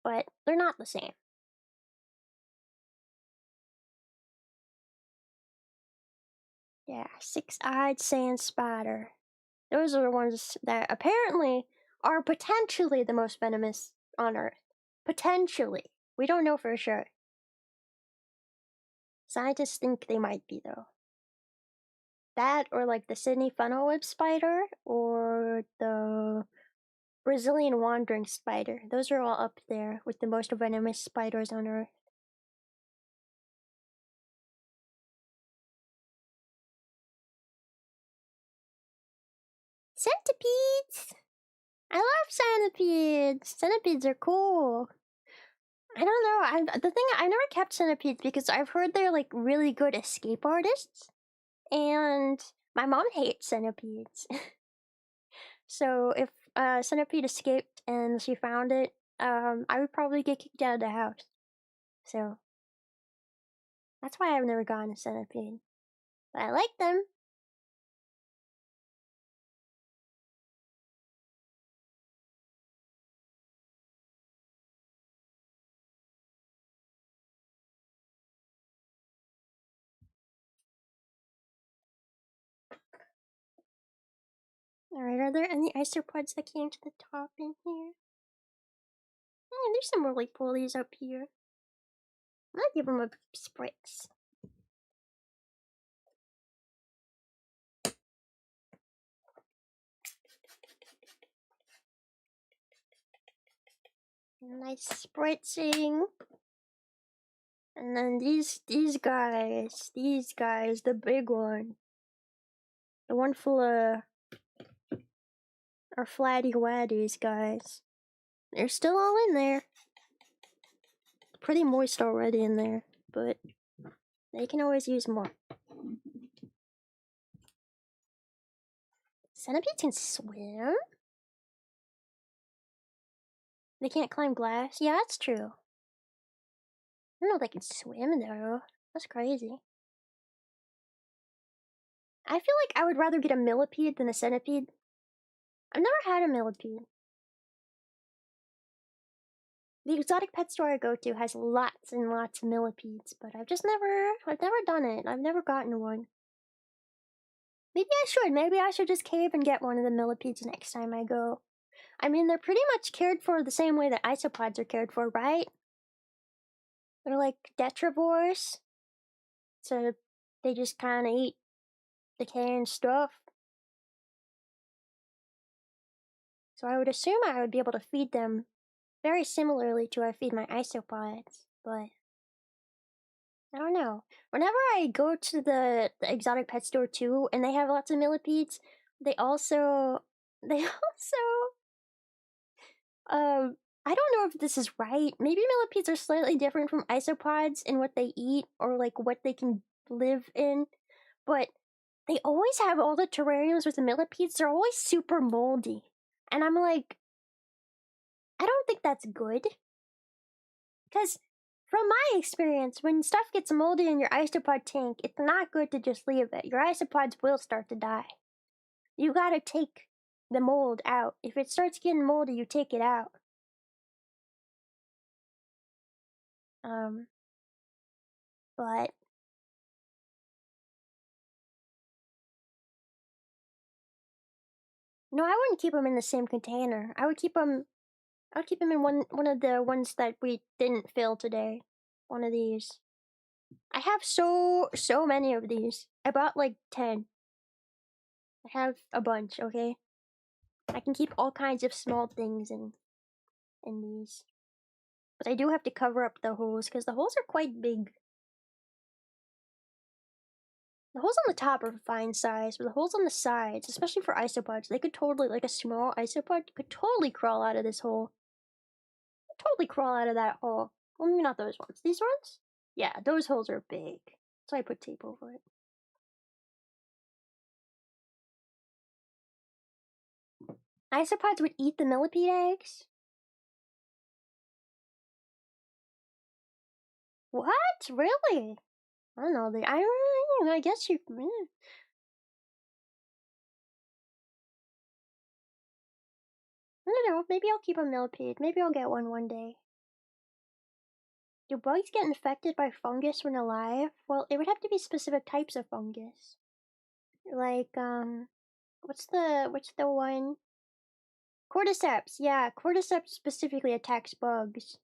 but they're not the same. Yeah, six-eyed sand spider. Those are the ones that apparently are potentially the most venomous on Earth. Potentially. We don't know for sure. Scientists think they might be, though. That, or like the Sydney funnel web spider, or the Brazilian wandering spider. Those are all up there with the most venomous spiders on Earth. Centipedes! I love centipedes! Centipedes are cool. I don't know. I never kept centipedes because I've heard they're like really good escape artists, and my mom hates centipedes. So if a centipede escaped and she found it, I would probably get kicked out of the house. So that's why I've never gotten a centipede. But I like them. Alright, are there any isopods that came to the top in here? There's some roly polies up here. I'm gonna give them a spritz. Nice spritzing. And then these guys, the big one. The one full of our flatty waddies, guys. They're still all in there. Pretty moist already in there, but they can always use more. Centipedes can swim? They can't climb glass? Yeah, that's true. I don't know if they can swim though. That's crazy. I feel like I would rather get a millipede than a centipede. I've never had a millipede. The exotic pet store I go to has lots and lots of millipedes, but I've never done it. I've never gotten one. Maybe I should. Maybe I should just cave and get one of the millipedes next time I go. I mean, they're pretty much cared for the same way that isopods are cared for, right? They're like detrivores. So they just kind of eat decaying stuff. So I would assume I would be able to feed them very similarly to I feed my isopods, but I don't know. Whenever I go to the exotic pet store too, and they have lots of millipedes, they also I don't know if this is right. Maybe millipedes are slightly different from isopods in what they eat or like what they can live in, but they always have all the terrariums with the millipedes. They're always super moldy, and I'm like, I don't think that's good. Because from my experience, when stuff gets moldy in your isopod tank, it's not good to just leave it. Your isopods will start to die. You gotta take the mold out. If it starts getting moldy, you take it out. But no, I wouldn't keep them in the same container. I would keep them in one of the ones that we didn't fill today. One of these. I have so many of these. I bought like 10. I have a bunch, okay? I can keep all kinds of small things in these. But I do have to cover up the holes because the holes are quite big. The holes on the top are fine size, but the holes on the sides, especially for isopods, they could totally, like a small isopod, could totally crawl out of this hole. Totally crawl out of that hole. Well, maybe not those ones. These ones? Yeah, those holes are big. So I put tape over it. Isopods would eat the millipede eggs? What? Really? I don't know. I guess you. I don't know. Maybe I'll keep a millipede. Maybe I'll get one day. Do bugs get infected by fungus when alive? Well, it would have to be specific types of fungus. Like, what's the one? Cordyceps. Yeah, cordyceps specifically attacks bugs.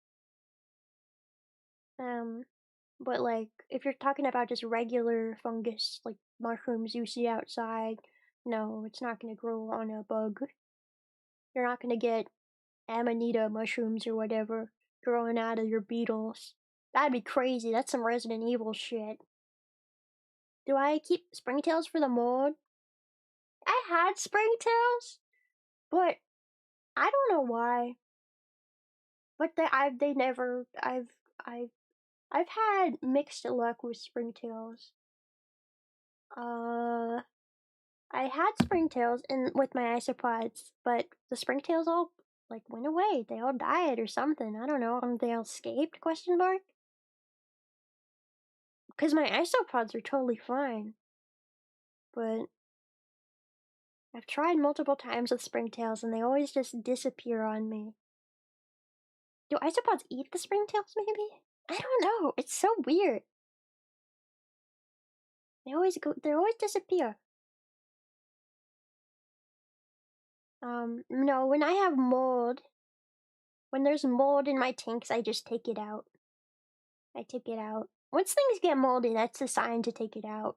But like, if you're talking about just regular fungus, like mushrooms you see outside, no, it's not gonna grow on a bug. You're not gonna get amanita mushrooms or whatever growing out of your beetles. That'd be crazy. That's some Resident Evil shit. Do I keep springtails for the mold? I had springtails, but I don't know why. But I've had mixed luck with springtails. I had springtails with my isopods, but the springtails all like went away. They all died or something. I don't know. They all escaped? Question mark. Because my isopods are totally fine, but I've tried multiple times with springtails and they always just disappear on me. Do isopods eat the springtails? Maybe. I don't know. It's so weird. They always disappear. No, when I have mold, when there's mold in my tanks, I just take it out. I take it out. Once things get moldy, that's a sign to take it out.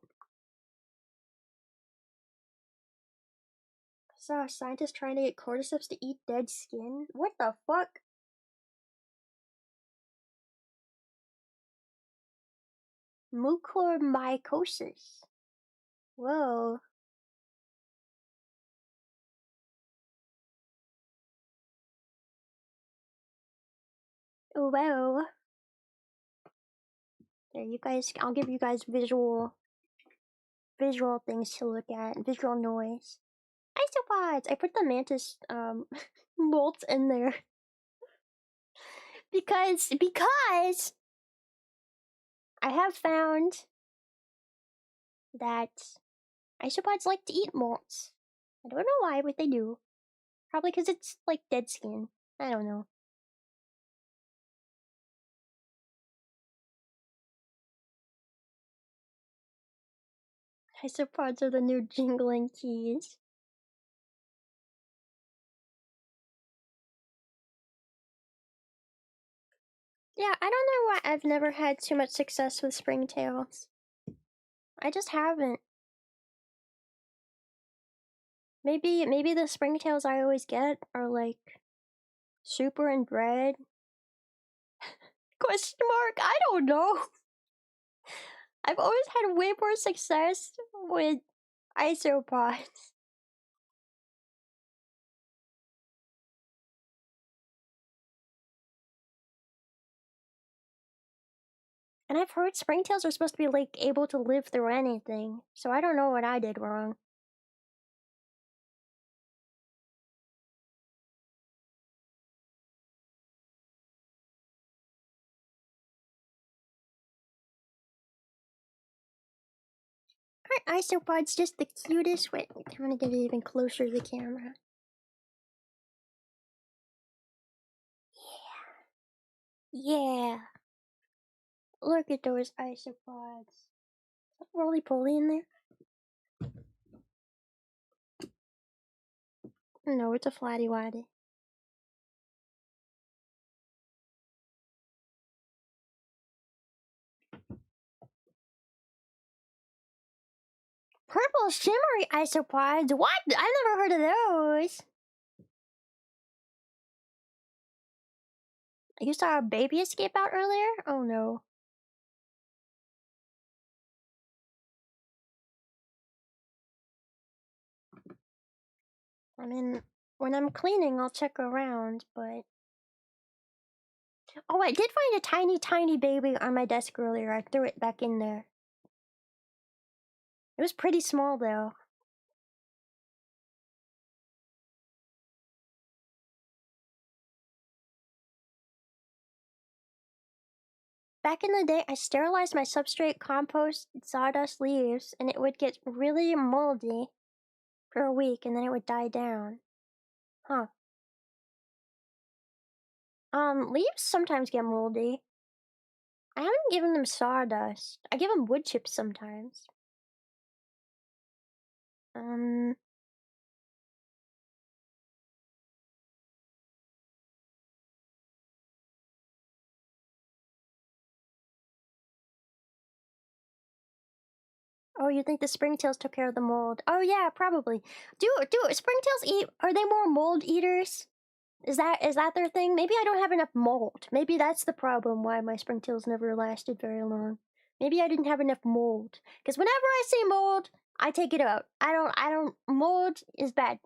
I saw a scientist trying to get cordyceps to eat dead skin. What the fuck? Mucormycosis. Whoa. Whoa. There, you guys, I'll give you guys visual things to look at, visual noise. Isopods! I put the mantis, molts in there. because I have found that isopods like to eat molts. I don't know why, but they do. Probably because it's like dead skin. I don't know. Isopods are the new jingling keys. Yeah, I don't know why I've never had too much success with springtails. I just haven't. Maybe the springtails I always get are like super inbred. Question mark? I don't know. I've always had way more success with isopods. And I've heard springtails are supposed to be like able to live through anything, so I don't know what I did wrong. Aren't isopods just the cutest? Wait, I'm gonna get it even closer to the camera. Yeah. Look at those isopods. Roly poly in there? No, it's a flatty waddy. Purple shimmery isopods? What? I've never heard of those. You saw a baby escape out earlier? Oh no. I mean, when I'm cleaning, I'll check around, but... Oh, I did find a tiny, tiny baby on my desk earlier. I threw it back in there. It was pretty small, though. Back in the day, I sterilized my substrate, compost, sawdust, leaves, and it would get really moldy for a week, and then it would die down. Huh. Leaves sometimes get moldy. I haven't given them sawdust. I give them wood chips sometimes. Oh, you think the springtails took care of the mold? Oh yeah, probably. Do springtails eat? Are they more mold eaters? Is that their thing? Maybe I don't have enough mold. Maybe that's the problem why my springtails never lasted very long. Maybe I didn't have enough mold. Because whenever I see mold, I take it out. I don't. Mold is bad.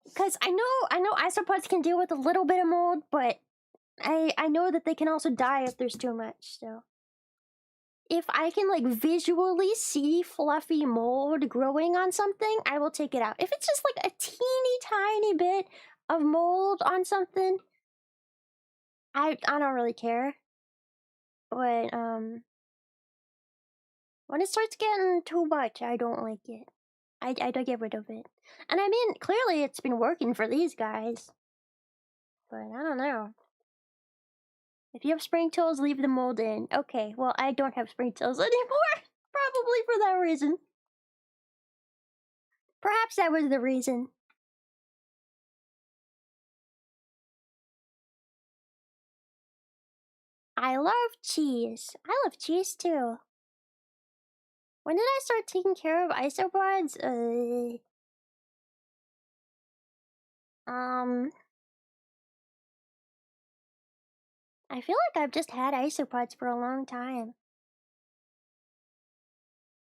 Because I know isopods can deal with a little bit of mold, but I know that they can also die if there's too much. So if I can like visually see fluffy mold growing on something, I will take it out. If it's just like a teeny tiny bit of mold on something, I don't really care. But when it starts getting too much, I don't like it. I get rid of it. And I mean, clearly it's been working for these guys. But I don't know. If you have springtails, leave the mold in. Okay, well, I don't have springtails anymore. Probably for that reason. Perhaps that was the reason. I love cheese. I love cheese too. When did I start taking care of isopods? I feel like I've just had isopods for a long time.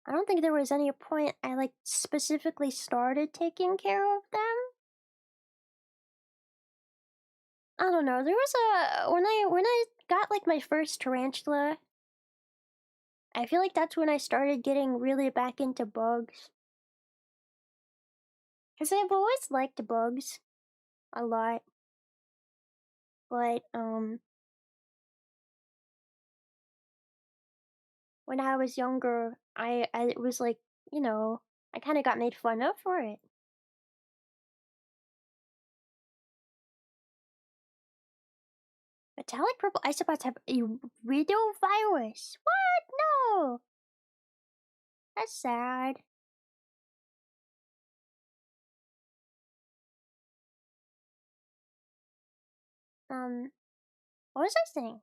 I don't think there was any point I like specifically started taking care of them. I don't know. There was a when I got like my first tarantula, I feel like that's when I started getting really back into bugs. Cause I've always liked bugs a lot. But when I was younger, I was like, you know, I kind of got made fun of for it. Metallic purple isopods have a virus. What? No. That's sad. What was I saying?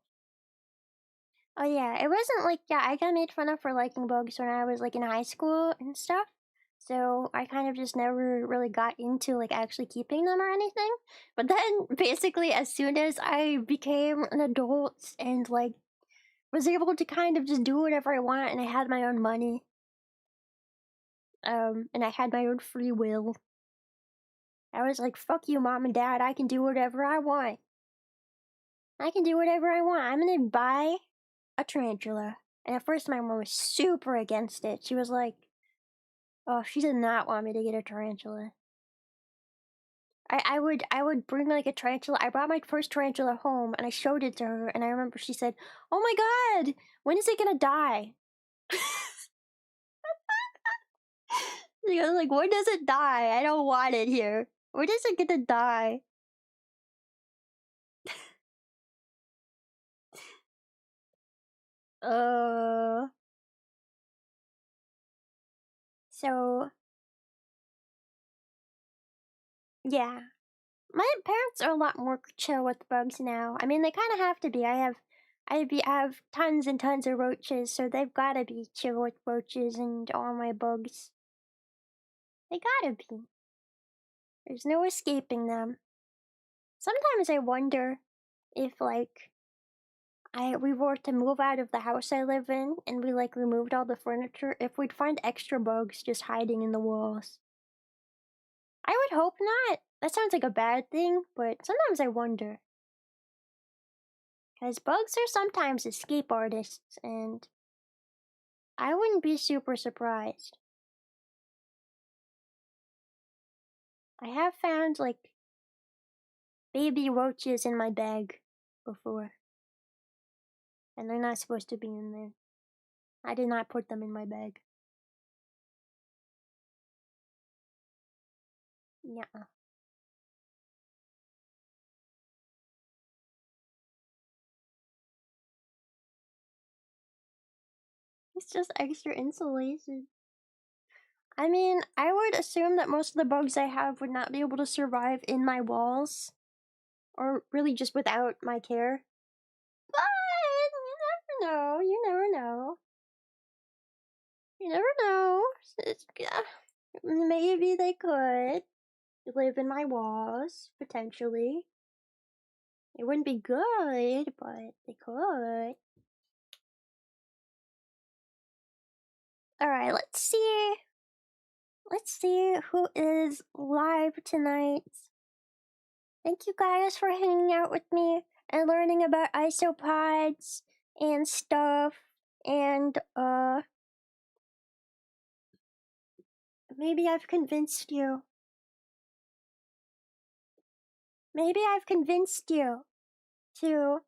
Oh yeah, it wasn't like, yeah, I got made fun of for liking bugs when I was like in high school and stuff. So I kind of just never really got into like actually keeping them or anything. But then basically as soon as I became an adult and like was able to kind of just do whatever I want and I had my own money, and I had my own free will, I was like, fuck you, mom and dad, I can do whatever I want. I can do whatever I want. I'm gonna buy a tarantula. And at first my mom was super against it. She was like, oh, she did not want me to get a tarantula. I would bring like a tarantula. I brought my first tarantula home and I showed it to her and I remember she said, oh my god, when is it gonna die? She was like, when does it die? I don't want it here. When is it gonna die? So, yeah. My parents are a lot more chill with bugs now. I mean, they kind of have to be. I have tons and tons of roaches, so they've gotta be chill with roaches and all my bugs. They gotta be. There's no escaping them. Sometimes I wonder if, like, we were to move out of the house I live in and we, like, removed all the furniture, if we'd find extra bugs just hiding in the walls. I would hope not. That sounds like a bad thing, but sometimes I wonder. Because bugs are sometimes escape artists, and I wouldn't be super surprised. I have found, like, baby roaches in my bag before. And they're not supposed to be in there. I did not put them in my bag. Yeah. It's just extra insulation. I mean, I would assume that most of the bugs I have would not be able to survive in my walls. Or really just without my care. But you never know. You never know. You never know. Yeah, maybe they could live in my walls, potentially. It wouldn't be good, but they could. Alright, let's see. Let's see who is live tonight. Thank you guys for hanging out with me and learning about isopods and stuff. And, maybe I've convinced you. Maybe I've convinced you to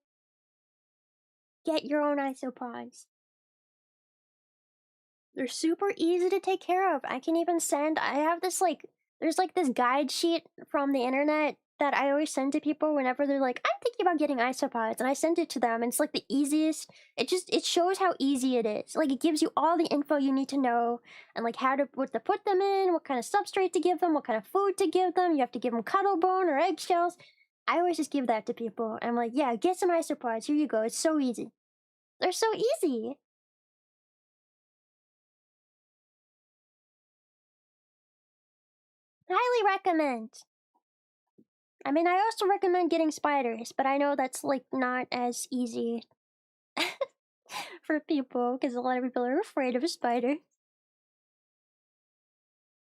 get your own isopods. They're super easy to take care of. I can even I have this, like, there's like this guide sheet from the internet that I always send to people whenever they're like, I'm thinking about getting isopods, and I send it to them, and it's like the easiest. It shows how easy it is. Like, it gives you all the info you need to know, and like what to put them in, what kind of substrate to give them, what kind of food to give them. You have to give them cuttlebone or eggshells. I always just give that to people. I'm like, yeah, get some isopods. Here you go. It's so easy. They're so easy. Highly recommend. I mean, I also recommend getting spiders, but I know that's, like, not as easy for people, because a lot of people are afraid of a spider.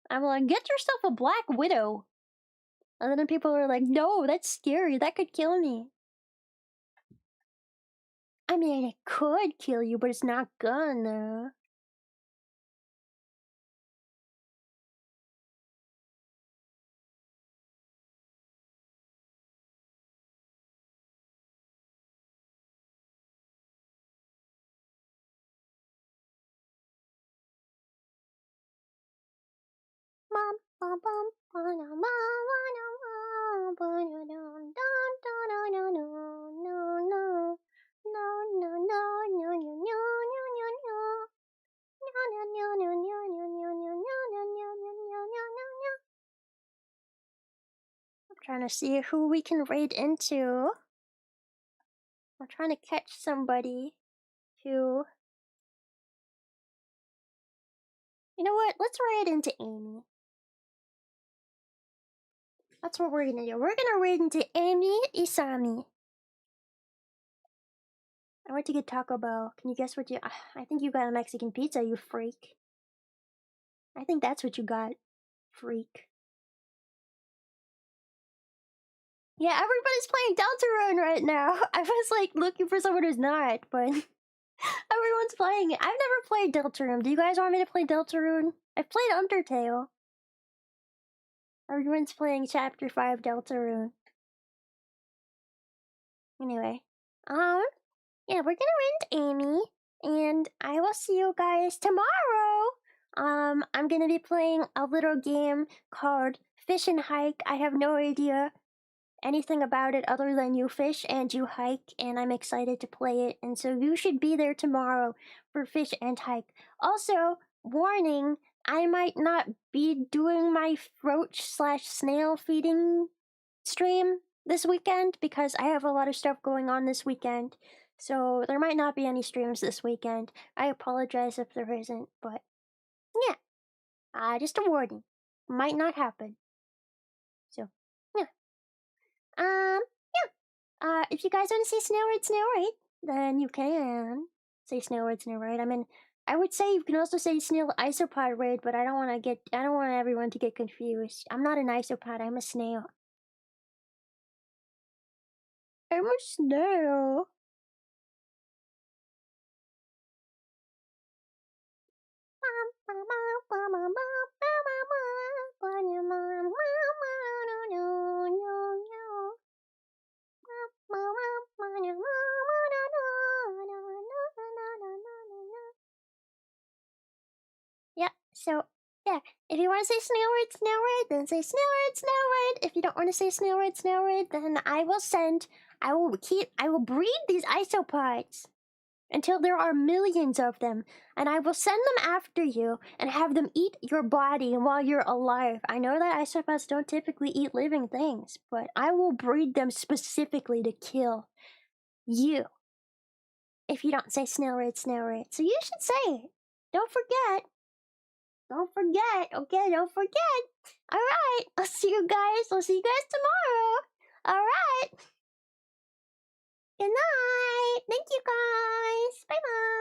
I'm like, get yourself a black widow. And then people are like, no, that's scary, that could kill me. I mean, it could kill you, but it's not gonna. I'm trying to see who we can raid into. I'm trying to catch somebody who... You know what? Let's raid into Amy. That's what we're gonna do. We're gonna raid into Amy Isami. I went to get Taco Bell. Can you guess what you... I think you got a Mexican pizza, you freak. I think that's what you got, freak. Yeah, everybody's playing Deltarune right now. I was like looking for someone who's not, but everyone's playing it. I've never played Deltarune. Do you guys want me to play Deltarune? I've played Undertale. Everyone's playing Chapter 5 Deltarune. Anyway, yeah, we're gonna rent Amy, and I will see you guys tomorrow. I'm gonna be playing a little game called Fish and Hike. I have no idea anything about it other than you fish and you hike, and I'm excited to play it. And so you should be there tomorrow for fish and hike. Also, warning, I might not be doing my roach/snail feeding stream this weekend because I have a lot of stuff going on this weekend. So there might not be any streams this weekend. I apologize if there isn't, but yeah, just a warning. Might not happen. So, yeah. Yeah. If you guys want to say Snailbert, then you can say Snailbert. I mean, I would say you can also say Snail Isopod raid, but I don't want everyone to get confused. I'm not an isopod, I'm a snail. I'm a snail. Yeah, so, yeah, if you want to say Snailbert, then say Snailbert. If you don't want to say Snailbert, then I will breed these isopods until there are millions of them, and I will send them after you and have them eat your body while you're alive. I know that isopods don't typically eat living things, but I will breed them specifically to kill you if you don't say Snailbert. So you should say it. Don't forget. Don't forget, okay? Don't forget. Alright, I'll see you guys tomorrow. Alright. Good night. Thank you guys. Bye bye.